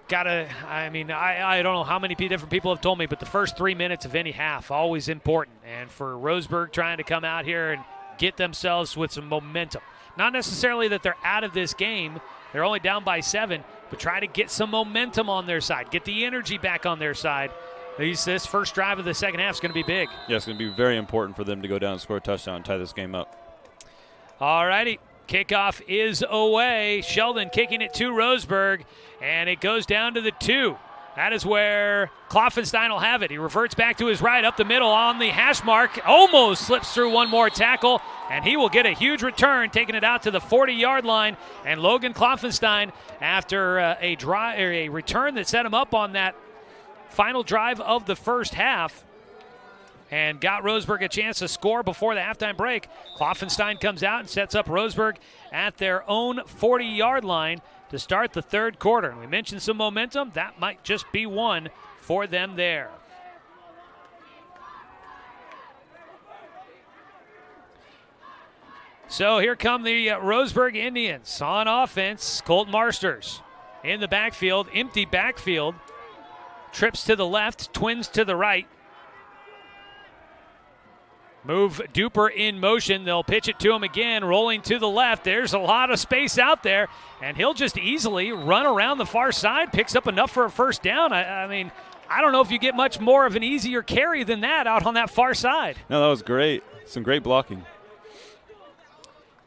I don't know how many different people have told me, but the first 3 minutes of any half, always important. And for Roseburg trying to come out here and get themselves with some momentum. Not necessarily that they're out of this game. They're only down by 7, but try to get some momentum on their side. Get the energy back on their side. This first drive of the second half is going to be big. Yeah, it's going to be very important for them to go down and score a touchdown and tie this game up. All righty. Kickoff is away. Sheldon kicking it to Roseburg, and it goes down to the 2. That is where Kloffenstein will have it. He reverts back to his right, up the middle on the hash mark. Almost slips through one more tackle, and he will get a huge return, taking it out to the 40-yard line. And Logan Kloffenstein, after a return that set him up on that final drive of the first half, and got Roseburg a chance to score before the halftime break. Kloffenstein comes out and sets up Roseburg at their own 40-yard line to start the third quarter. And we mentioned some momentum. That might just be one for them there. So here come the Roseburg Indians on offense. Colton Marsters in the backfield, empty backfield. Trips to the left, twins to the right. Move Duper in motion. They'll pitch it to him again, rolling to the left. There's a lot of space out there, and he'll just easily run around the far side, picks up enough for a first down. I mean, I don't know if you get much more of an easier carry than that out on that far side. No, that was great. Some great blocking.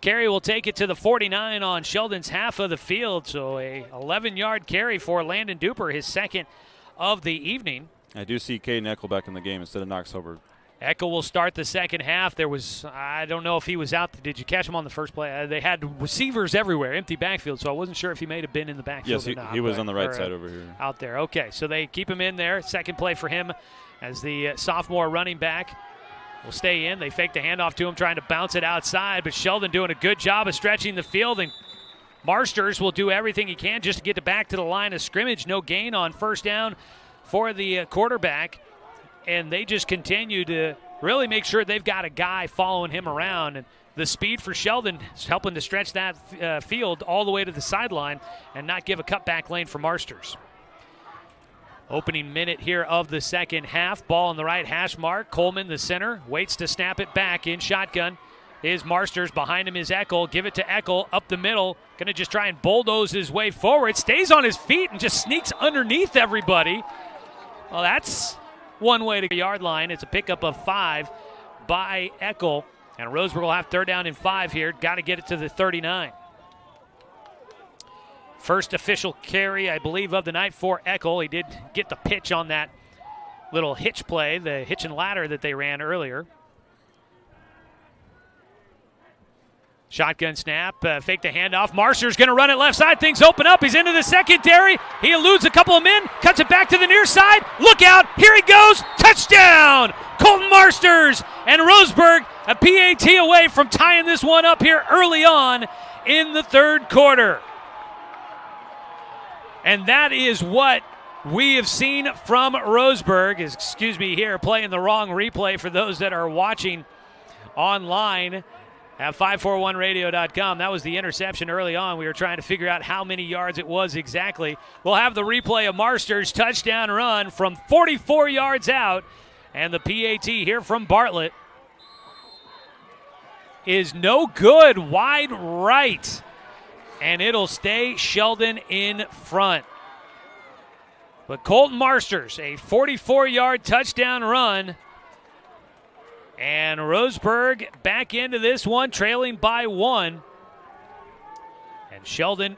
carry will take it to the 49 on Sheldon's half of the field. So a 11-yard carry for Landon Duper, his second of the evening. I do see Caden Eckel back in the game instead of Knox Hubbard. Eckel will start the second half. There was, I don't know if he was out. Did you catch him on the first play? They had receivers everywhere, empty backfield, so I wasn't sure if he may have been in the backfield or not. He was on the right side over here. Out there. Okay, so they keep him in there. Second play for him as the sophomore running back will stay in. They fake the handoff to him, trying to bounce it outside, but Sheldon doing a good job of stretching the field, and Marsters will do everything he can just to get it back to the line of scrimmage. No gain on first down for the quarterback, and they just continue to really make sure they've got a guy following him around. And the speed for Sheldon is helping to stretch that field all the way to the sideline and not give a cutback lane for Marsters. Opening minute here of the second half. Ball on the right hash mark. Coleman, the center, waits to snap it back in shotgun. Is Marsters. Behind him is Eckel. Give it to Eckel up the middle. Going to just try and bulldoze his way forward. Stays on his feet and just sneaks underneath everybody. Well, that's one way to the yard line. It's a pickup of 5 by Eckel. And Roseburg will have 3rd down and 5 here. Got to get it to the 39. First official carry, I believe, of the night for Eckel. He did get the pitch on that little hitch play, the hitch and ladder that they ran earlier. Shotgun snap, fake the handoff. Marster's going to run it left side. Things open up. He's into the secondary. He eludes a couple of men, cuts it back to the near side. Look out. Here he goes. Touchdown. Colton Marsters, and Roseburg a PAT away from tying this one up here early on in the third quarter. And that is what we have seen from Roseburg. Excuse me here, playing the wrong replay for those that are watching online at 541radio.com. That was the interception early on. We were trying to figure out how many yards it was exactly. We'll have the replay of Marsters' touchdown run from 44 yards out. And the PAT here from Bartlett is no good, wide right. And it'll stay Sheldon in front. But Colton Marsters, a 44-yard touchdown run. And Roseburg back into this one, trailing by 1. And Sheldon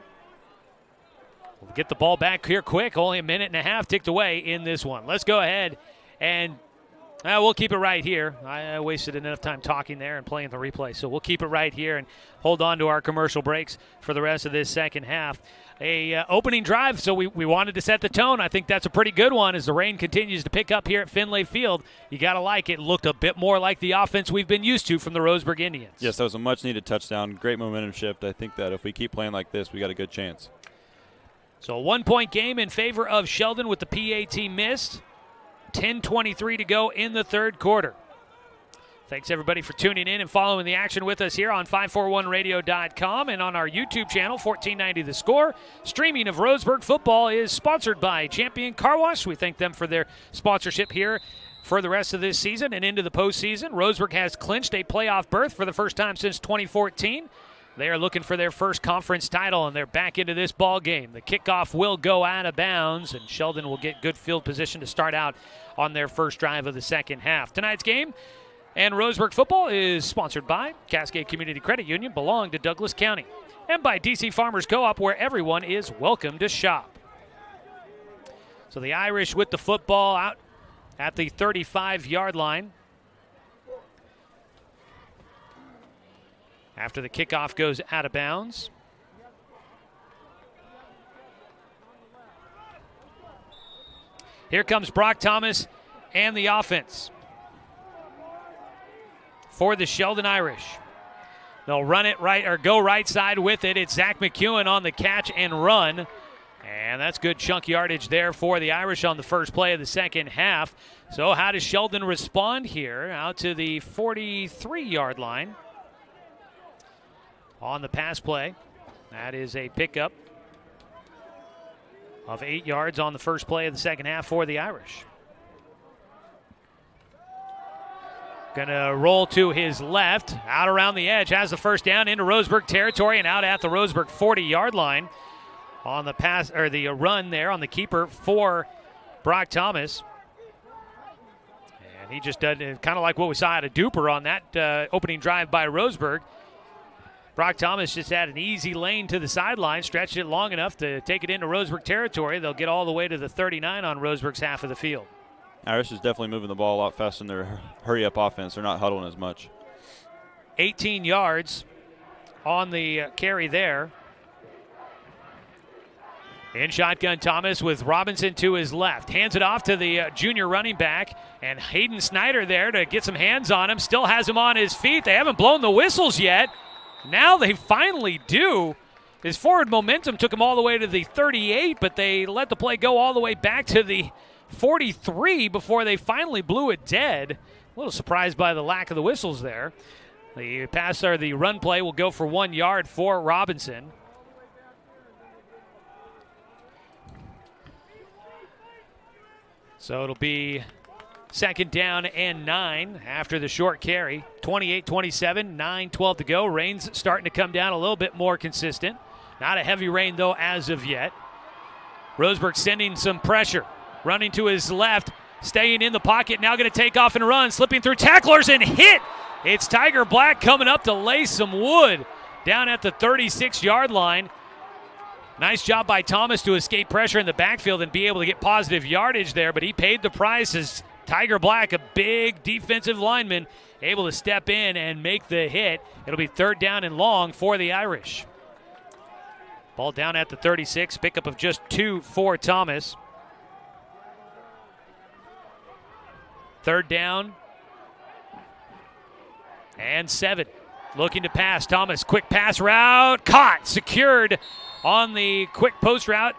will get the ball back here quick. Only a minute and a half ticked away in this one. Let's go ahead and we'll keep it right here. I wasted enough time talking there and playing the replay, so we'll keep it right here and hold on to our commercial breaks for the rest of this second half. Opening drive, so we wanted to set the tone. I think that's a pretty good one as the rain continues to pick up here at Finlay Field. You got to like it. Looked a bit more like the offense we've been used to from the Roseburg Indians. Yes, that was a much-needed touchdown. Great momentum shift. I think that if we keep playing like this, we got a good chance. So a 1-point game in favor of Sheldon with the PAT missed. 10:23 to go in the third quarter. Thanks, everybody, for tuning in and following the action with us here on 541radio.com and on our YouTube channel, 1490 The Score. Streaming of Roseburg football is sponsored by Champion Car Wash. We thank them for their sponsorship here for the rest of this season and into the postseason. Roseburg has clinched a playoff berth for the first time since 2014. They are looking for their first conference title, and they're back into this ball game. The kickoff will go out of bounds, and Sheldon will get good field position to start out on their first drive of the second half. Tonight's game and Roseburg football is sponsored by Cascade Community Credit Union, belong to Douglas County, and by DC Farmers Co-op, where everyone is welcome to shop. So the Irish with the football out at the 35-yard line. After the kickoff goes out of bounds. Here comes Brock Thomas and the offense for the Sheldon Irish. They'll run it right, or go right side with it. It's Zach McEwen on the catch and run. And that's good chunk yardage there for the Irish on the first play of the second half. So how does Sheldon respond here? Out to the 43-yard line on the pass play. That is a pickup of 8 yards on the first play of the second half for the Irish. Gonna roll to his left, out around the edge, has the first down into Roseburg territory and out at the Roseburg 40-yard line on the pass, or the run there on the keeper for Brock Thomas. And he just did kind of like what we saw out of Duper on that opening drive by Roseburg. Brock Thomas just had an easy lane to the sideline, stretched it long enough to take it into Roseburg territory. They'll get all the way to the 39 on Roseburg's half of the field. Irish is definitely moving the ball a lot faster in their hurry-up offense. They're not huddling as much. 18 yards on the carry there. In shotgun, Thomas with Robinson to his left. Hands it off to the junior running back, and Hayden Snyder there to get some hands on him. Still has him on his feet. They haven't blown the whistles yet. Now they finally do. His forward momentum took him all the way to the 38, but they let the play go all the way back to the 43 before they finally blew it dead. A little surprised by the lack of the whistles there. The pass or the run play will go for 1 yard for Robinson. So it'll be second down and 9 after the short carry. 28-27, 9-12 to go. Rain's starting to come down a little bit more consistent. Not a heavy rain, though, as of yet. Roseburg sending some pressure. Running to his left, staying in the pocket. Now going to take off and run. Slipping through tacklers and hit. It's Tiger Black coming up to lay some wood down at the 36-yard line. Nice job by Thomas to escape pressure in the backfield and be able to get positive yardage there, but he paid the price as Tiger Black, a big defensive lineman, able to step in and make the hit. It'll be third down and long for the Irish. Ball down at the 36, pickup of just 2 for Thomas. Third down and 7. Looking to pass. Thomas, quick pass route. Caught, secured on the quick post route.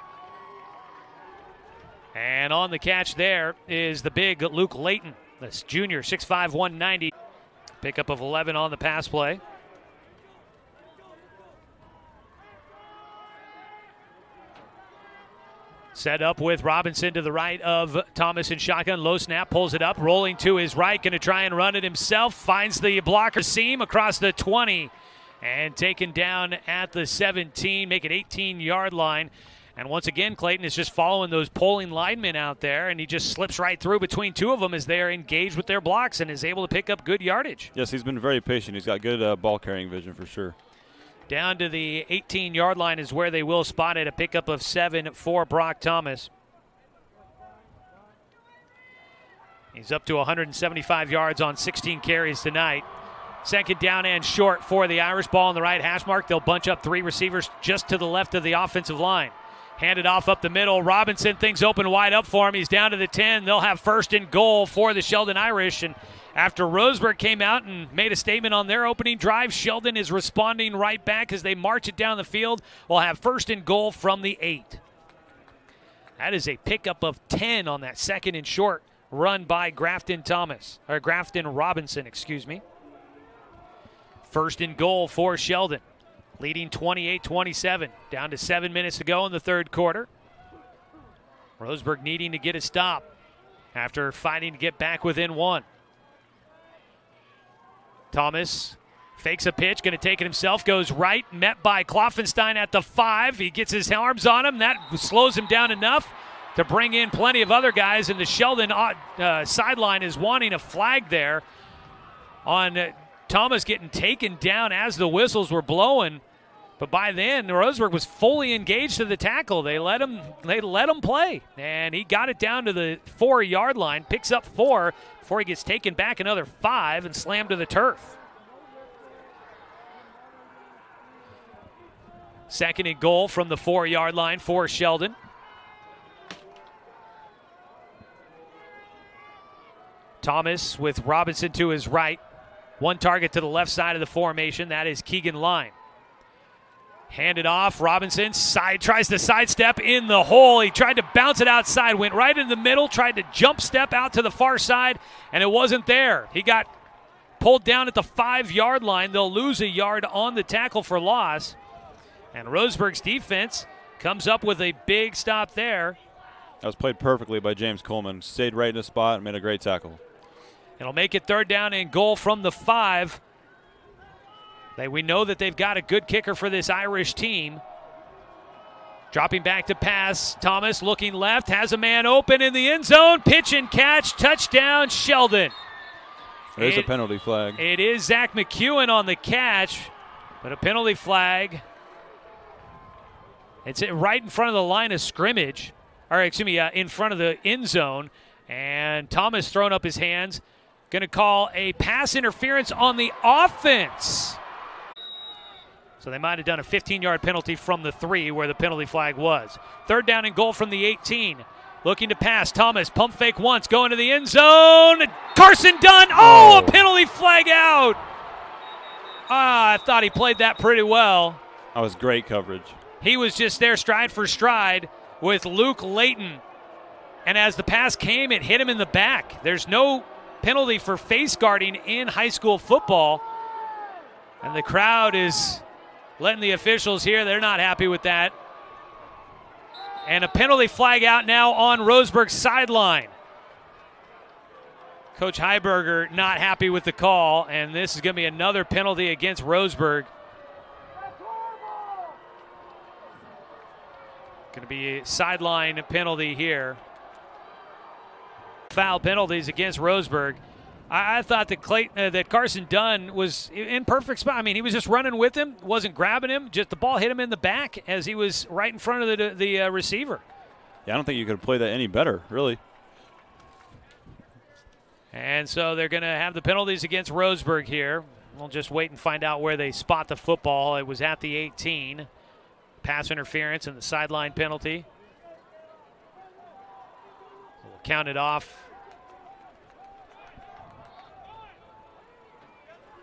And on the catch there is the big Luke Layton. This junior, 6'5", 190. Pickup of 11 on the pass play. Set up with Robinson to the right of Thomas in shotgun. Low snap, pulls it up, rolling to his right. Going to try and run it himself. Finds the blocker seam across the 20. And taken down at the 17, make it 18-yard line. And once again, Clayton is just following those polling linemen out there, and he just slips right through between two of them as they are engaged with their blocks and is able to pick up good yardage. Yes, he's been very patient. He's got good ball-carrying vision for sure. Down to the 18-yard line is where they will spot it, a pickup of 7 for Brock Thomas. He's up to 175 yards on 16 carries tonight. Second down and short for the Irish. Ball on the right hash mark. They'll bunch up 3 receivers just to the left of the offensive line. Handed off up the middle. Robinson, things open wide up for him. He's down to the 10. They'll have first and goal for the Sheldon Irish. And after Roseburg came out and made a statement on their opening drive, Sheldon is responding right back as they march it down the field. We'll have first and goal from the 8. That is a pickup of 10 on that second and short run by Grafton Robinson, excuse me. First and goal for Sheldon, leading 28-27. Down to 7 minutes to go in the third quarter. Roseburg needing to get a stop after fighting to get back within 1. Thomas fakes a pitch, going to take it himself, goes right, met by Kloffenstein at the 5. He gets his arms on him. That slows him down enough to bring in plenty of other guys, and the Sheldon sideline is wanting a flag there on Thomas getting taken down as the whistles were blowing. But by then, Roseburg was fully engaged to the tackle. They let him play, and he got it down to the 4-yard line, picks up 4 before he gets taken back another 5 and slammed to the turf. Second and goal from the 4-yard line for Sheldon. Thomas with Robinson to his right. One target to the left side of the formation. That is Keegan Line. Handed off. Robinson tries to sidestep in the hole. He tried to bounce it outside. Went right in the middle. Tried to jump step out to the far side. And it wasn't there. He got pulled down at the 5-yard line. They'll lose a yard on the tackle for loss. And Roseburg's defense comes up with a big stop there. That was played perfectly by James Coleman. Stayed right in the spot and made a great tackle. It'll make it third down and goal from the 5. We know that they've got a good kicker for this Irish team. Dropping back to pass. Thomas looking left, has a man open in the end zone. Pitch and catch, touchdown Sheldon. There's a penalty flag. It is Zach McEwen on the catch. But a penalty flag. It's right in front of the line of scrimmage. Or, excuse me, in front of the end zone. And Thomas throwing up his hands. Going to call a pass interference on the offense. So they might have done a 15-yard penalty from the 3 where the penalty flag was. 3rd down and goal from the 18. Looking to pass. Thomas, pump fake once, going to the end zone. Carson Dunn. Oh, a penalty flag out. I thought he played that pretty well. That was great coverage. He was just there stride for stride with Luke Layton. And as the pass came, it hit him in the back. There's no penalty for face guarding in high school football. And the crowd is letting the officials hear they're not happy with that. And a penalty flag out now on Roseburg's sideline. Coach Heiberger not happy with the call, and this is going to be another penalty against Roseburg. Going to be a sideline penalty here. Foul penalties against Roseburg. I thought that that Carson Dunn was in perfect spot. I mean, he was just running with him, wasn't grabbing him. Just the ball hit him in the back as he was right in front of the receiver. Yeah, I don't think you could have played that any better, really. And so they're going to have the penalties against Roseburg here. We'll just wait and find out where they spot the football. It was at the 18. Pass interference and the sideline penalty. We'll count it off.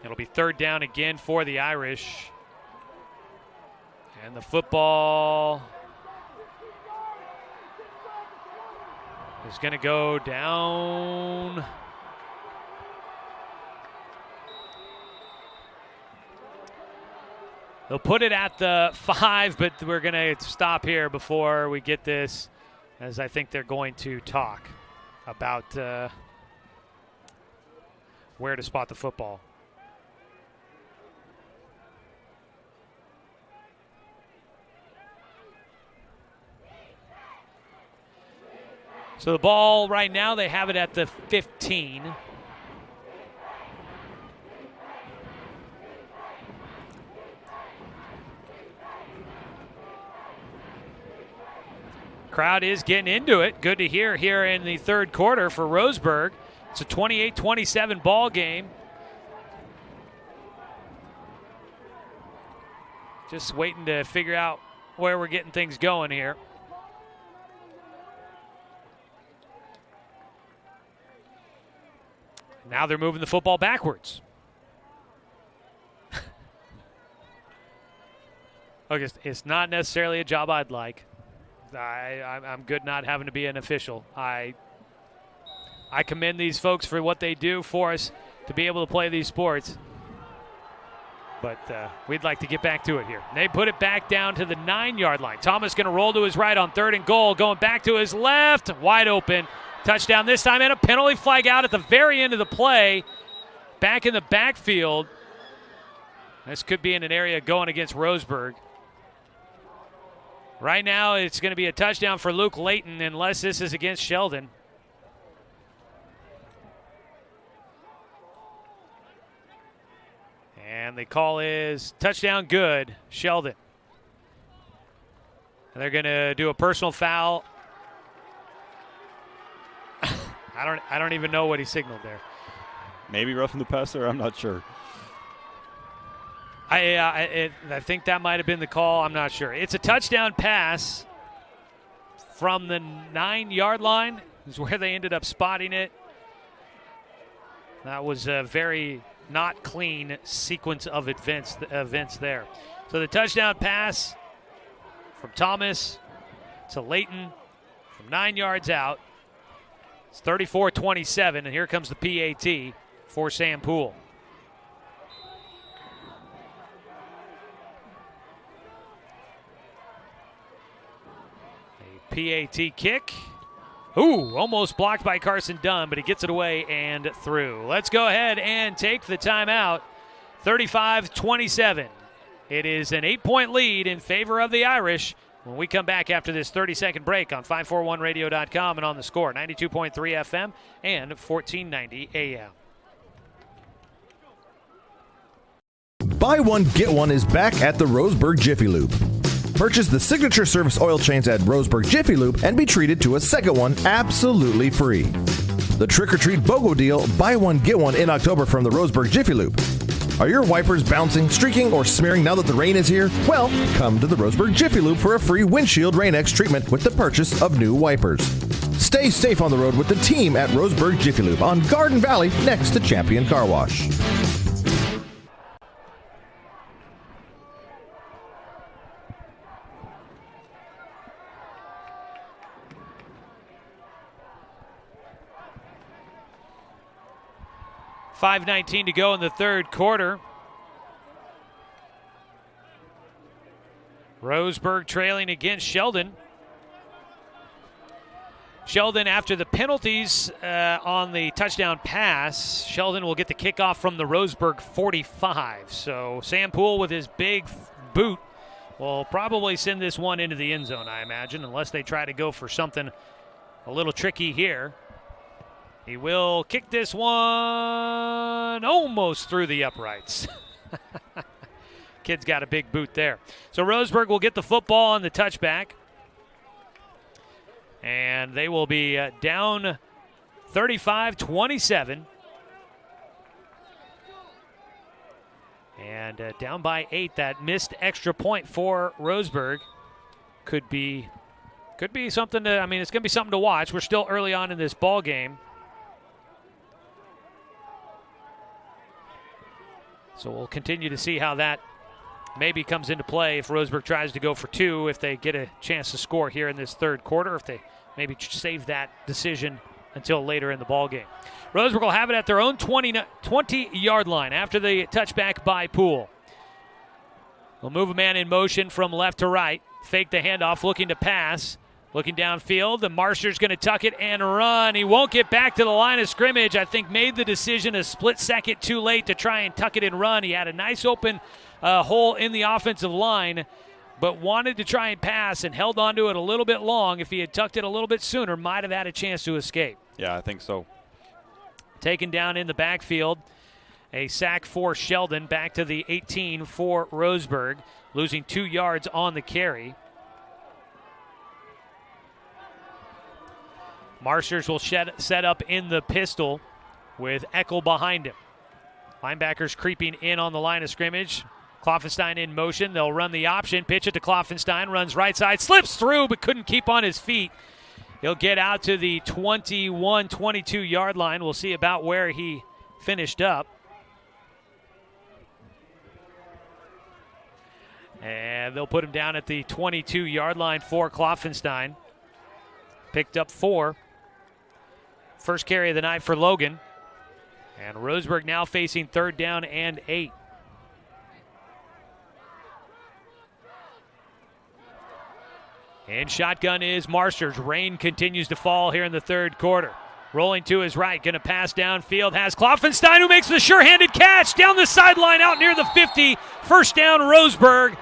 It'll be 3rd down again for the Irish. And the football is going to go down. They'll put it at the 5, but we're going to stop here before we get this, as I think they're going to talk about where to spot the football. So the ball right now, they have it at the 15. Crowd is getting into it. Good to hear here in the 3rd quarter for Roseburg. It's a 28-27 ball game. Just waiting to figure out where we're getting things going here. Now they're moving the football backwards. Okay, it's not necessarily a job I'd like. I'm good not having to be an official. I commend these folks for what they do for us to be able to play these sports. But we'd like to get back to it here. They put it back down to the 9-yard line. Thomas going to roll to his right on 3rd and goal. Going back to his left. Wide open. Touchdown this time, and a penalty flag out at the very end of the play. Back in the backfield. This could be in an area going against Roseburg. Right now, it's going to be a touchdown for Luke Layton, unless this is against Sheldon. And the call is touchdown good, Sheldon. And they're going to do a personal foul. I don't even know what he signaled there. Maybe roughing the passer, I'm not sure. I think that might have been the call. I'm not sure. It's a touchdown pass from the 9-yard line is where they ended up spotting it. That was a very not clean sequence of events there. So the touchdown pass from Thomas to Layton from 9 yards out. It's 34-27, and here comes the PAT for Sam Poole. A PAT kick. Ooh, almost blocked by Carson Dunn, but he gets it away and through. Let's go ahead and take the timeout. 35-27. It is an 8-point lead in favor of the Irish. When we come back after this 30-second break on 541radio.com and on the Score, 92.3 FM and 1490 AM. Buy One, Get One is back at the Roseburg Jiffy Lube. Purchase the signature service oil change at Roseburg Jiffy Lube and be treated to a second one absolutely free. The Trick or Treat BOGO deal, buy one, get one in October from the Roseburg Jiffy Lube. Are your wipers bouncing, streaking, or smearing now that the rain is here? Well, come to the Roseburg Jiffy Lube for a free windshield Rain-X treatment with the purchase of new wipers. Stay safe on the road with the team at Roseburg Jiffy Lube on Garden Valley next to Champion Car Wash. .5:19 to go in the third quarter. Roseburg trailing against Sheldon. Sheldon, after the penalties on the touchdown pass, Sheldon will get the kickoff from the Roseburg 45. So Sam Poole with his big boot will probably send this one into the end zone, I imagine, unless they try to go for something a little tricky here. He will kick this one almost through the uprights. Kid's got a big boot there. So Roseburg will get the football on the touchback. And they will be down 35-27. And down by 8. That missed extra point for Roseburg could be something to, I mean, it's going to be something to watch. We're still early on in this ball game. So we'll continue to see how that maybe comes into play if Roseburg tries to go for two, if they get a chance to score here in this third quarter, if they maybe save that decision until later in the ball game. Roseburg will have it at their own 20-yard line after the touchback by Poole. They'll move a man in motion from left to right, fake the handoff, looking to pass. Looking downfield, the Marster's going to tuck it and run. He won't get back to the line of scrimmage. I think made the decision a split second too late to try and tuck it and run. He had a nice open hole in the offensive line, but wanted to try and pass and held on to it a little bit long. If he had tucked it a little bit sooner, might have had a chance to escape. Yeah, I think so. Taken down in the backfield. A sack for Sheldon, back to the 18 for Roseburg, losing 2 yards on the carry. Marsters will set up in the pistol with Eckel behind him. Linebackers creeping in on the line of scrimmage. Kloffenstein in motion. They'll run the option. Pitch it to Kloffenstein. Runs right side. Slips through but couldn't keep on his feet. He'll get out to the 21, 22-yard line. We'll see about where he finished up. And they'll put him down at the 22-yard line for Kloffenstein. Picked up 4. First carry of the night for Logan. And Roseburg now facing 3rd down and 8. And shotgun is Marsters. Rain continues to fall here in the third quarter. Rolling to his right, going to pass downfield. Has Kloffenstein, who makes the sure-handed catch down the sideline out near the 50. First down, Roseburg.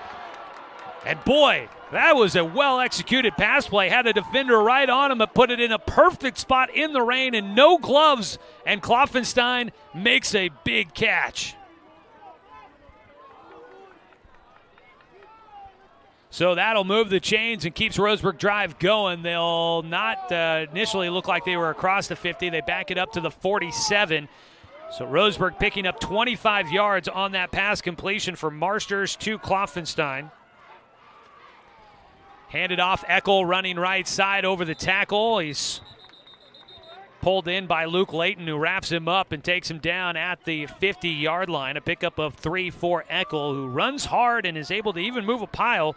And boy, that was a well-executed pass play. Had a defender right on him, but put it in a perfect spot in the rain and no gloves. And Kloffenstein makes a big catch. So that'll move the chains and keeps Roseburg drive going. They'll not initially look like they were across the 50. They back it up to the 47. So Roseburg picking up 25 yards on that pass completion for Marsters to Kloffenstein. Handed off, Eckel running right side over the tackle. He's pulled in by Luke Layton, who wraps him up and takes him down at the 50-yard line. A pickup of 3 for Eckel, who runs hard and is able to even move a pile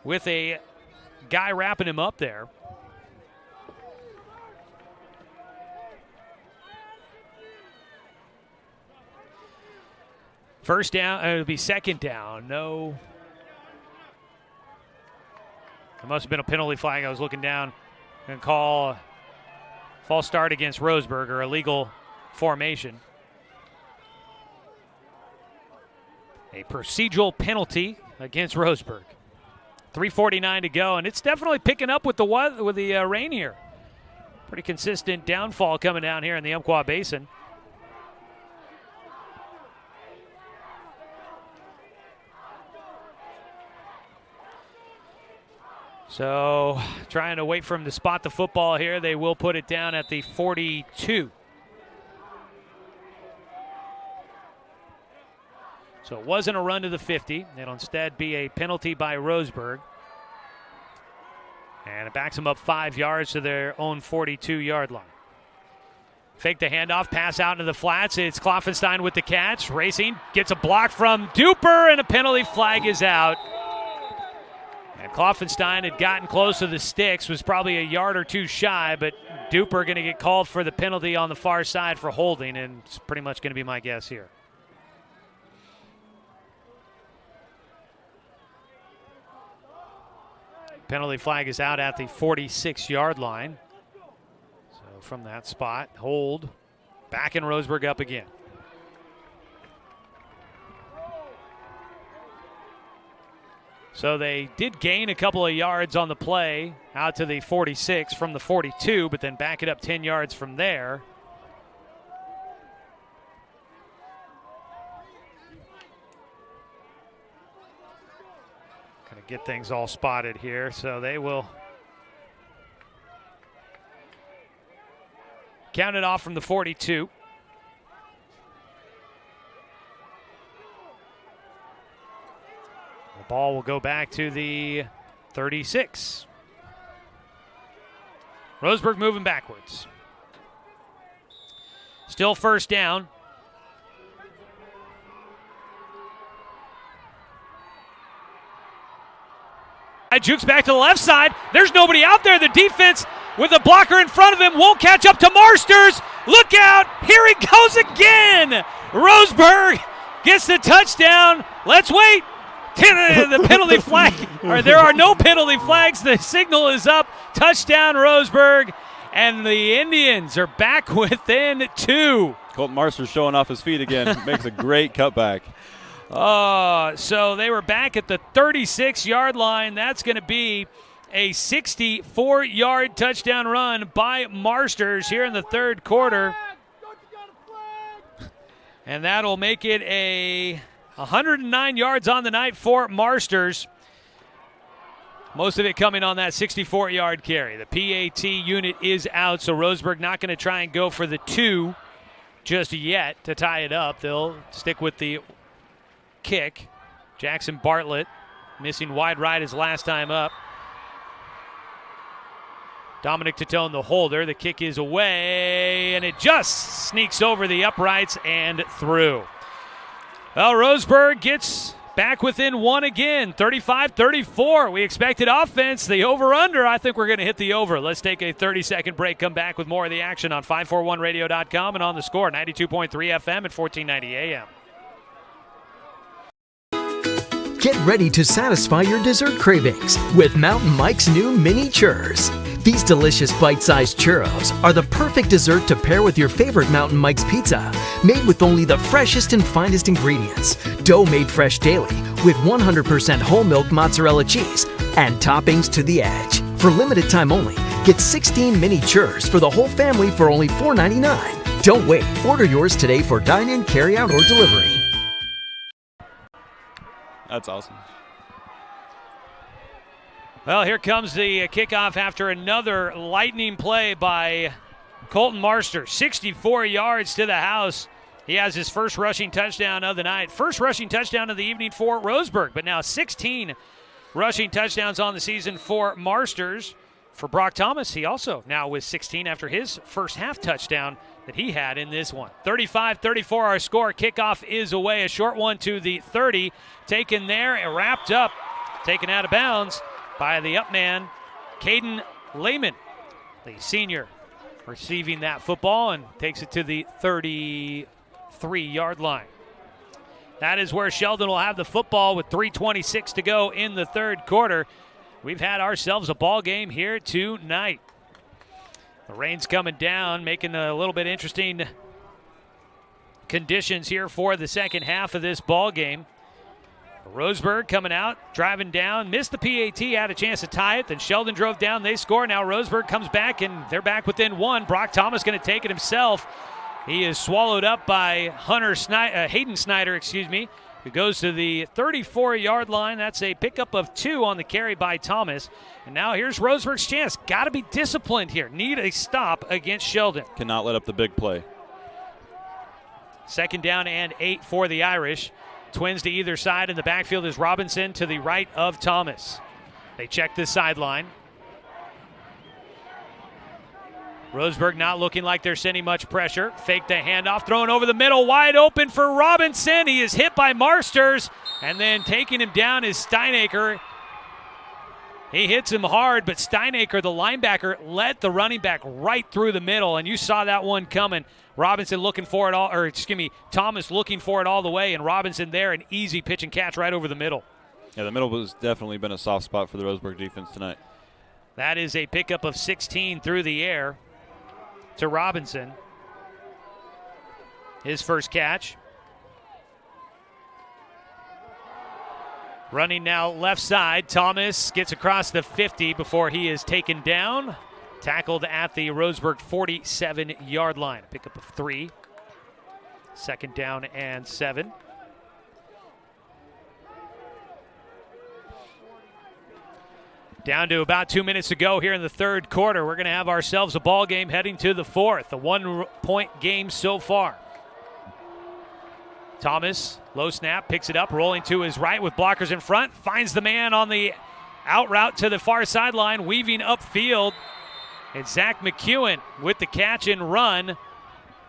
with a guy wrapping him up there. First down, it'll be second down. No. There must have been a penalty flag. I was looking down and call a false start against Roseburg, or illegal formation. A procedural penalty against Roseburg. 3:49 to go, and it's definitely picking up with the rain here. Pretty consistent downfall coming down here in the Umpqua Basin. So trying to wait for him to spot the football here. They will put it down at the 42. So it wasn't a run to the 50. It'll instead be a penalty by Roseburg. And it backs them up 5 yards to their own 42-yard line. Fake the handoff, pass out into the flats. It's Kloffenstein with the catch. Racing, gets a block from Duper, and a penalty flag is out. And Kloffenstein had gotten close to the sticks, was probably a yard or two shy, but Duper going to get called for the penalty on the far side for holding, and it's pretty much going to be my guess here. Penalty flag is out at the 46-yard line. So from that spot, hold. Back in Roseburg up again. So they did gain a couple of yards on the play out to the 46 from the 42, but then back it up 10 yards from there. Going to get things all spotted here, so they will count it off from the 42. The ball will go back to the 36. Roseburg moving backwards. Still first down. Jukes back to the left side. There's nobody out there. The defense with a blocker in front of him won't catch up to Marsters. Look out. Here he goes again. Roseburg gets the touchdown. Let's wait. The penalty flag. Or there are no penalty flags. The signal is up. Touchdown Roseburg. And the Indians are back within 2. Colton Marsters showing off his feet again. Makes a great cutback. So they were back at the 36-yard line. That's going to be a 64-yard touchdown run by Marsters here in the third quarter. And that'll make it a 109 yards on the night for Marsters. Most of it coming on that 64-yard carry. The PAT unit is out, so Roseburg not going to try and go for the 2 just yet to tie it up. They'll stick with the kick. Jackson Bartlett missing wide right his last time up. Dominic Titone, the holder. The kick is away, and it just sneaks over the uprights and through. Well, Roseburg gets back within 1 again, 35-34. We expected offense. The over-under, I think we're going to hit the over. Let's take a 30-second break, come back with more of the action on 541radio.com and on the score, 92.3 FM and 1490 AM. Get ready to satisfy your dessert cravings with Mountain Mike's new mini churros. These delicious bite-sized churros are the perfect dessert to pair with your favorite Mountain Mike's pizza, made with only the freshest and finest ingredients, dough made fresh daily with 100% whole milk mozzarella cheese, and toppings to the edge. For limited time only, get 16 mini churros for the whole family for only $4.99. Don't wait. Order yours today for dine-in, carry-out, or delivery. That's awesome. Well, here comes the kickoff after another lightning play by Colton Marster. 64 yards to the house. He has his first rushing touchdown of the night. First rushing touchdown of the evening for Roseburg, but now 16 rushing touchdowns on the season for Marsters. For Brock Thomas, he also now with 16 after his first half touchdown that he had in this one. 35-34 our score. Kickoff is away. A short one to the 30. Taken there and wrapped up. Taken out of bounds by the up man, Caden Lehman, the senior, receiving that football and takes it to the 33-yard line. That is where Sheldon will have the football with 3:26 to go in the third quarter. We've had ourselves a ball game here tonight. The rain's coming down, making a little bit interesting conditions here for the second half of this ball game. Roseburg coming out, driving down, missed the PAT, had a chance to tie it. Then Sheldon drove down, they score. Now Roseburg comes back, and they're back within 1. Brock Thomas going to take it himself. He is swallowed up by Hayden Snyder, It goes to the 34-yard line. That's a pickup of 2 on the carry by Thomas. And now here's Roseburg's chance. Got to be disciplined here. Need a stop against Sheldon. Cannot let up the big play. 2nd down and 8 for the Irish. Twins to either side, and the backfield is Robinson to the right of Thomas. They check the sideline. Roseburg not looking like they're sending much pressure. Fake the handoff, thrown over the middle, wide open for Robinson. He is hit by Marsters, and then taking him down is Steinacre. He hits him hard, but Steinacre, the linebacker, let the running back right through the middle, and you saw that one coming. Robinson looking for it all, or excuse me, Thomas looking for it all the way, and Robinson there, an easy pitch and catch right over the middle. Yeah, the middle has definitely been a soft spot for the Roseburg defense tonight. That is a pickup of 16 through the air to Robinson. His first catch. Running now left side. Thomas gets across the 50 before he is taken down. Tackled at the Roseburg 47-yard line. Pickup of 3. 2nd down and 7. Down to about 2 minutes to go here in the third quarter. We're going to have ourselves a ball game heading to the fourth. A 1-point game so far. Thomas, low snap, picks it up, rolling to his right with blockers in front. Finds the man on the out route to the far sideline, weaving upfield. It's Zach McEwen with the catch and run.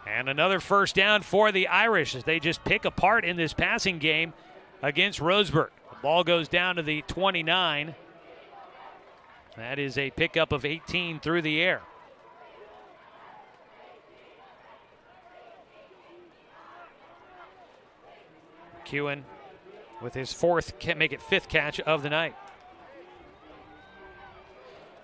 And another first down for the Irish as they just pick apart in this passing game against Roseburg. The ball goes down to the 29. That is a pickup of 18 through the air. McEwen with his 4th, can't make it 5th catch of the night.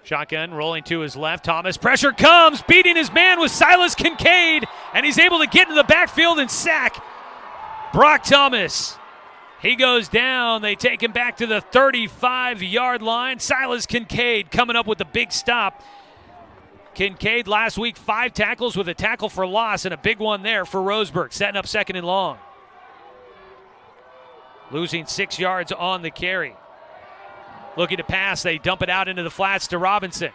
Shotgun rolling to his left. Thomas, pressure comes, beating his man with Silas Kincaid, and he's able to get into the backfield and sack Brock Thomas. He goes down. They take him back to the 35-yard line. Silas Kincaid coming up with the big stop. Kincaid last week 5 tackles with a tackle for loss and a big one there for Roseburg, setting up 2nd and long. Losing 6 yards on the carry. Looking to pass, they dump it out into the flats to Robinson.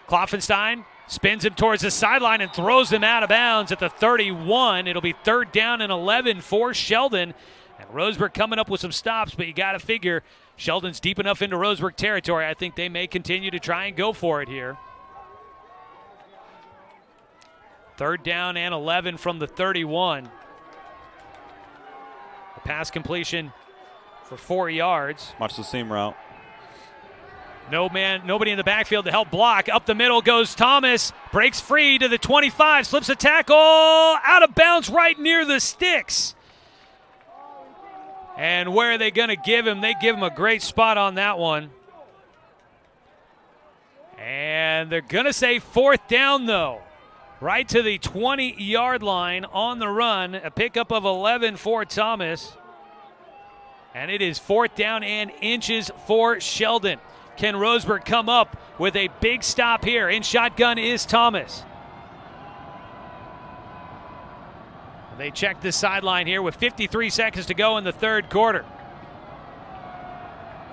Kloffenstein spins him towards the sideline and throws him out of bounds at the 31. It'll be 3rd down and 11 for Sheldon. And Roseburg coming up with some stops, but you got to figure Sheldon's deep enough into Roseburg territory. I think they may continue to try and go for it here. 3rd down and 11 from the 31. A pass completion for 4 yards. Much the same route. Nobody in the backfield to help block. Up the middle goes Thomas. Breaks free to the 25. Slips a tackle. Out of bounds right near the sticks. And where are they going to give him? They give him a great spot on that one. And they're going to say 4th down, though. Right to the 20-yard line on the run. A pickup of 11 for Thomas. And it is 4th down and inches for Sheldon. Can Roseburg come up with a big stop here? In shotgun is Thomas. They check the sideline here with 53 seconds to go in the third quarter.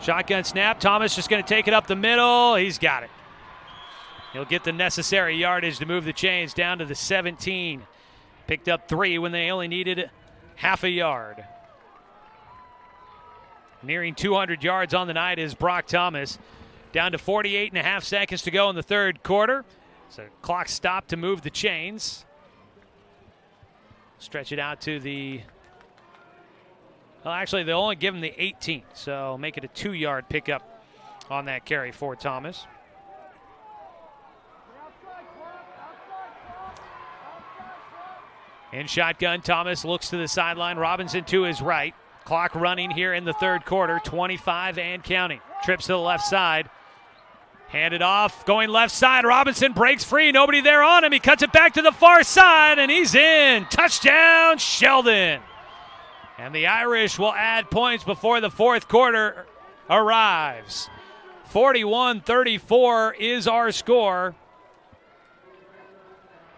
Shotgun snap. Thomas just going to take it up the middle. He's got it. He'll get the necessary yardage to move the chains down to the 17. Picked up 3 when they only needed half a yard. Nearing 200 yards on the night is Brock Thomas. Down to 48.5 seconds to go in the third quarter. So clock stopped to move the chains. Stretch it out to the... Well, actually, they'll only give him the 18, so make it a 2-yard pickup on that carry for Thomas. In shotgun, Thomas looks to the sideline. Robinson to his right. Clock running here in the third quarter, 25 and counting. Trips to the left side. Handed off, going left side. Robinson breaks free. Nobody there on him. He cuts it back to the far side, and he's in. Touchdown, Sheldon. And the Irish will add points before the fourth quarter arrives. 41-34 is our score.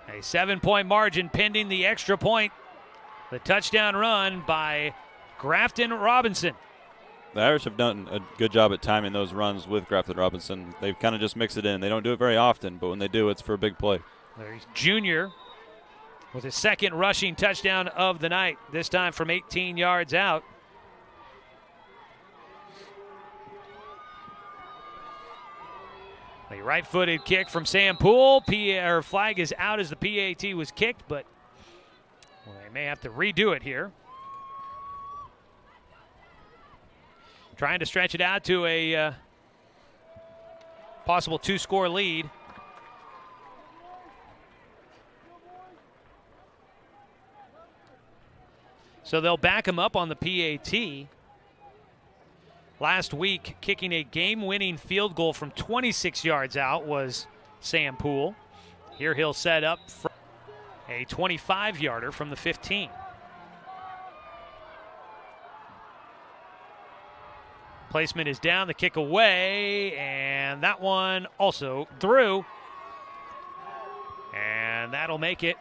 A 7-point margin pending the extra point. The touchdown run by Grafton Robinson. The Irish have done a good job at timing those runs with Grafton Robinson. They've kind of just mixed it in. They don't do it very often, but when they do, it's for a big play. There's Junior with his second rushing touchdown of the night, this time from 18 yards out. A right-footed kick from Sam Poole. Flag is out as the PAT was kicked, but they may have to redo it here. Trying to stretch it out to a possible 2-score lead. So they'll back him up on the PAT. Last week, kicking a game-winning field goal from 26 yards out was Sam Poole. Here he'll set up for a 25-yarder from the 15. Placement is down, the kick away, and that one also through. And that'll make it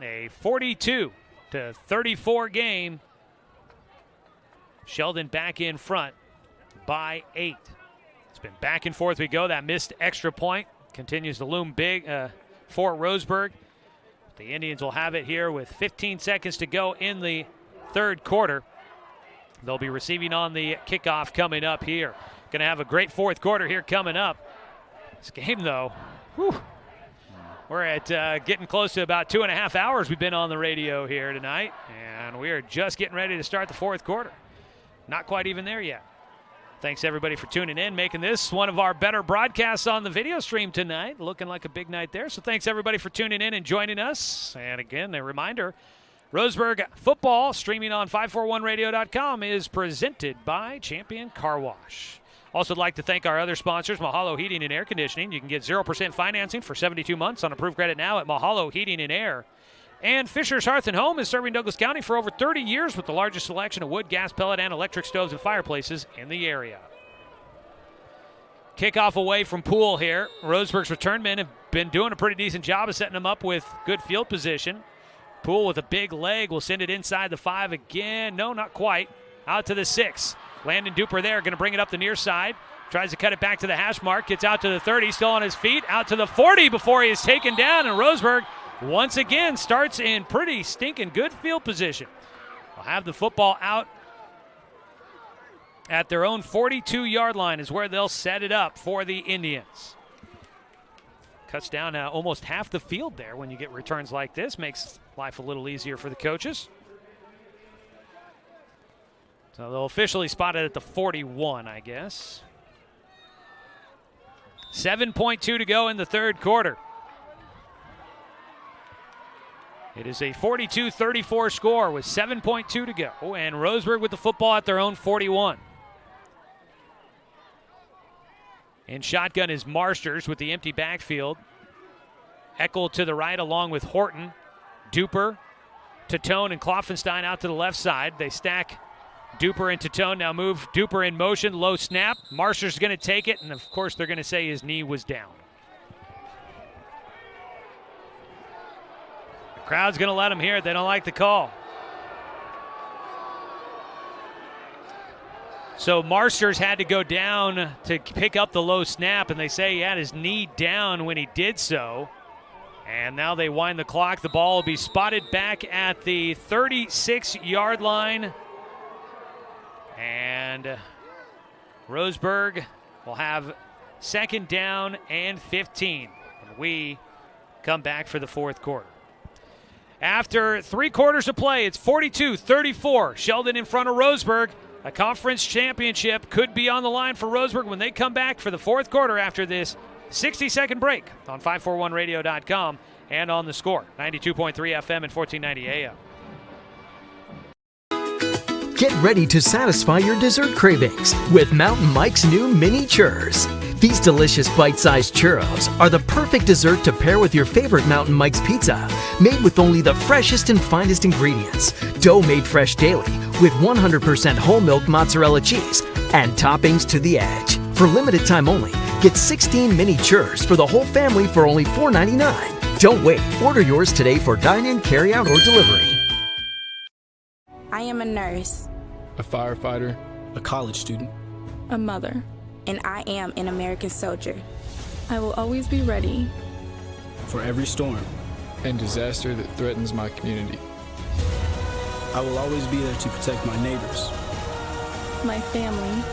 a 42-34 game. Sheldon back in front by 8. It's been back and forth we go. That missed extra point continues to loom big for Roseburg. The Indians will have it here with 15 seconds to go in the third quarter. They'll be receiving on the kickoff coming up here. Going to have a great fourth quarter here coming up. This game, though, we're at getting close to about 2.5 hours we've been on the radio here tonight, and we are just getting ready to start the fourth quarter. Not quite even there yet. Thanks, everybody, for tuning in, making this one of our better broadcasts on the video stream tonight. Looking like a big night there. So thanks, everybody, for tuning in and joining us. And again, a reminder, Roseburg football streaming on 541radio.com is presented by Champion Car Wash. Also, I'd like to thank our other sponsors, Mahalo Heating and Air Conditioning. You can get 0% financing for 72 months on approved credit now at Mahalo Heating and Air. And Fisher's Hearth and Home is serving Douglas County for over 30 years with the largest selection of wood, gas, pellet, and electric stoves and fireplaces in the area. Kickoff away from Poole here. Roseburg's return men have been doing a pretty decent job of setting them up with good field position. Poole with a big leg will send it inside the 5 again. No, not quite. Out to the 6. Landon Duper there, going to bring it up the near side. Tries to cut it back to the hash mark. Gets out to the 30, still on his feet. Out to the 40 before he is taken down. And Roseburg once again starts in pretty stinking good field position. They'll have the football out at their own 42-yard line is where they'll set it up for the Indians. Cuts down almost half the field there when you get returns like this. Makes life a little easier for the coaches. So they'll officially spot it at the 41, I guess. 7.2 to go in the third quarter. It is a 42-34 score with 7.2 to go. And Roseburg with the football at their own 41. In shotgun is Marsters with the empty backfield. Eckel to the right along with Horton. Duper, Tatone, and Kloffenstein out to the left side. They stack Duper and Tatone. Now move Duper in motion. Low snap. Marsters going to take it. And, of course, they're going to say his knee was down. The crowd's going to let them hear it. They don't like the call. So Marsters had to go down to pick up the low snap, and they say he had his knee down when he did so. And now they wind the clock. The ball will be spotted back at the 36-yard line. And Roseburg will have second down and 15. And we come back for the fourth quarter. After 3 quarters of play, it's 42-34. Sheldon in front of Roseburg. A conference championship could be on the line for Roseburg when they come back for the fourth quarter after this 60-second break on 541radio.com and on The Score, 92.3 FM and 1490 AM. Get ready to satisfy your dessert cravings with Mountain Mike's new mini churros. These delicious bite-sized churros are the perfect dessert to pair with your favorite Mountain Mike's pizza, made with only the freshest and finest ingredients, dough made fresh daily with 100% whole milk mozzarella cheese, and toppings to the edge. For limited time only, get 16 mini churros for the whole family for only $4.99. Don't wait. Order yours today for dine-in, carry-out, or delivery. I am a nurse. a firefighter, a college student, a mother. And I am an American soldier. I will always be ready for every storm and disaster that threatens my community. I will always be there to protect my neighbors, my family,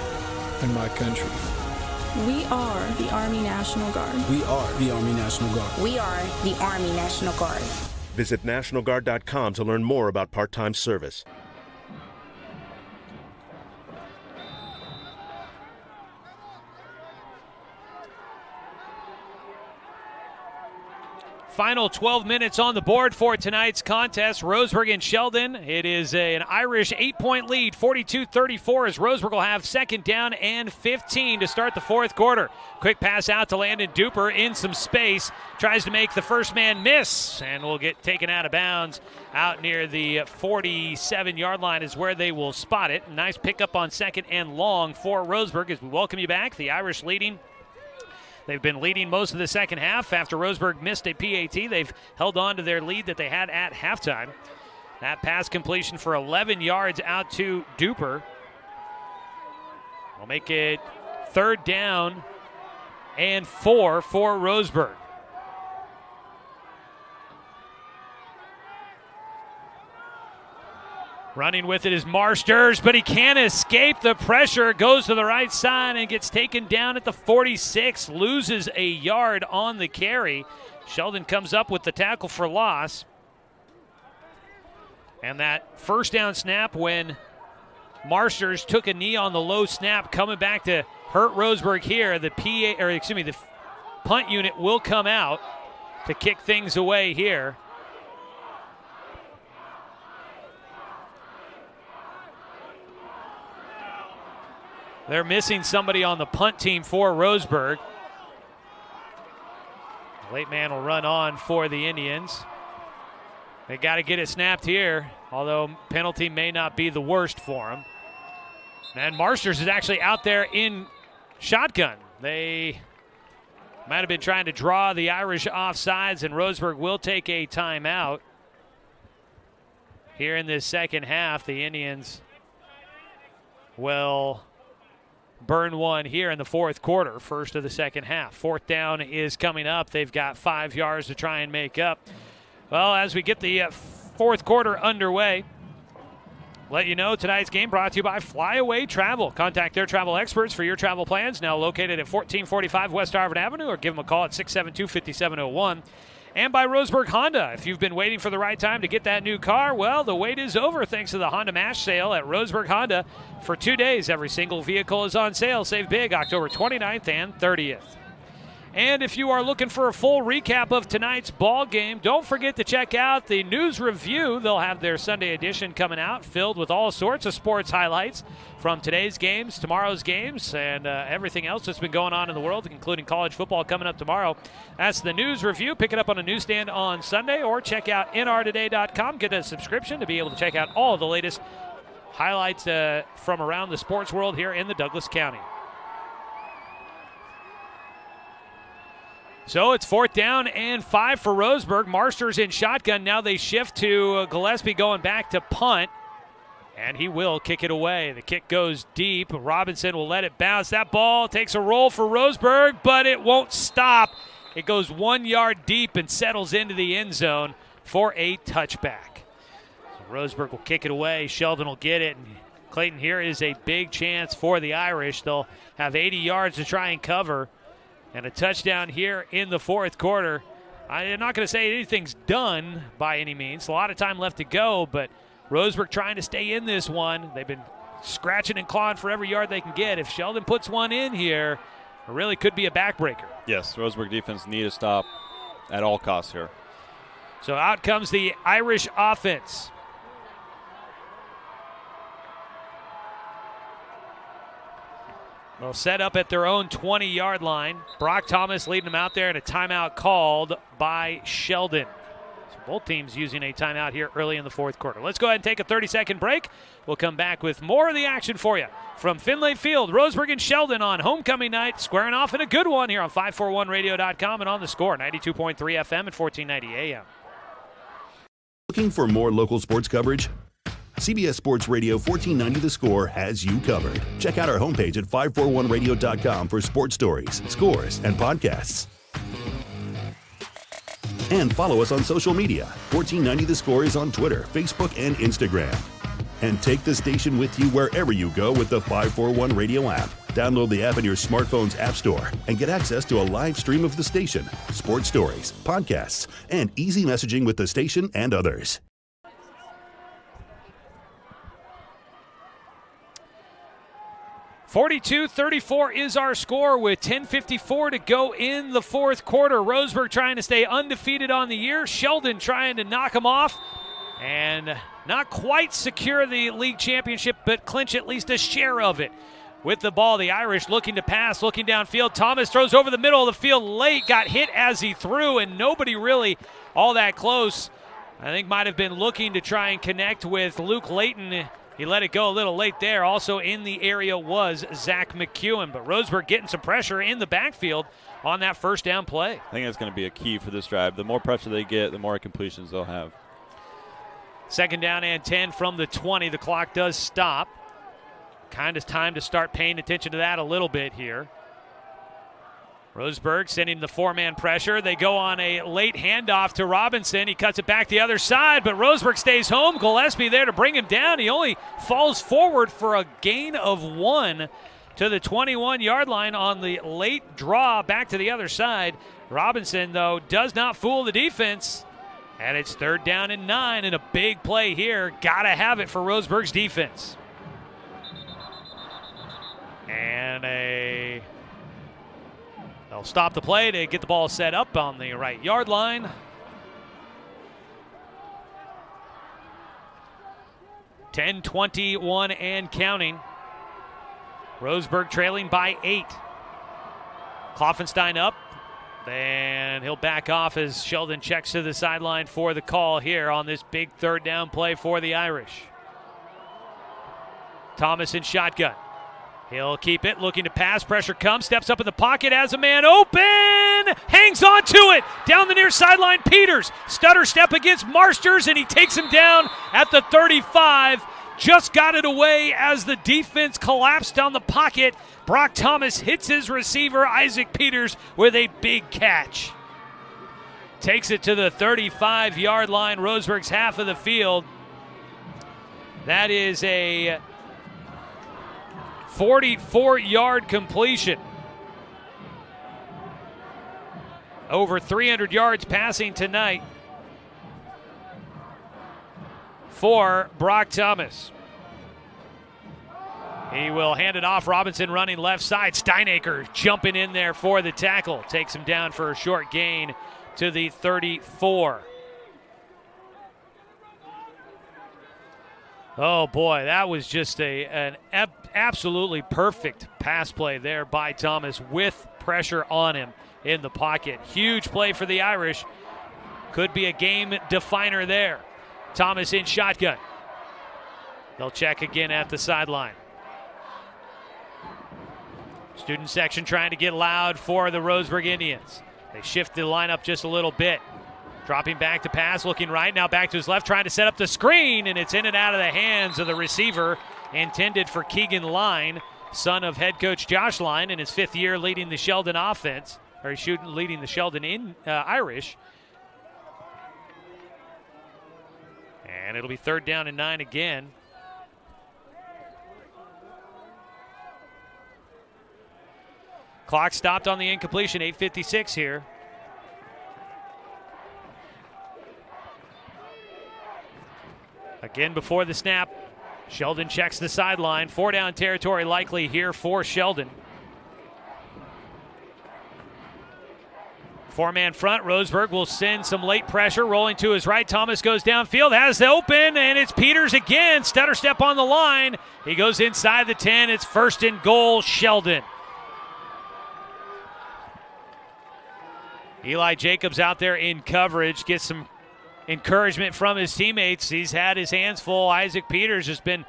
and my country. We are the Army National Guard. We are the Army National Guard. We are the Army National Guard. Visit nationalguard.com to learn more about part-time service. Final 12 minutes on the board for tonight's contest. Roseburg and Sheldon. It is an Irish 8-point lead, 42-34, as Roseburg will have second down and 15 to start the fourth quarter. Quick pass out to Landon Duper in some space. Tries to make the first man miss and will get taken out of bounds out near the 47-yard line is where they will spot it. Nice pickup on second and long for Roseburg as we welcome you back. The Irish leading. They've been leading most of the second half. After Roseburg missed a PAT, they've held on to their lead that they had at halftime. That pass completion for 11 yards out to Duper. We'll make it third down and 4 for Roseburg. Running with it is Marsters, but he can't escape the pressure. Goes to the right side and gets taken down at the 46. Loses a yard on the carry. Sheldon comes up with the tackle for loss. And that first down snap when Marsters took a knee on the low snap coming back to hurt Roseburg here. The the punt unit will come out to kick things away here. They're missing somebody on the punt team for Roseburg. The late man will run on for the Indians. They got to get it snapped here, although penalty may not be the worst for them. And Marsters is actually out there in shotgun. They might have been trying to draw the Irish off sides, and Roseburg will take a timeout. Here in this second half, the Indians will burn one here in the fourth quarter, first of the second half. Fourth down is coming up. They've got 5 yards to try and make up. Well, as we get the fourth quarter underway, let you know tonight's game brought to you by Flyaway Travel. Contact their travel experts for your travel plans, now located at 1445 West Harvard Avenue, or give them a call at 672-5701. And by Roseburg Honda. If you've been waiting for the right time to get that new car, well, the wait is over thanks to the Honda Mash Sale at Roseburg Honda. For 2 days, every single vehicle is on sale. Save big October 29th and 30th. And if you are looking for a full recap of tonight's ball game, don't forget to check out the News Review. They'll have their Sunday edition coming out, filled with all sorts of sports highlights from today's games, tomorrow's games, and everything else that's been going on in the world, including college football coming up tomorrow. That's the News Review. Pick it up on a newsstand on Sunday, or check out nrtoday.com. Get a subscription to be able to check out all of the latest highlights from around the sports world here in the Douglas County. So it's fourth down and 5 for Roseburg. Marsters in shotgun. Now they shift to Gillespie going back to punt. And he will kick it away. The kick goes deep. Robinson will let it bounce. That ball takes a roll for Roseburg, but it won't stop. It goes 1 yard deep and settles into the end zone for a touchback. So Roseburg will kick it away. Sheldon will get it. And Clayton, here is a big chance for the Irish. They'll have 80 yards to try and cover. And a touchdown here in the fourth quarter. I'm not going to say anything's done by any means. A lot of time left to go, but Roseburg trying to stay in this one. They've been scratching and clawing for every yard they can get. If Sheldon puts one in here, it really could be a backbreaker. Yes, Roseburg defense need to stop at all costs here. So out comes the Irish offense. They'll set up at their own 20-yard line. Brock Thomas leading them out there, and a timeout called by Sheldon. So both teams using a timeout here early in the fourth quarter. Let's go ahead and take a 30-second break. We'll come back with more of the action for you from Finlay Field. Roseburg and Sheldon on homecoming night, squaring off in a good one here on 541radio.com and on the Score, 92.3 FM and 1490 AM. Looking for more local sports coverage? CBS Sports Radio 1490 The Score has you covered. Check out our homepage at 541radio.com for sports stories, scores, and podcasts. And follow us on social media. 1490 The Score is on Twitter, Facebook, and Instagram. And take the station with you wherever you go with the 541 Radio app. Download the app in your smartphone's app store and get access to a live stream of the station, sports stories, podcasts, and easy messaging with the station and others. 42-34 is our score with 10:54 to go in the fourth quarter. Roseburg trying to stay undefeated on the year. Sheldon trying to knock them off and not quite secure the league championship, but clinch at least a share of it. With the ball, the Irish looking to pass, looking downfield. Thomas throws over the middle of the field late, got hit as he threw, and nobody really all that close. I think might have been looking to try and connect with Luke Layton. He let it go a little late there. Also in the area was Zach McEwen. But Roseburg getting some pressure in the backfield on that first down play. I think that's going to be a key for this drive. The more pressure they get, the more completions they'll have. Second down and 10 from the 20. The clock does stop. Kind of time to start paying attention to that a little bit here. Roseburg sending the four-man pressure. They go on a late handoff to Robinson. He cuts it back the other side, but Roseburg stays home. Gillespie there to bring him down. He only falls forward for a gain of 1 to the 21-yard line on the late draw back to the other side. Robinson, though, does not fool the defense. And it's 3rd down and 9, and a big play here. Gotta have it for Roseburg's defense. And they'll stop the play to get the ball set up on the right yard line. (10:21) and counting. Roseburg trailing by 8. Kloffenstein up. Then he'll back off as Sheldon checks to the sideline for the call here on this big 3rd down play for the Irish. Thomas in shotgun. He'll keep it, looking to pass. Pressure comes, steps up in the pocket, has a man open, hangs on to it. Down the near sideline, Peters. Stutter step against Marsters, and he takes him down at the 35. Just got it away as the defense collapsed down the pocket. Brock Thomas hits his receiver, Isaac Peters, with a big catch. Takes it to the 35-yard line, Roseburg's half of the field. That is a 44-yard completion. Over 300 yards passing tonight for Brock Thomas. He will hand it off. Robinson running left side. Steinacre jumping in there for the tackle. Takes him down for a short gain to the 34. Oh, boy, that was just an absolutely perfect pass play there by Thomas with pressure on him in the pocket. Huge play for the Irish. Could be a game definer there. Thomas in shotgun. They'll check again at the sideline. Student section trying to get loud for the Roseburg Indians. They shift the lineup just a little bit. Dropping back to pass, looking right, now back to his left, trying to set up the screen, and it's in and out of the hands of the receiver, intended for Keegan Line, son of head coach Josh Line, in his 5th year leading the Sheldon offense, or leading the Sheldon Irish. And it'll be 3rd down and 9 again. Clock stopped on the incompletion, 8:56 here. Again before the snap, Sheldon checks the sideline. 4-down territory likely here for Sheldon. 4-man front. Roseburg will send some late pressure. Rolling to his right. Thomas goes downfield. Has the open, and it's Peters again. Stutter step on the line. He goes inside the 10. It's 1st and goal, Sheldon. Eli Jacobs out there in coverage. Gets some encouragement from his teammates. He's had his hands full. Isaac Peters has been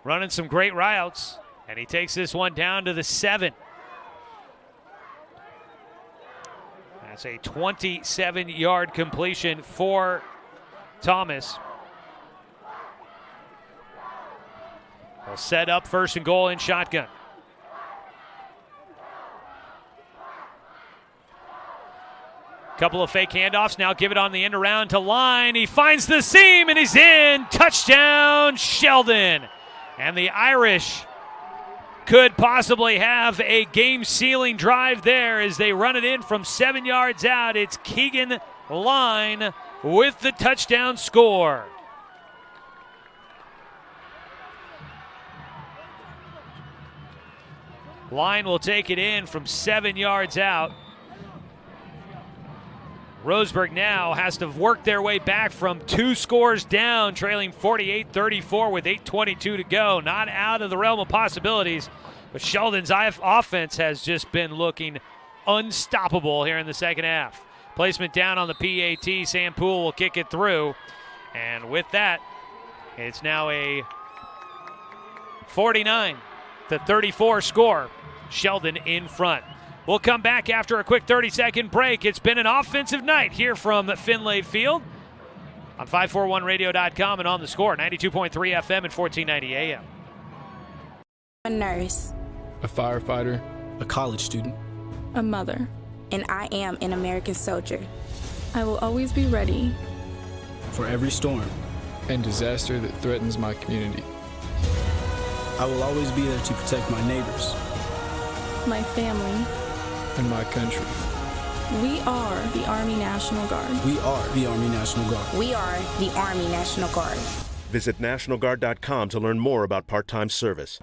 running some great routes, and he takes this one down to the 7. That's a 27-yard completion for Thomas. They'll set up 1st and goal in shotgun. Couple of fake handoffs. Now give it on the end around to Line. He finds the seam and he's in. Touchdown, Sheldon. And the Irish could possibly have a game-sealing drive there as they run it in from 7 yards out. It's Keegan Line with the touchdown score. Line will take it in from 7 yards out. Roseburg now has to work their way back from 2 scores down, trailing 48-34 with 8:22 to go. Not out of the realm of possibilities, but Sheldon's offense has just been looking unstoppable here in the second half. Placement down on the PAT. Sam Poole will kick it through. And with that, it's now a 49-34 score. Sheldon in front. We'll come back after a quick 30-second break. It's been an offensive night here from Finlay Field on 541radio.com and on the score, 92.3 FM and 1490 AM. A nurse. A firefighter. A college student. A mother. And I am an American soldier. I will always be ready. For every storm. And disaster that threatens my community. I will always be there to protect my neighbors. My family. And my country. We are the Army National Guard. We are the Army National Guard. We are the Army National Guard. Visit nationalguard.com to learn more about part-time service.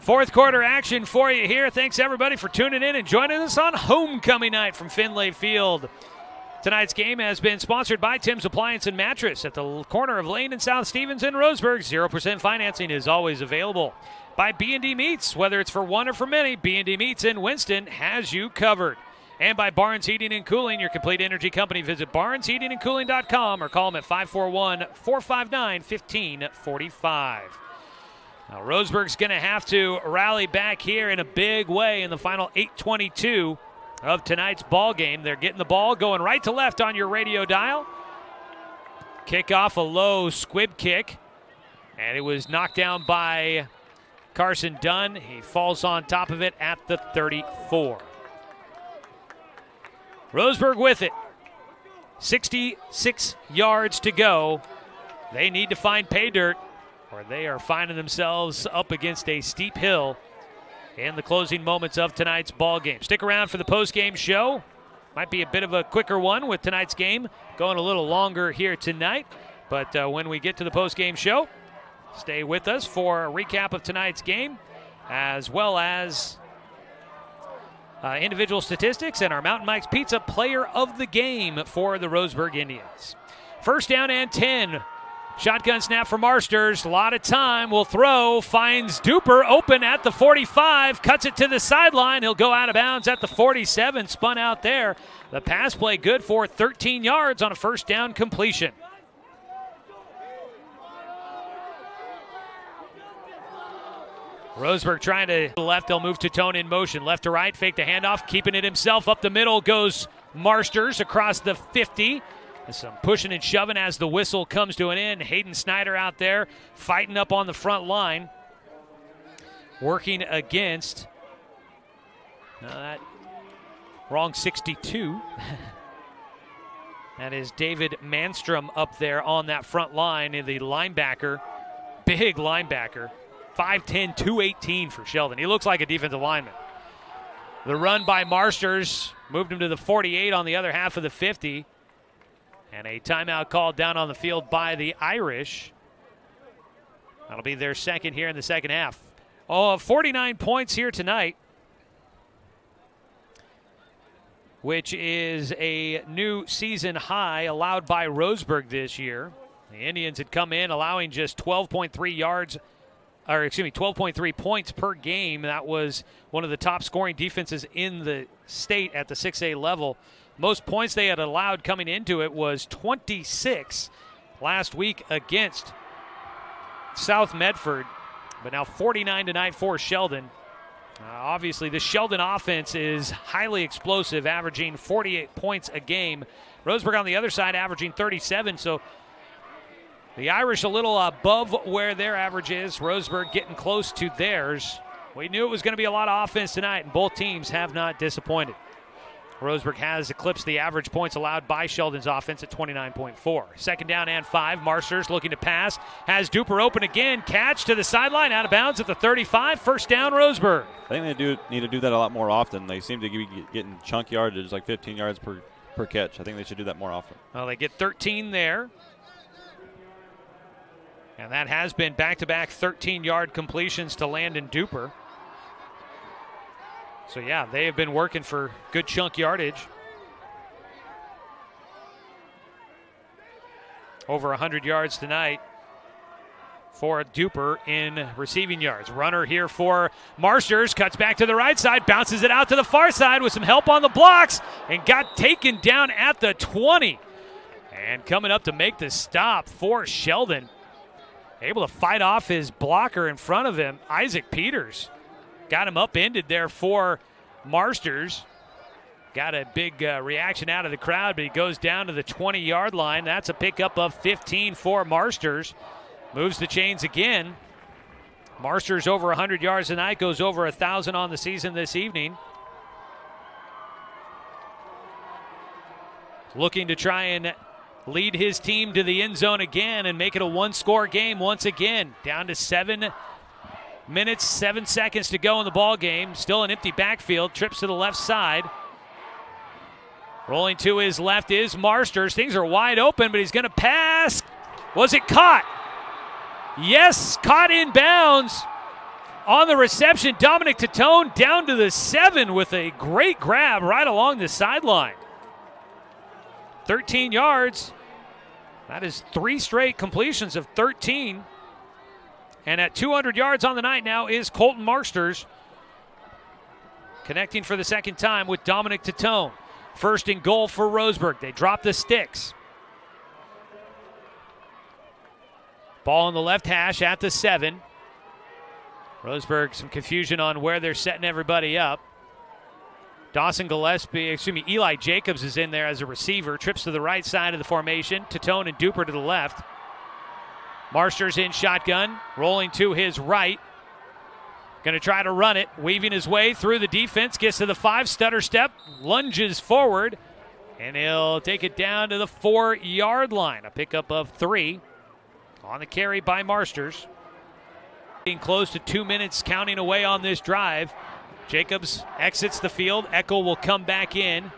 Fourth quarter action for you here. Thanks everybody for tuning in and joining us on homecoming night from Finlay Field. Tonight's game has been sponsored by Tim's Appliance and Mattress at the corner of Lane and South Stevens in Roseburg. 0% financing is always available. By B&D Meats, whether it's for one or for many, B&D Meats in Winston has you covered. And by Barnes Heating and Cooling, your complete energy company. Visit barnesheatingandcooling.com or call them at 541-459-1545. Now, Roseburg's going to have to rally back here in a big way in the final 8:22 of tonight's ball game. They're getting the ball going right to left on your radio dial. Kickoff, a low squib kick, and it was knocked down by Carson Dunn. He falls on top of it at the 34. Roseburg with it. 66 yards to go. They need to find pay dirt, or they are finding themselves up against a steep hill in the closing moments of tonight's ball game. Stick around for the post-game show. Might be a bit of a quicker one with tonight's game going a little longer here tonight. But when we get to the post-game show, stay with us for a recap of tonight's game, as well as individual statistics and our Mountain Mike's Pizza player of the game for the Roseburg Indians. First down and 10. Shotgun snap for Marsters. A lot of time. Will throw. Finds Duper open at the 45. Cuts it to the sideline. He'll go out of bounds at the 47. Spun out there. The pass play good for 13 yards on a first down completion. Roseburg trying to left. They'll move to Tone in motion. Left to right. Fake the handoff. Keeping it himself. Up the middle goes Marsters across the 50. And some pushing and shoving as the whistle comes to an end. Hayden Snyder out there fighting up on the front line. Working against that wrong 62. That is David Manstrom up there on that front line. The linebacker, big linebacker. 5'10", 218 for Sheldon. He looks like a defensive lineman. The run by Marsters moved him to the 48 on the other half of the 50. And a timeout called down on the field by the Irish. That'll be their second here in the second half. 49 points here tonight, which is a new season high allowed by Roseburg this year. The Indians had come in allowing just 12.3 points per game. That was one of the top scoring defenses in the state at the 6A level. Most points they had allowed coming into it was 26 last week against South Medford, but now 49 tonight for Sheldon. Obviously, the Sheldon offense is highly explosive, averaging 48 points a game. Roseburg on the other side averaging 37, so The Irish a little above where their average is. Roseburg getting close to theirs. We knew it was going to be a lot of offense tonight, and both teams have not disappointed. Roseburg has eclipsed the average points allowed by Sheldon's offense at 29.4. Second down and 5. Marsters looking to pass. Has Duper open again. Catch to the sideline. Out of bounds at the 35. First down, Roseburg. I think they need to do that a lot more often. They seem to be getting chunk yardage, like 15 yards per catch. I think they should do that more often. Well, they get 13 there. And that has been back-to-back 13-yard completions to Landon Duper. So, yeah, they have been working for good chunk yardage. Over 100 yards tonight for Duper in receiving yards. Runner here for Marsters. Cuts back to the right side. Bounces it out to the far side with some help on the blocks. And got taken down at the 20. And coming up to make the stop for Sheldon. Able to fight off his blocker in front of him, Isaac Peters. Got him upended there for Marsters. Got a big reaction out of the crowd, but he goes down to the 20-yard line. That's a pickup of 15 for Marsters. Moves the chains again. Marsters over 100 yards tonight, goes over 1,000 on the season this evening. Looking to try and lead his team to the end zone again and make it a one-score game once again. Down to 7 minutes, 7 seconds to go in the ball game. Still an empty backfield. Trips to the left side. Rolling to his left is Marsters. Things are wide open, but he's going to pass. Was it caught? Yes, caught in bounds. On the reception, Dominic Tatone down to the 7 with a great grab right along the sideline. 13 yards. That is 3 straight completions of 13. And at 200 yards on the night now is Colton Marsters. Connecting for the second time with Dominic Tatone. First and goal for Roseburg. They drop the sticks. Ball on the left hash at the 7. Roseburg, some confusion on where they're setting everybody up. Eli Jacobs is in there as a receiver. Trips to the right side of the formation. Tatone and Duper to the left. Marsters in shotgun. Rolling to his right. Going to try to run it. Weaving his way through the defense. Gets to the 5. Stutter step. Lunges forward. And he'll take it down to the 4-yard line. A pickup of 3 on the carry by Marsters. Being close to 2 minutes counting away on this drive. Jacobs exits the field. Eckel will come back in.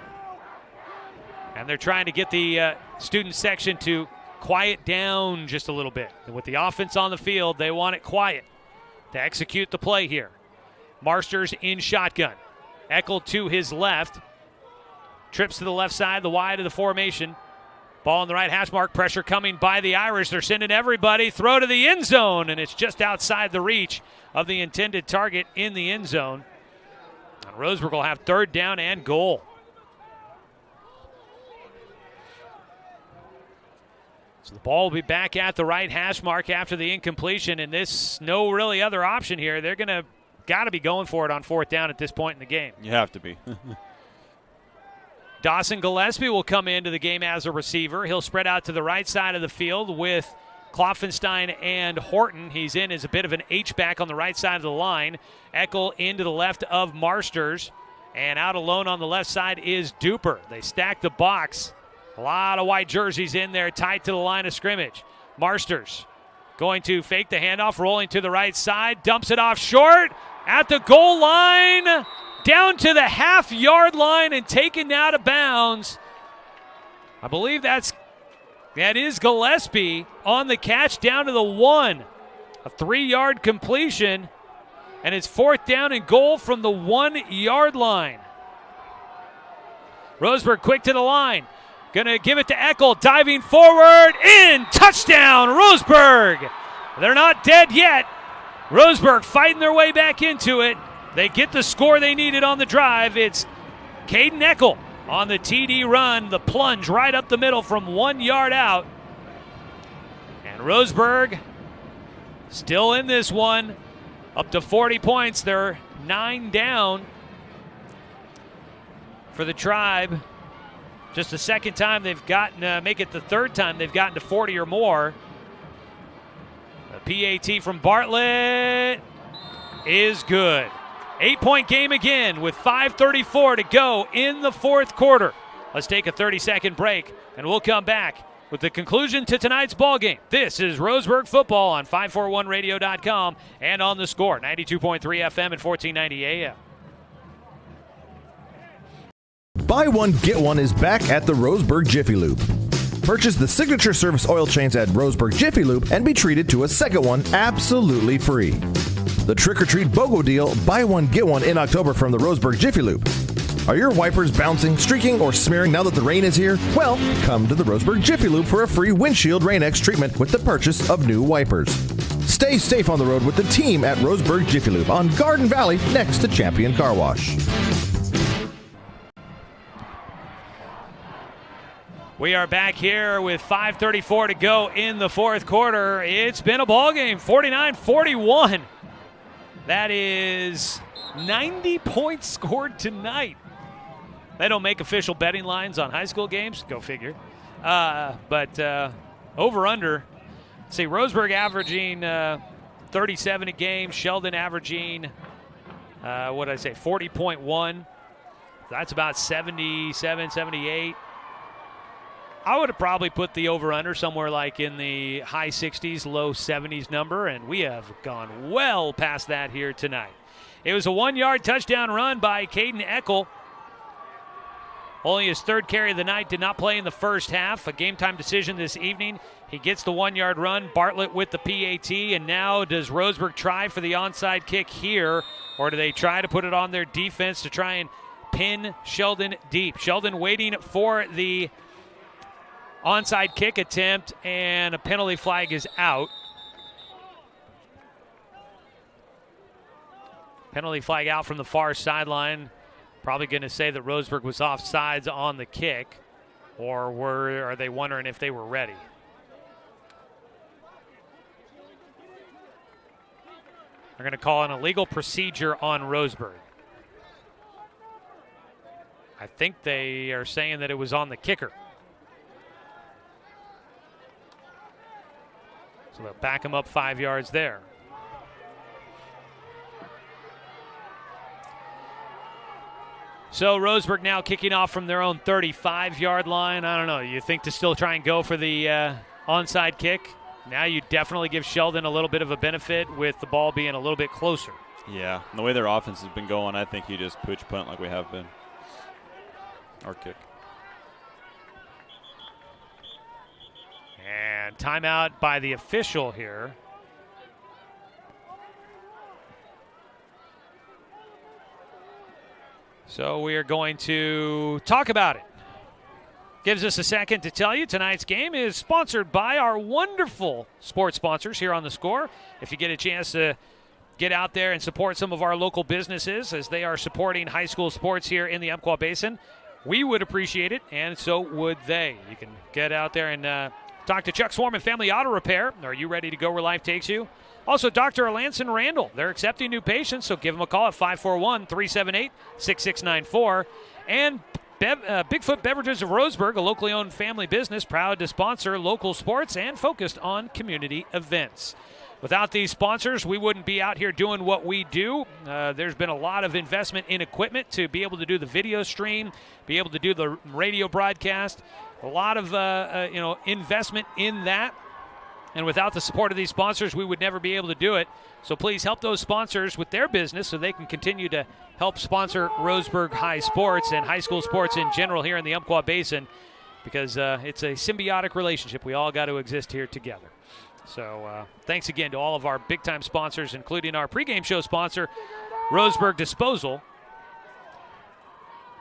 And they're trying to get the student section to quiet down just a little bit. And with the offense on the field, they want it quiet to execute the play here. Marsters in shotgun. Eckel to his left. Trips to the left side, the wide of the formation. Ball on the right hash mark. Pressure coming by the Irish. They're sending everybody. Throw to the end zone, and it's just outside the reach of the intended target in the end zone. And Roseburg will have third down and goal. So the ball will be back at the right hash mark after the incompletion, and this no really other option here. They're going to got to be going for it on fourth down at this point in the game. You have to be. Dawson Gillespie will come into the game as a receiver. He'll spread out to the right side of the field with Kloffenstein and Horton. He's in as a bit of an H-back on the right side of the line. Eckel into the left of Marsters. And out alone on the left side is Duper. They stack the box. A lot of white jerseys in there tied to the line of scrimmage. Marsters going to fake the handoff, rolling to the right side. Dumps it off short at the goal line. Down to the half-yard line and taken out of bounds. I believe that is Gillespie on the catch down to the 1. A 3-yard completion, and it's fourth down and goal from the 1-yard line. Roseburg quick to the line. Going to give it to Eckel, diving forward, in, touchdown, Roseburg. They're not dead yet. Roseburg fighting their way back into it. They get the score they needed on the drive. It's Caden Eckel on the TD run, the plunge right up the middle from 1 yard out. And Roseburg still in this one, up to 40 points. They're 9 down for the Tribe. Just the second time they've gotten, make it the third time they've gotten to 40 or more. PAT from Bartlett is good. 8-point game again with 5:34 to go in the fourth quarter. Let's take a 30-second break, and we'll come back with the conclusion to tonight's ball game. This is Roseburg football on 541radio.com and on the Score, 92.3 FM and 1490 AM. Buy one, get one is back at the Roseburg Jiffy Lube. Purchase the signature service oil change at Roseburg Jiffy Lube and be treated to a second one absolutely free. The Trick or Treat BOGO deal, buy one, get one in October from the Roseburg Jiffy Lube. Are your wipers bouncing, streaking, or smearing now that the rain is here? Well, come to the Roseburg Jiffy Lube for a free windshield Rain-X treatment with the purchase of new wipers. Stay safe on the road with the team at Roseburg Jiffy Lube on Garden Valley next to Champion Car Wash. We are back here with 5:34 to go in the fourth quarter. It's been a ball game, 49-41. That is 90 points scored tonight. They don't make official betting lines on high school games. Go figure. But over-under, see, Roseburg averaging 37 a game. Sheldon averaging, 40.1. That's about 77, 78. I would have probably put the over-under somewhere like in the high 60s, low 70s number, and we have gone well past that here tonight. It was a 1-yard touchdown run by Caden Eckel. Only his third carry of the night, did not play in the first half. A game-time decision this evening. He gets the 1-yard run. Bartlett with the PAT, and now does Roseburg try for the onside kick here, or do they try to put it on their defense to try and pin Sheldon deep? Sheldon waiting for the onside kick attempt, and a penalty flag is out. Penalty flag out from the far sideline. Probably going to say that Roseburg was offsides on the kick, or are they wondering if they were ready? They're going to call an illegal procedure on Roseburg. I think they are saying that it was on the kicker. So they'll back him up 5 yards there. So Roseburg now kicking off from their own 35-yard line. I don't know. You think to still try and go for the onside kick? Now you definitely give Sheldon a little bit of a benefit with the ball being a little bit closer. Yeah, and the way their offense has been going, I think you just pooch punt like we have been. Or kick. And timeout by the official here. So we are going to talk about it. Gives us a second to tell you tonight's game is sponsored by our wonderful sports sponsors here on The Score. If you get a chance to get out there and support some of our local businesses as they are supporting high school sports here in the Umpqua Basin, we would appreciate it, and so would they. You can get out there and talk to Chuck Swarman Family Auto Repair. Are you ready to go where life takes you? Also, Dr. Alanson Randall. They're accepting new patients, so give them a call at 541-378-6694. And Bigfoot Beverages of Roseburg, a locally owned family business, proud to sponsor local sports and focused on community events. Without these sponsors, we wouldn't be out here doing what we do. There's been a lot of investment in equipment to be able to do the video stream, be able to do the radio broadcast. A lot of investment in that. And without the support of these sponsors, we would never be able to do it. So please help those sponsors with their business so they can continue to help sponsor Roseburg High sports and high school sports in general here in the Umpqua Basin, because it's a symbiotic relationship. We all got to exist here together. So thanks again to all of our big-time sponsors, including our pregame show sponsor, Roseburg Disposal.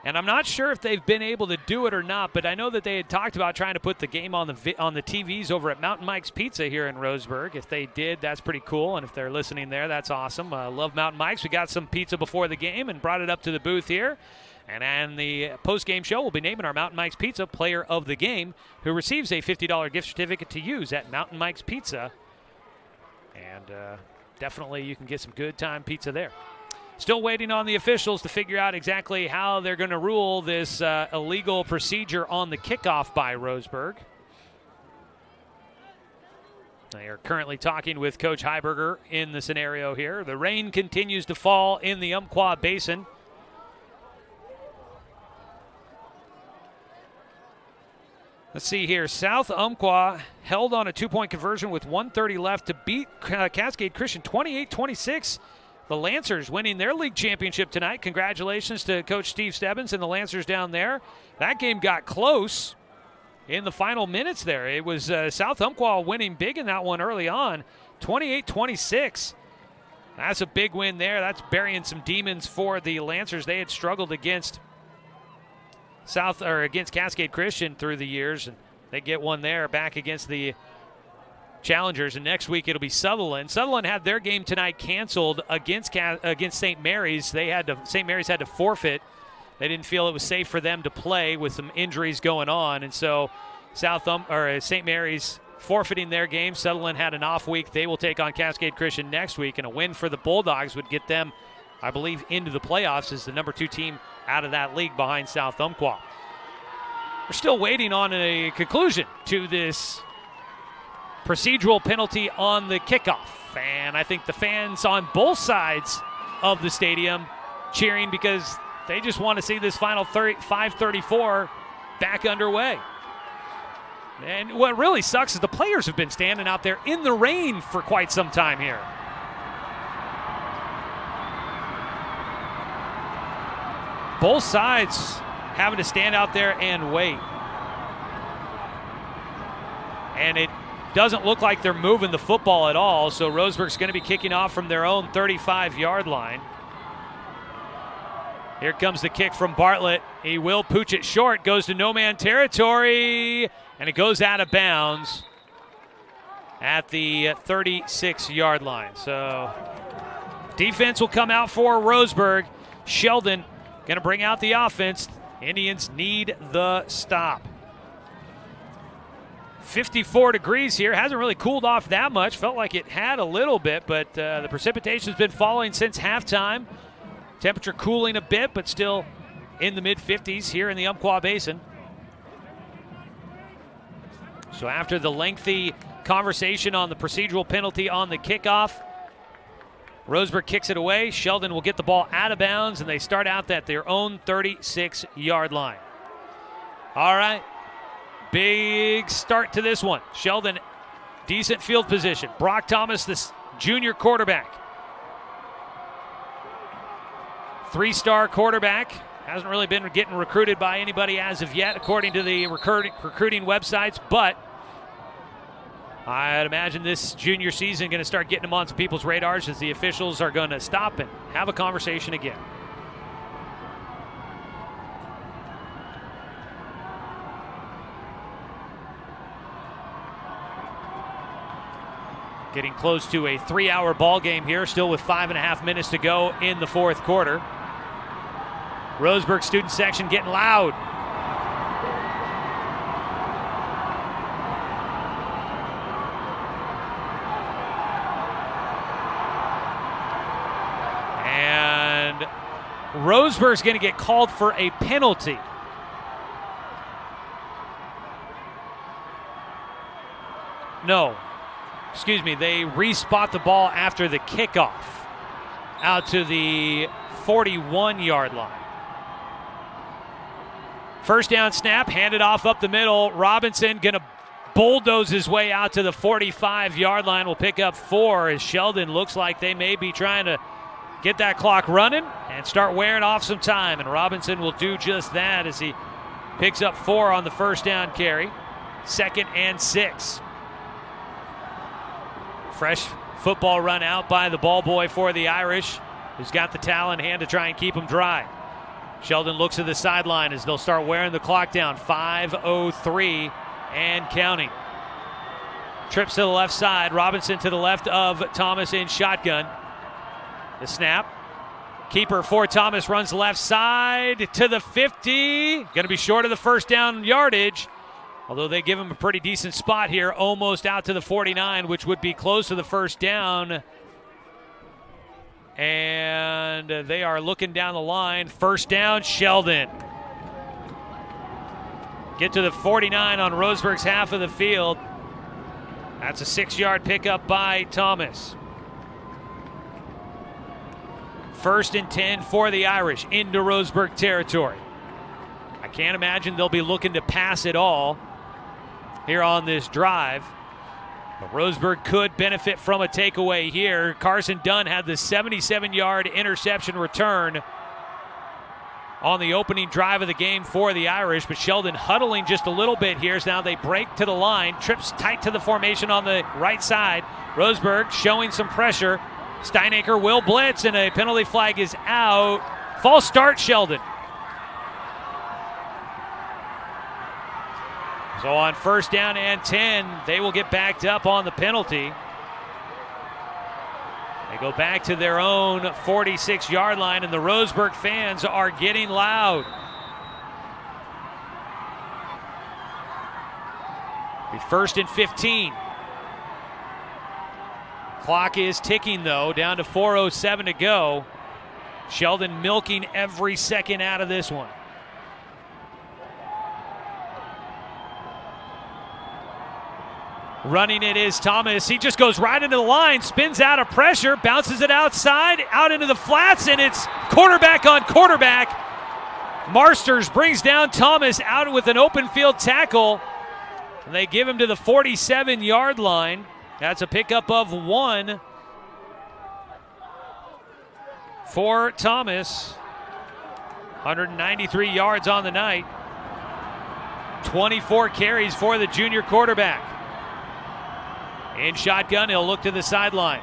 And I'm not sure if they've been able to do it or not, but I know that they had talked about trying to put the game on the TVs over at Mountain Mike's Pizza here in Roseburg. If they did, that's pretty cool. And if they're listening there, that's awesome. Love Mountain Mike's. We got some pizza before the game and brought it up to the booth here. And on the post-game show, we'll be naming our Mountain Mike's Pizza player of the game, who receives a $50 gift certificate to use at Mountain Mike's Pizza. And definitely you can get some good time pizza there. Still waiting on the officials to figure out exactly how they're going to rule this illegal procedure on the kickoff by Roseburg. They are currently talking with Coach Heiberger in the scenario here. The rain continues to fall in the Umpqua Basin. Let's see here. South Umpqua held on a 2-point conversion with 1:30 left to beat Cascade Christian 28-26. The Lancers winning their league championship tonight. Congratulations to Coach Steve Stebbins and the Lancers down there. That game got close in the final minutes there. It was South Umpqua winning big in that one early on, 28-26. That's a big win there. That's burying some demons for the Lancers. They had struggled against against Cascade Christian through the years, and they get one there back against the Challengers. And next week it'll be Sutherland. Sutherland had their game tonight canceled against St. Mary's. St. Mary's had to forfeit. They didn't feel it was safe for them to play with some injuries going on, and so St. Mary's forfeiting their game. Sutherland had an off week. They will take on Cascade Christian next week, and a win for the Bulldogs would get them, I believe, into the playoffs as the number 2 team out of that league behind South Umpqua. We're still waiting on a conclusion to this procedural penalty on the kickoff, and I think the fans on both sides of the stadium cheering because they just want to see this final 5:34 back underway. And what really sucks is the players have been standing out there in the rain for quite some time here. Both sides having to stand out there and wait. And it doesn't look like they're moving the football at all, so Roseburg's going to be kicking off from their own 35-yard line. Here comes the kick from Bartlett. He will pooch it short, goes to no-man territory, and it goes out of bounds at the 36-yard line. So defense will come out for Roseburg. Sheldon going to bring out the offense. Indians need the stop. 54 degrees here. Hasn't really cooled off that much. Felt like it had a little bit, but the precipitation's been falling since halftime. Temperature cooling a bit, but still in the mid-50s here in the Umpqua Basin. So after the lengthy conversation on the procedural penalty on the kickoff, Roseburg kicks it away. Sheldon will get the ball out of bounds, and they start out at their own 36-yard line. All right, big start to this one. Sheldon, decent field position. Brock Thomas, this junior quarterback. 3-star quarterback. Hasn't really been getting recruited by anybody as of yet, according to the recruiting websites, but I'd imagine this junior season going to start getting him on some people's radars as the officials are going to stop and have a conversation again. Getting close to a 3-hour ball game here, still with 5.5 minutes to go in the fourth quarter. Roseburg student section getting loud. And Roseburg's going to get called for a penalty. No. Excuse me, they respot the ball after the kickoff out to the 41-yard line. First down snap, handed off up the middle. Robinson going to bulldoze his way out to the 45-yard line. Will pick up 4 as Sheldon looks like they may be trying to get that clock running and start wearing off some time. And Robinson will do just that as he picks up 4 on the first down carry. 2nd and 6. Fresh football run out by the ball boy for the Irish, who's got the towel in hand to try and keep him dry. Sheldon looks to the sideline as they'll start wearing the clock down. 5:03 and counting. Trips to the left side. Robinson to the left of Thomas in shotgun. The snap. Keeper for Thomas runs left side to the 50. Going to be short of the first down yardage. Although they give him a pretty decent spot here, almost out to the 49, which would be close to the first down. And they are looking down the line. First down, Sheldon. Get to the 49 on Roseburg's half of the field. That's a 6-yard pickup by Thomas. 1st and 10 for the Irish into Roseburg territory. I can't imagine they'll be looking to pass at all here on this drive. But Roseburg could benefit from a takeaway here. Carson Dunn had the 77-yard interception return on the opening drive of the game for the Irish, but Sheldon huddling just a little bit here. So now they break to the line, trips tight to the formation on the right side. Roseburg showing some pressure. Steinacre will blitz, and a penalty flag is out. False start, Sheldon. So on 1st down and 10, they will get backed up on the penalty. They go back to their own 46-yard line, and the Roseburg fans are getting loud. Be 1st and 15. Clock is ticking, though, down to 4:07 to go. Sheldon milking every second out of this one. Running it is Thomas. He just goes right into the line, spins out of pressure, bounces it outside, out into the flats, and it's quarterback on quarterback. Marsters brings down Thomas out with an open field tackle. They give him to the 47-yard line. That's a pickup of 1 for Thomas. 193 yards on the night. 24 carries for the junior quarterback. In shotgun, he'll look to the sideline.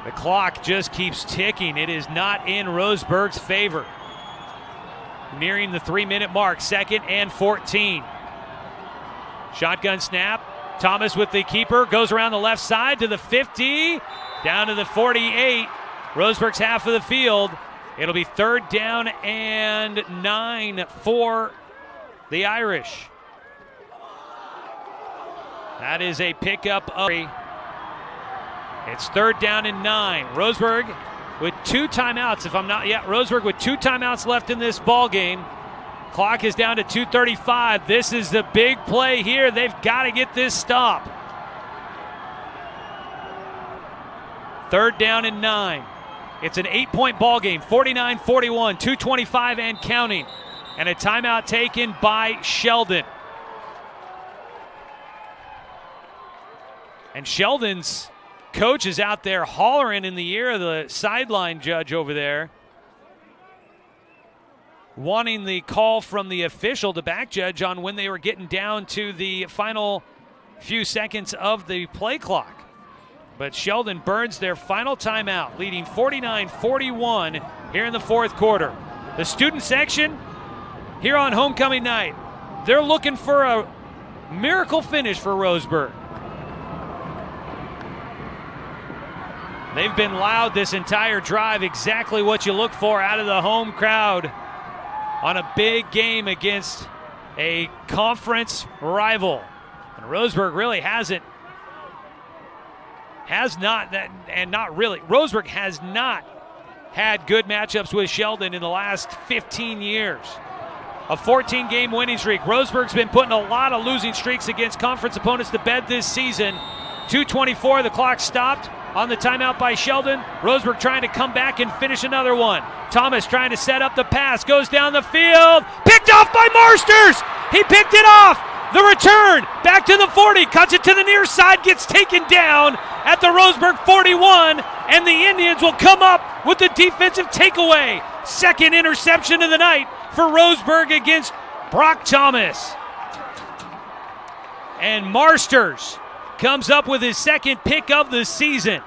The clock just keeps ticking. It is not in Roseburg's favor. Nearing the 3-minute mark, 2nd and 14. Shotgun snap. Thomas with the keeper, goes around the left side to the 50, down to the 48. Roseburg's half of the field. It'll be 3rd down and 9 for the Irish. That is a pickup of. It's 3rd down and 9. Roseburg with 2 timeouts, Roseburg with 2 timeouts left in this ball game. Clock is down to 2:35. This is the big play here. They've got to get this stop. 3rd down and 9. It's an 8-point ball game, 49-41, 2:25 and counting. And a timeout taken by Sheldon. And Sheldon's coach is out there hollering in the ear of the sideline judge over there, wanting the call from the official, the back judge, on when they were getting down to the final few seconds of the play clock. But Sheldon burns their final timeout, leading 49-41 here in the 4th quarter. The student section here on homecoming night, they're looking for a miracle finish for Roseburg. They've been loud this entire drive, exactly what you look for out of the home crowd on a big game against a conference rival. And Roseburg really Roseburg has not had good matchups with Sheldon in the last 15 years. A 14-game winning streak. Roseburg's been putting a lot of losing streaks against conference opponents to bed this season. 2:24, the clock stopped on the timeout by Sheldon. Roseburg trying to come back and finish another one. Thomas trying to set up the pass, goes down the field, picked off by Marsters. He picked it off. The return back to the 40, cuts it to the near side, gets taken down at the Roseburg 41, and the Indians will come up with the defensive takeaway. 2nd interception of the night for Roseburg against Brock Thomas. And Marsters comes up with his 2nd pick of the season,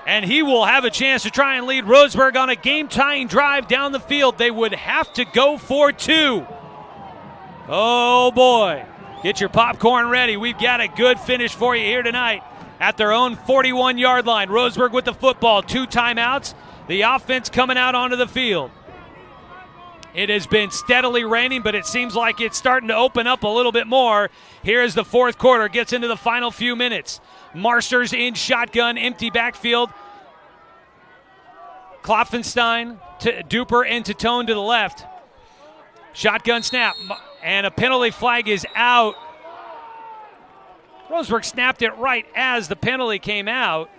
and he will have a chance to try and lead Roseburg on a game-tying drive down the field. They would have to go for 2. Oh boy, get your popcorn ready. We've got a good finish for you here tonight at their own 41-yard line. Roseburg with the football, 2 timeouts. The offense coming out onto the field. It has been steadily raining, but it seems like it's starting to open up a little bit more. Here as the 4th quarter gets into the final few minutes. Marsters in shotgun, empty backfield. Klopfenstein, Duper, and Tatone to the left. Shotgun snap, and a penalty flag is out. Roseburg snapped it right as the penalty came out,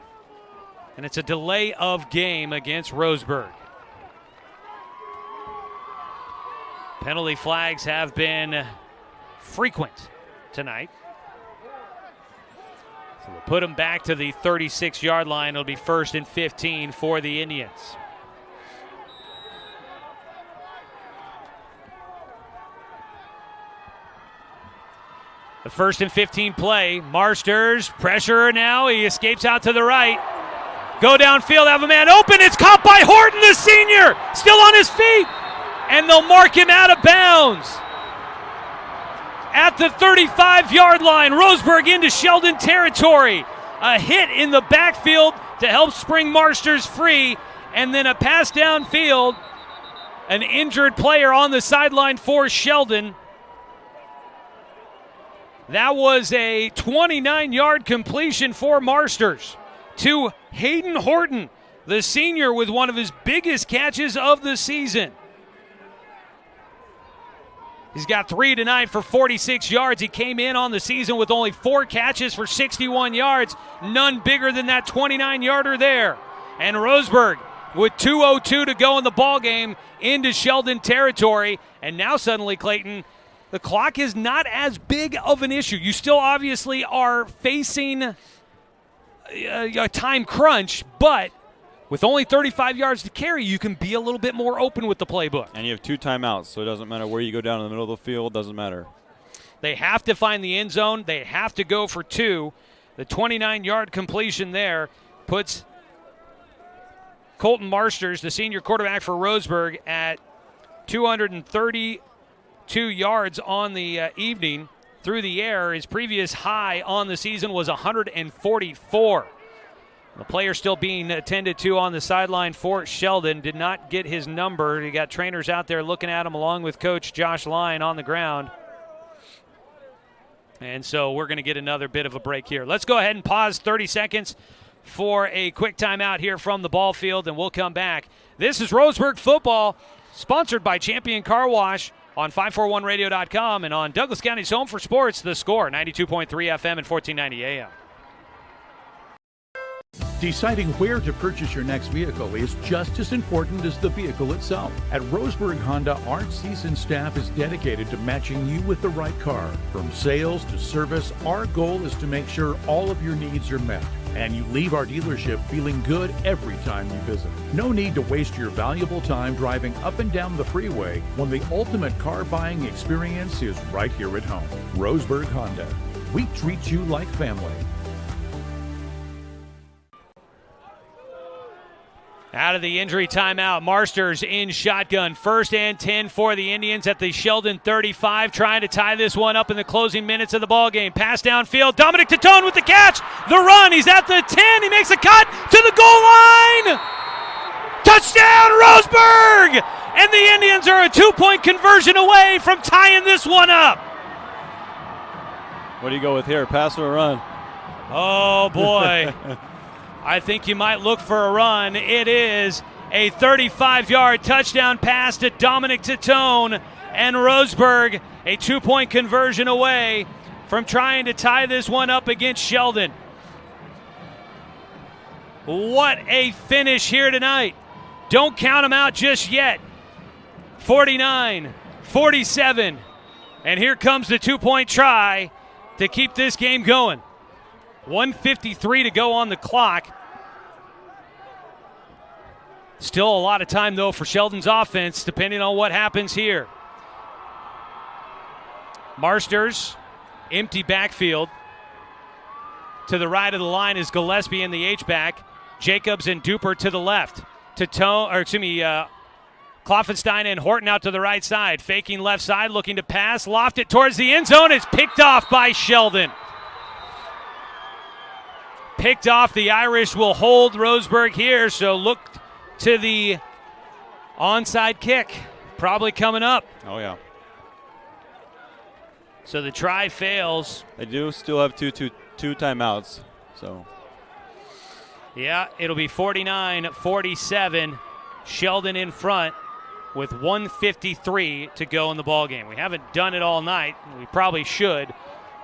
and it's a delay of game against Roseburg. Penalty flags have been frequent tonight. So we'll put them back to the 36-yard line. It'll be 1st and 15 for the Indians. The 1st and 15 play. Marsters, pressure now. He escapes out to the right. Go downfield, have a man open. It's caught by Horton, the senior, still on his feet. And they'll mark him out of bounds. At the 35-yard line, Roseburg into Sheldon territory. A hit in the backfield to help spring Marsters free, and then a pass downfield. An injured player on the sideline for Sheldon. That was a 29-yard completion for Marsters to Hayden Horton, the senior, with one of his biggest catches of the season. He's got 3 tonight for 46 yards. He came in on the season with only 4 catches for 61 yards. None bigger than that 29-yarder there. And Roseburg with 2:02 to go in the ballgame into Sheldon territory. And now suddenly, Clayton, the clock is not as big of an issue. You still obviously are facing a time crunch, but with only 35 yards to carry, you can be a little bit more open with the playbook. And you have 2 timeouts, so it doesn't matter where you go down in the middle of the field. Doesn't matter. They have to find the end zone. They have to go for 2. The 29-yard completion there puts Colton Marsters, the senior quarterback for Roseburg, at 232 yards on the evening through the air. His previous high on the season was 144. The player still being attended to on the sideline for Sheldon. Did not get his number. He got trainers out there looking at him along with Coach Josh Lyon on the ground. And so we're going to get another bit of a break here. Let's go ahead and pause 30 seconds for a quick timeout here from the ball field, and we'll come back. This is Roseburg football, sponsored by Champion Car Wash on 541radio.com and on Douglas County's home for sports, The Score, 92.3 FM and 1490 AM. Deciding where to purchase your next vehicle is just as important as the vehicle itself. At Roseburg Honda, our seasoned staff is dedicated to matching you with the right car. From sales to service, our goal is to make sure all of your needs are met, and you leave our dealership feeling good every time you visit. No need to waste your valuable time driving up and down the freeway when the ultimate car buying experience is right here at home. Roseburg Honda. We treat you like family. Out of the injury timeout, Marsters in shotgun. 1st and 10 for the Indians at the Sheldon 35, trying to tie this one up in the closing minutes of the ballgame. Pass downfield, Dominic Tatone with the catch. The run, he's at the 10. He makes a cut to the goal line. Touchdown, Roseburg! And the Indians are a 2-point conversion away from tying this one up. What do you go with here, pass or a run? Oh, boy. I think you might look for a run. It is a 35-yard touchdown pass to Dominic Tatone, and Roseburg a 2-point conversion away from trying to tie this one up against Sheldon. What a finish here tonight. Don't count them out just yet. 49-47, and here comes the 2-point try to keep this game going. 1:53 to go on the clock. Still a lot of time, though, for Sheldon's offense, depending on what happens here. Marsters, empty backfield. To the right of the line is Gillespie in the H-back. Jacobs and Duper to the left. Kloffenstein and Horton out to the right side. Faking left side, looking to pass. Loft it towards the end zone. It's picked off by Sheldon. Picked off. The Irish will hold Roseburg here, so look to the onside kick. Probably coming up. Oh, yeah. So the try fails. They do still have two timeouts. So, yeah, it'll be 49-47. Sheldon in front. with 1:53 to go in the ballgame. We haven't done it all night. We probably should.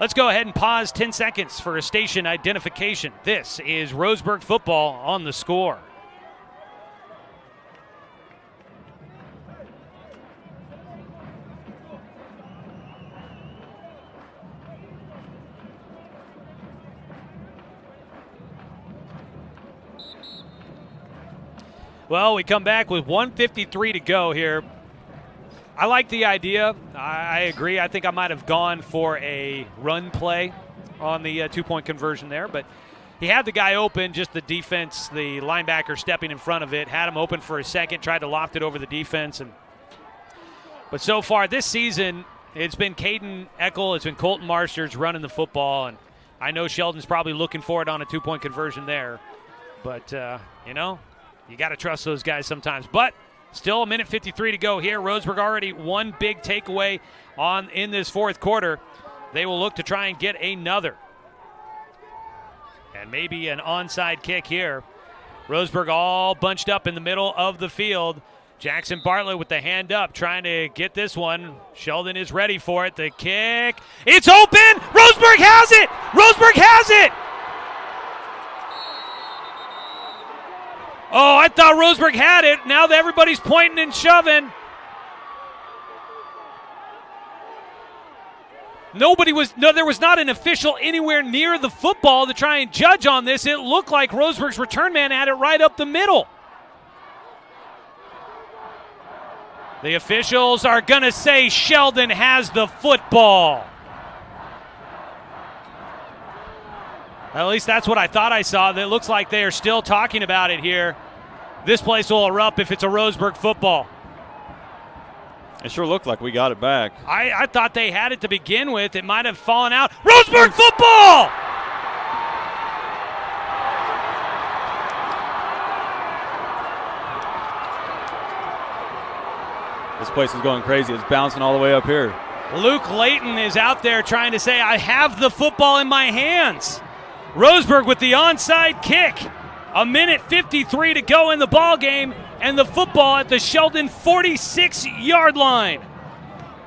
Let's go ahead and pause 10 seconds for a station identification. This is Roseburg football on The Score. Well, we come back with 1:53 to go here. I like the idea. I agree. I think I might have gone for a run play on the two-point conversion there, but he had the guy open, just the defense, the linebacker stepping in front of it, had him open for a second, tried to loft it over the defense. But so far this season, it's been Caden Eckel, it's been Colton Marsters running the football, and I know Sheldon's probably looking for it on a two-point conversion there. But, you got to trust those guys sometimes. But still 1:53 to go here. Roseburg already one big takeaway in this fourth quarter. They will look to try and get another. And maybe an onside kick here. Roseburg all bunched up in the middle of the field. Jackson Bartlett with the hand up, trying to get this one. Sheldon is ready for it. The kick. It's open! Roseburg has it! Roseburg has it! Oh, I thought Roseburg had it. Now that everybody's pointing and shoving. There was not an official anywhere near the football to try and judge on this. It looked like Roseburg's return man had it right up the middle. The officials are going to say Sheldon has the football. At least that's what I thought I saw. It looks like they are still talking about it here. This place will erupt if it's a Roseburg football. It sure looked like we got it back. I thought they had it to begin with. It might have fallen out. Roseburg football! This place is going crazy. It's bouncing all the way up here. Luke Layton is out there trying to say, I have the football in my hands. Roseburg with the onside kick. 1:53 to go in the ball game, and the football at the Sheldon 46-yard line.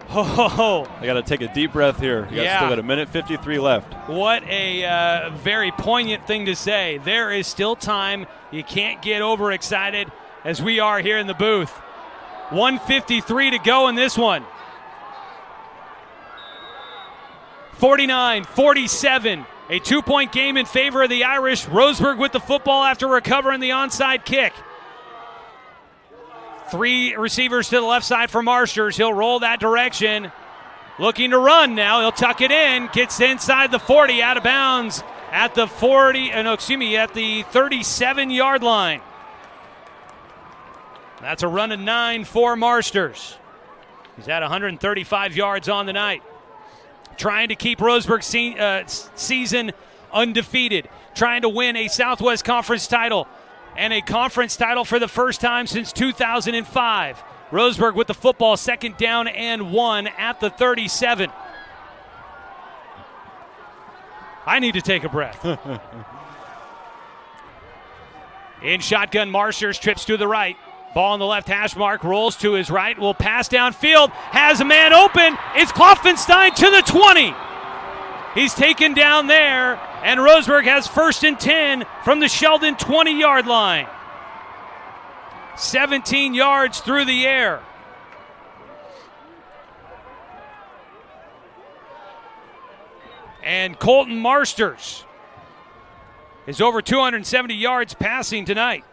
I got to take a deep breath here. Still got 1:53 left. What a very poignant thing to say. There is still time. You can't get overexcited as we are here in the booth. 1:53 to go in this one. 49-47. A two-point game in favor of the Irish. Roseburg with the football after recovering the onside kick. Three receivers to the left side for Marsters. He'll roll that direction. Looking to run now. He'll tuck it in. Gets inside the 40, out of bounds at the 37-yard line. That's a run of 9 for Marsters. He's at 135 yards on the night. Trying to keep Roseburg's season undefeated. Trying to win a Southwest Conference title and a conference title for the first time since 2005. Roseburg with the football, 2nd down and 1 at the 37. I need to take a breath. In shotgun, Marsters trips to the right. Ball on the left hash mark, rolls to his right, will pass downfield, has a man open. It's Kloffenstein to the 20. He's taken down there, and Roseburg has 1st and 10 from the Sheldon 20-yard line. 17 yards through the air. And Colton Marsters is over 270 yards passing tonight.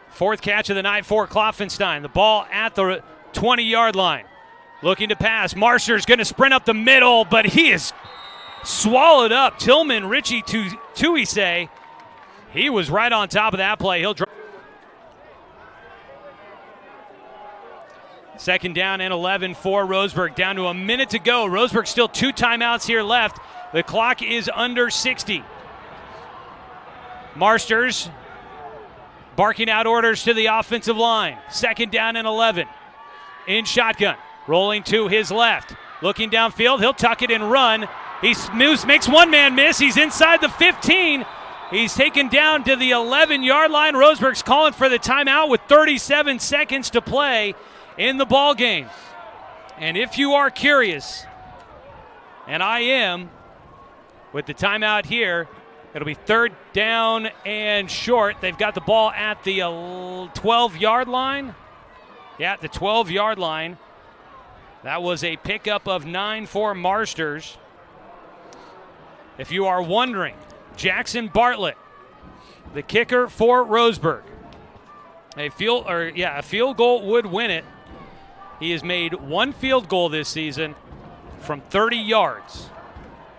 Fourth catch of the night for Kloffenstein. The ball at the 20-yard line. Looking to pass. Marsters going to sprint up the middle, but he is swallowed up. Tillman Ritchie to Tuisei. He was right on top of that play. He'll drop. 2nd down and 11 for Roseburg. Down to a minute to go. Roseburg still 2 timeouts here left. The clock is under 60. Marsters barking out orders to the offensive line. 2nd down and 11. In shotgun. Rolling to his left. Looking downfield. He'll tuck it and run. He makes one man miss. He's inside the 15. He's taken down to the 11-yard line. Roseburg's calling for the timeout with 37 seconds to play in the ball game. And if you are curious, and I am, with the timeout here, it'll be 3rd down and short. They've got the ball at the 12-yard line. Yeah, at the 12-yard line. That was a pickup of 9 for Marsters. If you are wondering, Jackson Bartlett, the kicker for Roseburg. A field goal would win it. He has made 1 field goal this season from 30 yards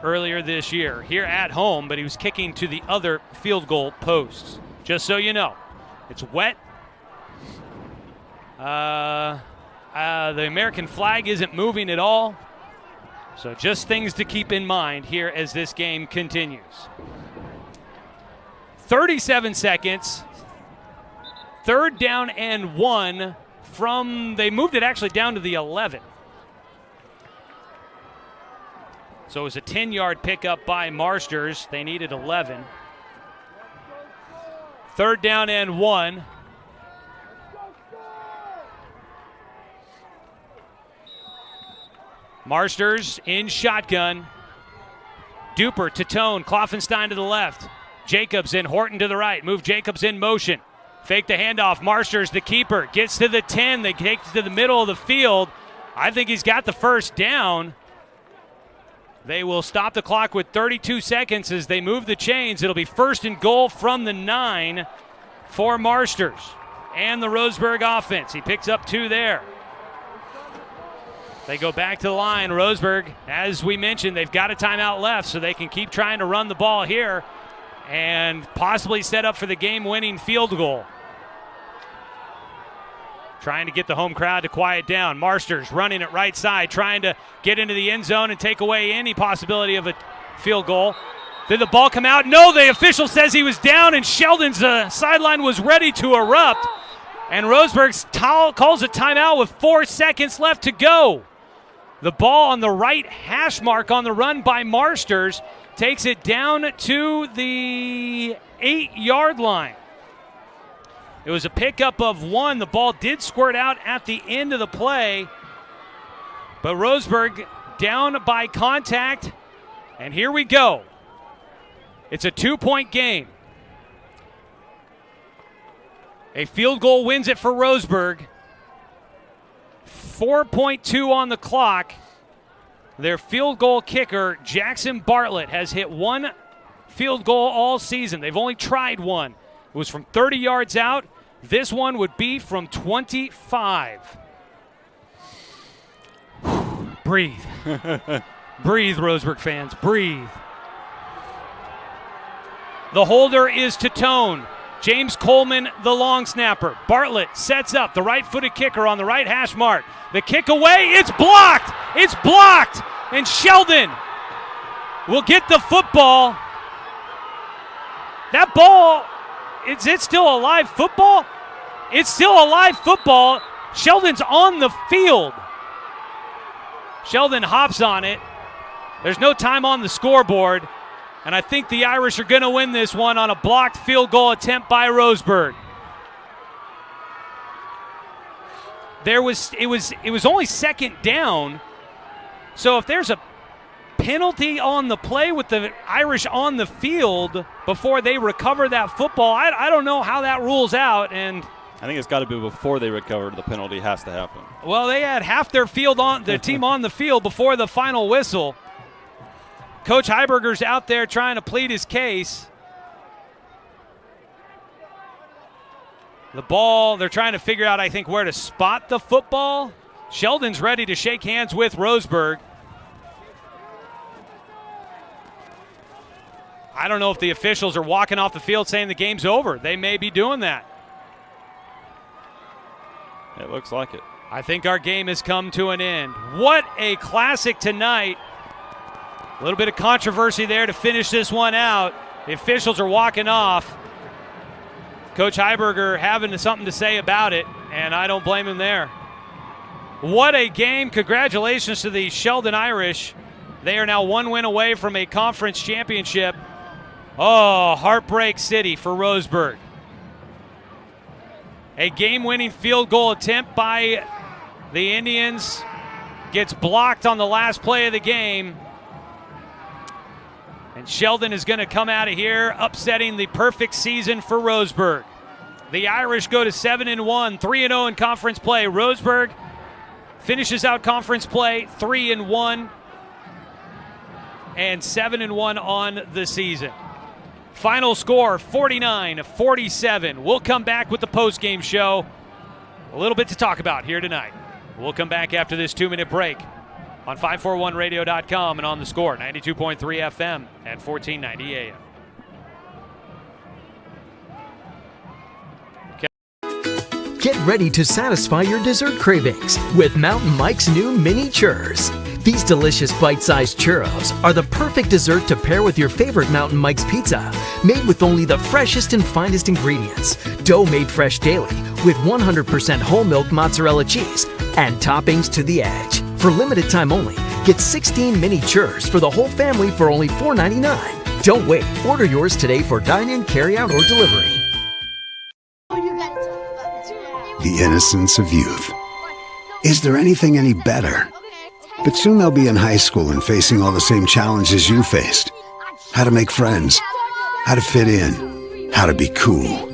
earlier this year here at home, but he was kicking to the other field goal posts. Just so you know, it's wet. The American flag isn't moving at all. So just things to keep in mind here as this game continues. 37 seconds. 3rd down and 1 they moved it actually down to the 11. So it was a 10-yard pickup by Marsters. They needed 11. 3rd down and 1. Marsters in shotgun. Duper to Tone. Kloffenstein to the left. Jacobs in. Horton to the right. Move Jacobs in motion. Fake the handoff. Marsters, the keeper, gets to the 10. They take it to the middle of the field. I think he's got the 1st down. They will stop the clock with 32 seconds as they move the chains. It'll be 1st and goal from the 9 for Marsters and the Roseburg offense. He picks up 2 there. They go back to the line. Roseburg, as we mentioned, they've got a timeout left, so they can keep trying to run the ball here and possibly set up for the game-winning field goal. Trying to get the home crowd to quiet down. Marsters running it right side, trying to get into the end zone and take away any possibility of a field goal. Did the ball come out? No, the official says he was down, and Sheldon's sideline was ready to erupt. And Roseburg calls a timeout with 4 seconds left to go. The ball on the right hash mark on the run by Marsters takes it down to the 8-yard line. It was a pickup of 1. The ball did squirt out at the end of the play, but Roseburg down by contact, and here we go. It's a 2-point game. A field goal wins it for Roseburg. 4.2 on the clock. Their field goal kicker, Jackson Bartlett, has hit 1 field goal all season. They've only tried 1. It was from 30 yards out. This one would be from 25. Breathe. Breathe, Roseburg fans. Breathe. The holder is to Tone. James Coleman, the long snapper. Bartlett sets up the right-footed kicker on the right hash mark. The kick away, it's blocked! It's blocked! And Sheldon will get the football. That ball, is it still a live football? It's still a live football. Sheldon's on the field. Sheldon hops on it. There's no time on the scoreboard. And I think the Irish are going to win this one on a blocked field goal attempt by Roseburg. It was only 2nd down. So if there's a penalty on the play with the Irish on the field before they recover that football, I don't know how that rules out. And I think it's got to be before they recover. The penalty has to happen. Well, they had half their team on the field before the final whistle. Coach Heiberger's out there trying to plead his case. The ball, they're trying to figure out, I think, where to spot the football. Sheldon's ready to shake hands with Roseburg. I don't know if the officials are walking off the field saying the game's over. They may be doing that. It looks like it. I think our game has come to an end. What a classic tonight. A little bit of controversy there to finish this one out. The officials are walking off. Coach Heiberger having something to say about it, and I don't blame him there. What a game. Congratulations to the Sheldon Irish. They are now one win away from a conference championship. Oh, heartbreak city for Roseburg. A game-winning field goal attempt by the Indians gets blocked on the last play of the game. And Sheldon is going to come out of here upsetting the perfect season for Roseburg. The Irish go to 7-1, 3-0 in conference play. Roseburg finishes out conference play 3-1 and 7-1 on the season. Final score 49-47. We'll come back with the postgame show. A little bit to talk about here tonight. We'll come back after this 2-minute break on 541radio.com and on the Score, 92.3 FM and 1490 AM. Get ready to satisfy your dessert cravings with Mountain Mike's new mini churros. These delicious bite-sized churros are the perfect dessert to pair with your favorite Mountain Mike's pizza, made with only the freshest and finest ingredients, dough made fresh daily with 100% whole milk mozzarella cheese, and toppings to the edge. For limited time only, get 16 mini churros for the whole family for only $4.99. Don't wait. Order yours today for dine-in, carry-out, or delivery. The innocence of youth. Is there anything any better? But soon they'll be in high school and facing all the same challenges you faced. How to make friends, how to fit in, how to be cool.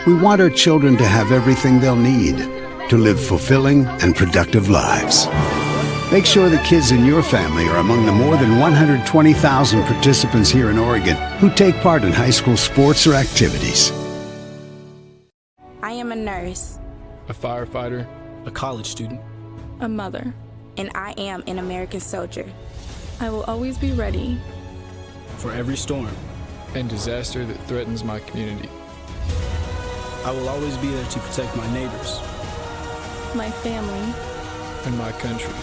We want our children to have everything they'll need to live fulfilling and productive lives. Make sure the kids in your family are among the more than 120,000 participants here in Oregon who take part in high school sports or activities. I am a nurse. A firefighter. A college student. A mother. And I am an American soldier. I will always be ready. For every storm. And disaster that threatens my community. I will always be there to protect my neighbors. My family. And my country.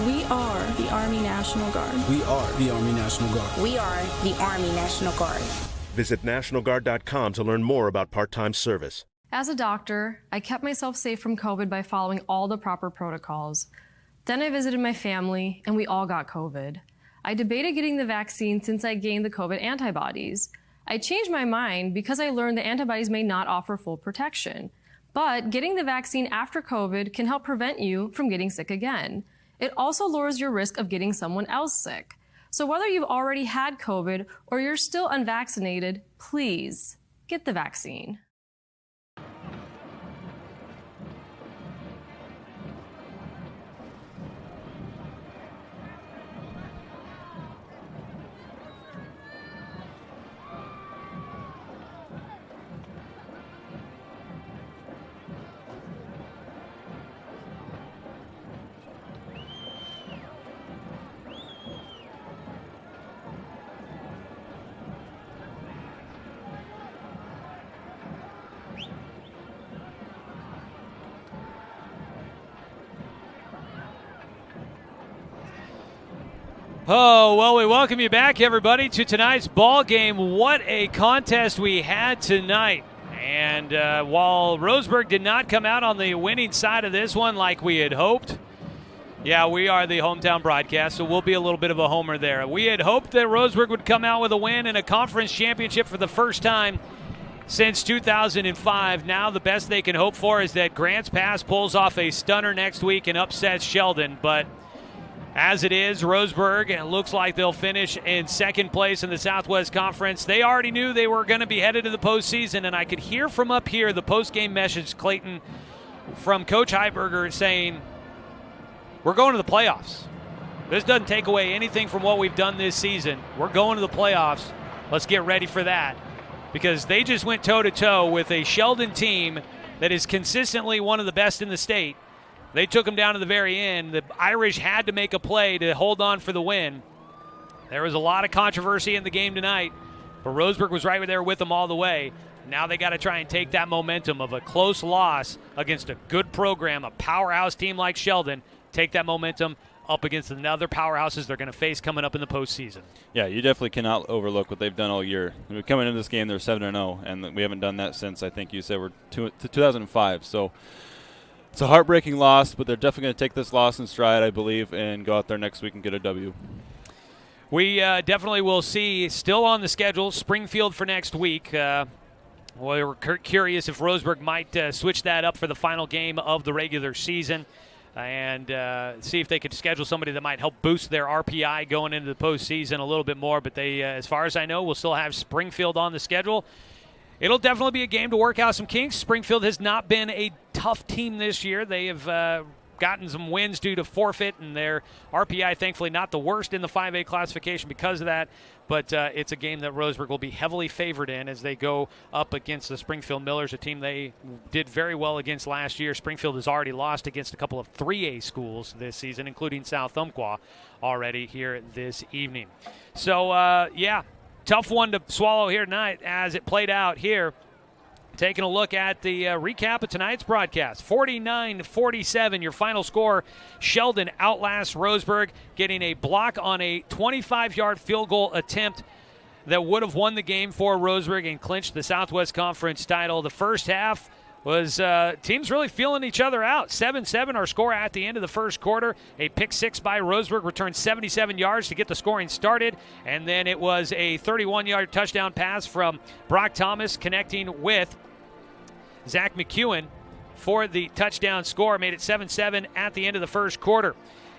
We are the Army National Guard. We are the Army National Guard. We are the Army National Guard. Visit nationalguard.com to learn more about part-time service. As a doctor, I kept myself safe from COVID by following all the proper protocols. Then I visited my family, and we all got COVID. I debated getting the vaccine since I gained the COVID antibodies. I changed my mind because I learned the antibodies may not offer full protection. But getting the vaccine after COVID can help prevent you from getting sick again. It also lowers your risk of getting someone else sick. So whether you've already had COVID or you're still unvaccinated, please get the vaccine. Oh, well, we welcome you back, everybody, to tonight's ball game. What a contest we had tonight. And while Roseburg did not come out on the winning side of this one like we had hoped, yeah, we are the hometown broadcast, so we'll be a little bit of a homer there. We had hoped that Roseburg would come out with a win and a conference championship for the first time since 2005. Now the best they can hope for is that Grants Pass pulls off a stunner next week and upsets Sheldon. But as it is, Roseburg, it looks like they'll finish in second place in the Southwest Conference. They already knew they were going to be headed to the postseason, and I could hear from up here the postgame message, Clayton, from Coach Heiberger saying, we're going to the playoffs. This doesn't take away anything from what we've done this season. We're going to the playoffs. Let's get ready for that, because they just went toe-to-toe with a Sheldon team that is consistently one of the best in the state. They took them down to the very end. The Irish had to make a play to hold on for the win. There was a lot of controversy in the game tonight, but Roseburg was right there with them all the way. Now they got to try and take that momentum of a close loss against a good program, a powerhouse team like Sheldon, take that momentum up against another powerhouses they're going to face coming up in the postseason. Yeah, you definitely cannot overlook what they've done all year. I mean, coming into this game, they're 7-0, and we haven't done that since, I think you said, we're 2005. So it's a heartbreaking loss, but they're definitely going to take this loss in stride, I believe, and go out there next week and get a W. We definitely will see, still on the schedule, Springfield for next week. We're curious if Roseburg might switch that up for the final game of the regular season and see if they could schedule somebody that might help boost their RPI going into the postseason a little bit more. But they, as far as I know, will still have Springfield on the schedule. It'll definitely be a game to work out some kinks. Springfield has not been a tough team this year. They have gotten some wins due to forfeit, and their RPI, thankfully, not the worst in the 5A classification because of that. But it's a game that Roseburg will be heavily favored in as they go up against the Springfield Millers, a team they did very well against last year. Springfield has already lost against a couple of 3A schools this season, including South Umpqua already here this evening. So, yeah, tough one to swallow here tonight as it played out here. Taking a look at the recap of tonight's broadcast. 49-47, your final score. Sheldon outlasts Roseburg, getting a block on a 25-yard field goal attempt that would have won the game for Roseburg and clinched the Southwest Conference title. The first half was teams really feeling each other out. 7-7 our score at the end of the first quarter. A pick six by Roseburg returned 77 yards to get the scoring started. And then it was a 31-yard touchdown pass from Brock Thomas connecting with Zach McEwen for the touchdown score. Made it 7-7 at the end of the first quarter.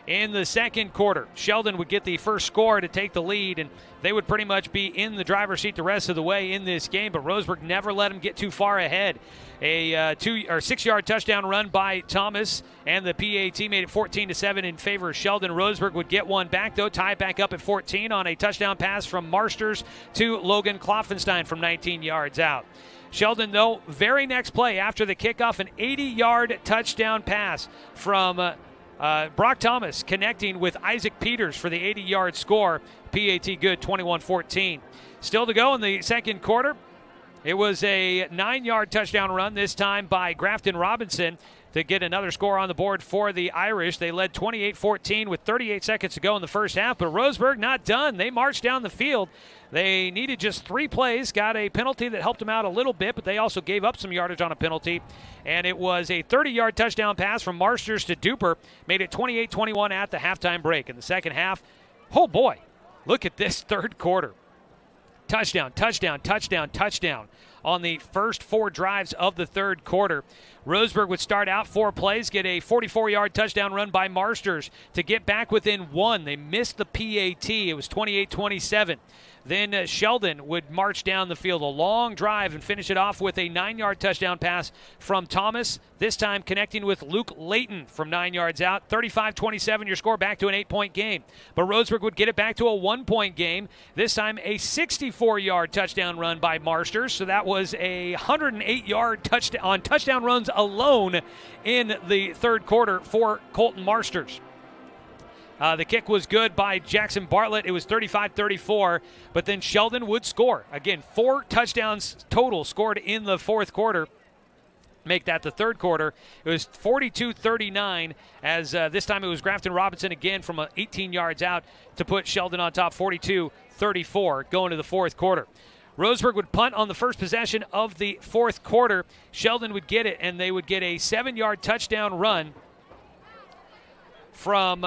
In the second quarter, Sheldon would get the first score to take the lead, and they would pretty much be in the driver's seat the rest of the way in this game, but Roseburg never let them get too far ahead. A 6-yard touchdown run by Thomas, and the PAT made it 14-7 in favor of Sheldon. Roseburg would get one back, though, tie it back up at 14 on a touchdown pass from Marsters to Logan Kloffenstein from 19 yards out. Sheldon, though, very next play after the kickoff, an 80-yard touchdown pass from Brock Thomas connecting with Isaac Peters for the 80-yard score. PAT good, 21-14. Still to go in the second quarter. It was a 9-yard touchdown run, this time by Grafton Robinson, to get another score on the board for the Irish. They led 28-14 with 38 seconds to go in the first half, but Roseburg not done. They marched down the field. They needed just 3 plays, got a penalty that helped them out a little bit, but they also gave up some yardage on a penalty. And it was a 30-yard touchdown pass from Marsters to Duper, made it 28-21 at the halftime break. In the second half, oh boy, look at this third quarter. Touchdown, touchdown, touchdown, touchdown on the first 4 drives of the third quarter. Roseburg would start out 4 plays, get a 44-yard touchdown run by Marsters to get back within 1. They missed the PAT. It was 28-27. Then Sheldon would march down the field, a long drive, and finish it off with a 9-yard touchdown pass from Thomas, this time connecting with Luke Layton from 9 yards out. 35-27, your score, back to an 8-point game. But Roseburg would get it back to a 1-point game, this time a 64-yard touchdown run by Marsters. So that was a 108-yard touchdown on touchdown runs alone in the third quarter for Colton Marsters. The kick was good by Jackson Bartlett. It was 35-34, but then Sheldon would score. Again, 4 touchdowns total scored in the fourth quarter. Make that the third quarter. It was 42-39 as this time it was Grafton Robinson again from 18 yards out to put Sheldon on top, 42-34 going to the fourth quarter. Roseburg would punt on the first possession of the fourth quarter. Sheldon would get it, and they would get a 7-yard touchdown run from...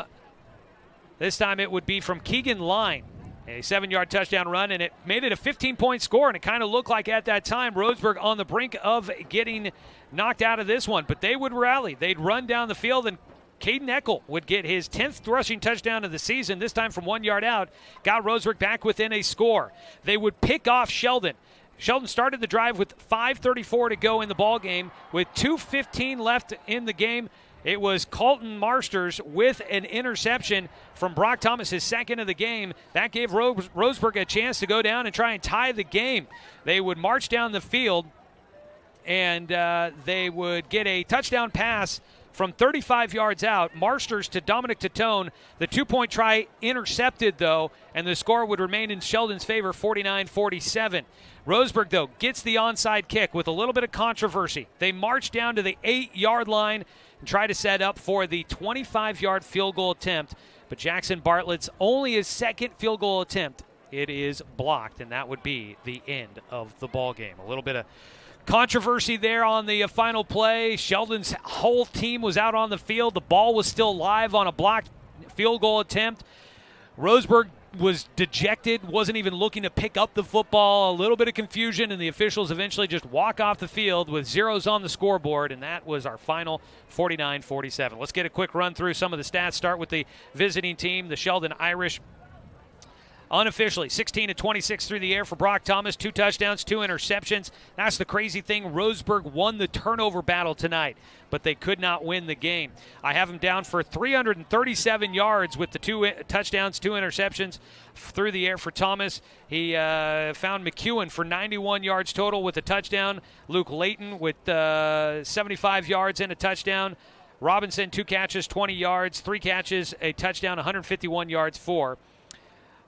This time it would be from Keegan Line. A 7-yard touchdown run, and it made it a 15-point score, and it kind of looked like at that time Roseburg on the brink of getting knocked out of this one. But they would rally. They'd run down the field, and Caden Eckel would get his 10th rushing touchdown of the season, this time from 1 yard out. Got Roseburg back within a score. They would pick off Sheldon. Sheldon started the drive with 5:34 to go in the ball game. With 2:15 left in the game, it was Colton Marsters with an interception from Brock Thomas, his second of the game. That gave Roseburg a chance to go down and try and tie the game. They would march down the field, and they would get a touchdown pass from 35 yards out. Marsters to Dominic Tatone. The 2-point try intercepted, though, and the score would remain in Sheldon's favor, 49-47. Roseburg, though, gets the onside kick with a little bit of controversy. They march down to the 8-yard line and try to set up for the 25-yard field goal attempt. But Jackson Bartlett's only his second field goal attempt. It is blocked, and that would be the end of the ball game. A little bit of controversy there on the final play. Sheldon's whole team was out on the field. The ball was still live on a blocked field goal attempt. Roseburg was dejected, wasn't even looking to pick up the football. A little bit of confusion, and the officials eventually just walk off the field with zeros on the scoreboard, and that was our final 49-47. Let's get a quick run through some of the stats. Start with the visiting team, the Sheldon Irish. Unofficially, 16-26 through the air for Brock Thomas, 2 touchdowns, 2 interceptions. That's the crazy thing. Roseburg won the turnover battle tonight, but they could not win the game. I have him down for 337 yards with the 2 touchdowns, 2 interceptions through the air for Thomas. He found McEwen for 91 yards total with a touchdown. Luke Layton with 75 yards and a touchdown. Robinson, 2 catches, 20 yards, 3 catches, a touchdown, 151 yards for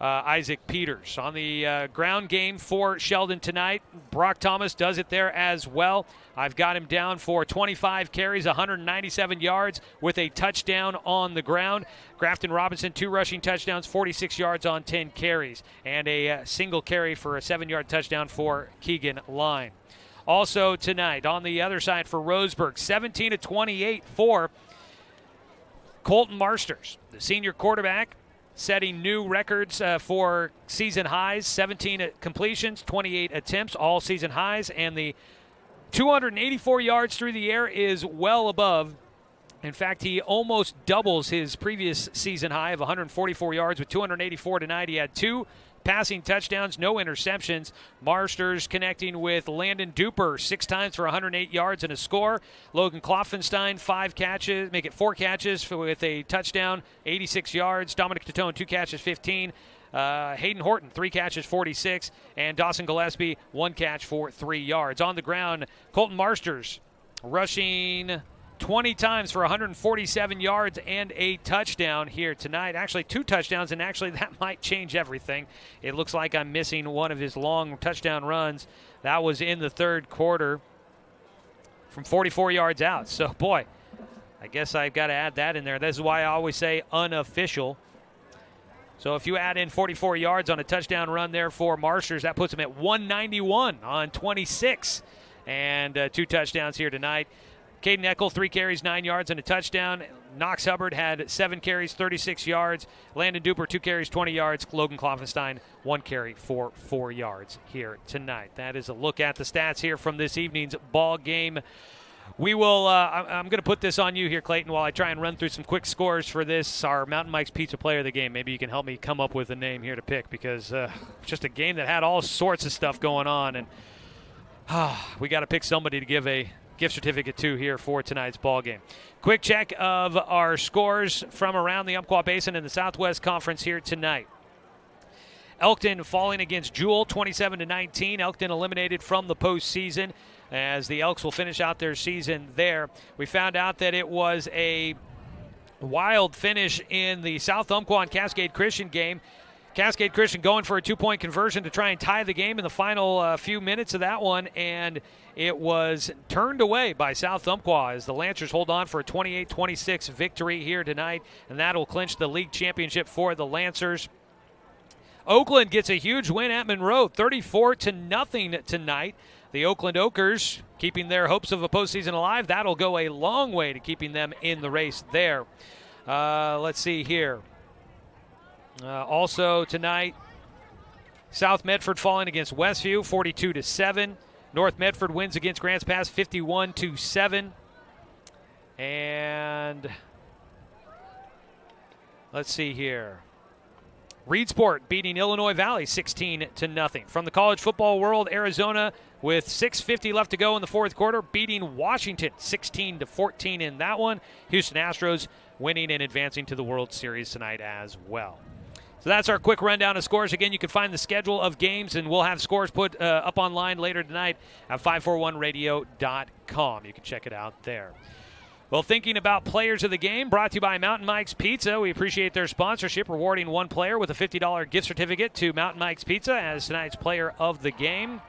Isaac Peters. On the ground game for Sheldon tonight, Brock Thomas does it there as well. I've got him down for 25 carries, 197 yards with a touchdown on the ground. Grafton Robinson, 2 rushing touchdowns, 46 yards on 10 carries, and a single carry for a 7-yard touchdown for Keegan Line. Also tonight, on the other side for Roseburg, 17-28 for Colton Marsters, the senior quarterback, setting new records for season highs, 17 completions, 28 attempts, all season highs, and the 284 yards through the air is well above. In fact, he almost doubles his previous season high of 144 yards with 284 tonight. He had 2 passing touchdowns, no interceptions. Marsters connecting with Landon Duper 6 times for 108 yards and a score. Logan Kloffenstein 5 catches, make it 4 catches with a touchdown, 86 yards. Dominic Tatone 2 catches, 15. Hayden Horton 3 catches, 46. And Dawson Gillespie 1 catch for 3 yards. On the ground, Colton Marsters rushing 20 times for 147 yards and a touchdown here tonight. Actually, 2 touchdowns, and actually that might change everything. It looks like I'm missing one of his long touchdown runs. That was in the 3rd quarter from 44 yards out. So, boy, I guess I've got to add that in there. This is why I always say unofficial. So if you add in 44 yards on a touchdown run there for Marsters, that puts him at 191 on 26. And 2 touchdowns here tonight. Caden Eckel, 3 carries, 9 yards, and a touchdown. Knox Hubbard had 7 carries, 36 yards. Landon Duper, 2 carries, 20 yards. Logan Kloffenstein, 1 carry for 4 yards here tonight. That is a look at the stats here from this evening's ball game. We will, I'm going to put this on you here, Clayton, while I try and run through some quick scores for this, our Mountain Mike's Pizza Player of the Game. Maybe you can help me come up with a name here to pick, because just a game that had all sorts of stuff going on, and we got to pick somebody to give a gift certificate to here for tonight's ball game. Quick check of our scores from around the Umpqua Basin in the Southwest Conference here tonight. Elkton falling against Jewel 27-19. Elkton eliminated from the postseason as the Elks will finish out their season there. We found out that it was a wild finish in the South Umpqua and Cascade Christian game. Cascade Christian going for a 2-point conversion to try and tie the game in the final few minutes of that one, and it was turned away by South Umpqua as the Lancers hold on for a 28-26 victory here tonight, and that will clinch the league championship for the Lancers. Oakland gets a huge win at Monroe, 34-0 tonight. The Oakland Oakers keeping their hopes of a postseason alive. That'll go a long way to keeping them in the race there. Let's see here. Also tonight, South Medford falling against Westview 42-7. North Medford wins against Grants Pass 51-7. And let's see here. Reedsport beating Illinois Valley 16-0. From the college football world, Arizona with 6:50 left to go in the 4th quarter, beating Washington 16-14 in that one. Houston Astros winning and advancing to the World Series tonight as well. So that's our quick rundown of scores. Again, you can find the schedule of games, and we'll have scores put up online later tonight at 541radio.com. You can check it out there. Well, thinking about players of the game, brought to you by Mountain Mike's Pizza. We appreciate their sponsorship, rewarding one player with a $50 gift certificate to Mountain Mike's Pizza as tonight's player of the game.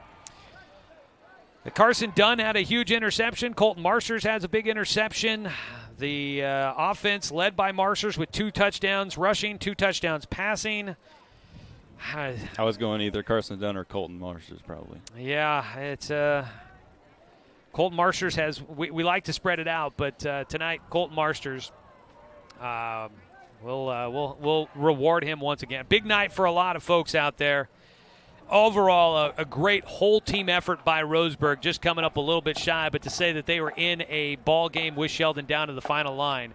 Carson Dunn had a huge interception. Colton Marsters has a big interception. The offense led by Marsters with 2 touchdowns rushing, 2 touchdowns passing. I was going either Carson Dunn or Colton Marsters probably. Yeah, it's Colton Marsters has, we like to spread it out, but tonight Colton Marsters We'll reward him once again. Big night for a lot of folks out there. Overall, a great whole team effort by Roseburg, just coming up a little bit shy, but to say that they were in a ball game with Sheldon down to the final line,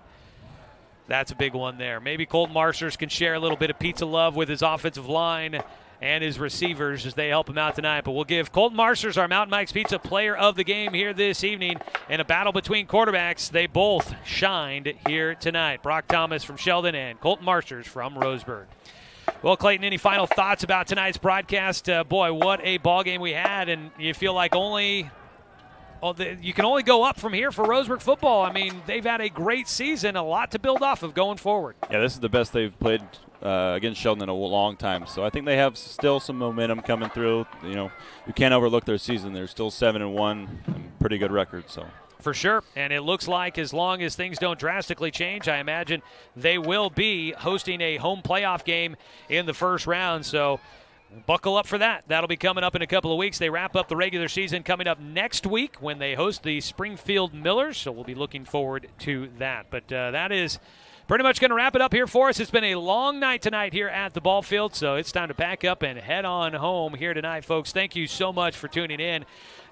that's a big one there. Maybe Colton Marsters can share a little bit of pizza love with his offensive line and his receivers as they help him out tonight. But we'll give Colton Marsters, our Mountain Mike's Pizza player of the game here this evening. In a battle between quarterbacks, they both shined here tonight. Brock Thomas from Sheldon and Colton Marsters from Roseburg. Well, Clayton, any final thoughts about tonight's broadcast? Boy, what a ball game we had, and you feel like you can only go up from here for Roseburg football. I mean, they've had a great season, a lot to build off of going forward. Yeah, this is the best they've played against Sheldon in a long time. So I think they have still some momentum coming through. You know, you can't overlook their season. They're still 7-1, pretty good record. So. For sure, and it looks like as long as things don't drastically change, I imagine they will be hosting a home playoff game in the first round. So buckle up for that. That'll be coming up in a couple of weeks. They wrap up the regular season coming up next week when they host the Springfield Millers, so we'll be looking forward to that. But that is pretty much going to wrap it up here for us. It's been a long night tonight here at the ball field, so it's time to pack up and head on home here tonight, folks. Thank you so much for tuning in.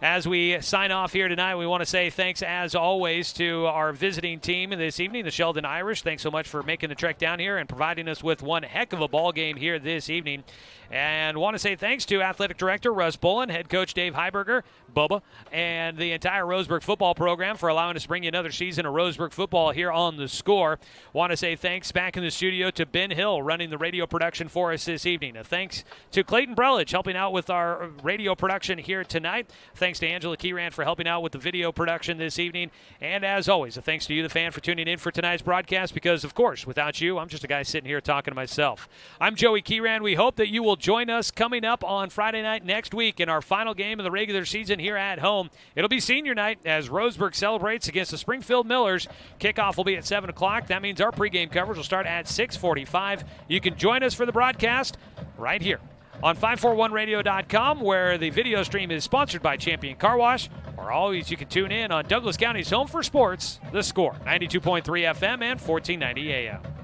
As we sign off here tonight, we want to say thanks, as always, to our visiting team this evening, the Sheldon Irish. Thanks so much for making the trek down here and providing us with one heck of a ball game here this evening. And want to say thanks to Athletic Director Russ Bullen, Head Coach Dave Heiberger, Bubba, and the entire Roseburg football program for allowing us to bring you another season of Roseburg football here on The Score. Want to say thanks back in the studio to Ben Hill running the radio production for us this evening. A thanks to Clayton Brelich helping out with our radio production here tonight. Thanks to Angela Keyran for helping out with the video production this evening. And as always, a thanks to you, the fan, for tuning in for tonight's broadcast because, of course, without you, I'm just a guy sitting here talking to myself. I'm Joey Keyran. We hope that you will join us coming up on Friday night next week in our final game of the regular season here at home. It'll be senior night as Roseburg celebrates against the Springfield Millers. Kickoff will be at 7 o'clock. That means our pregame coverage will start at 6:45. You can join us for the broadcast right here on 541radio.com, where the video stream is sponsored by Champion Car Wash, or always you can tune in on Douglas County's home for sports, The Score, 92.3 FM and 1490 AM.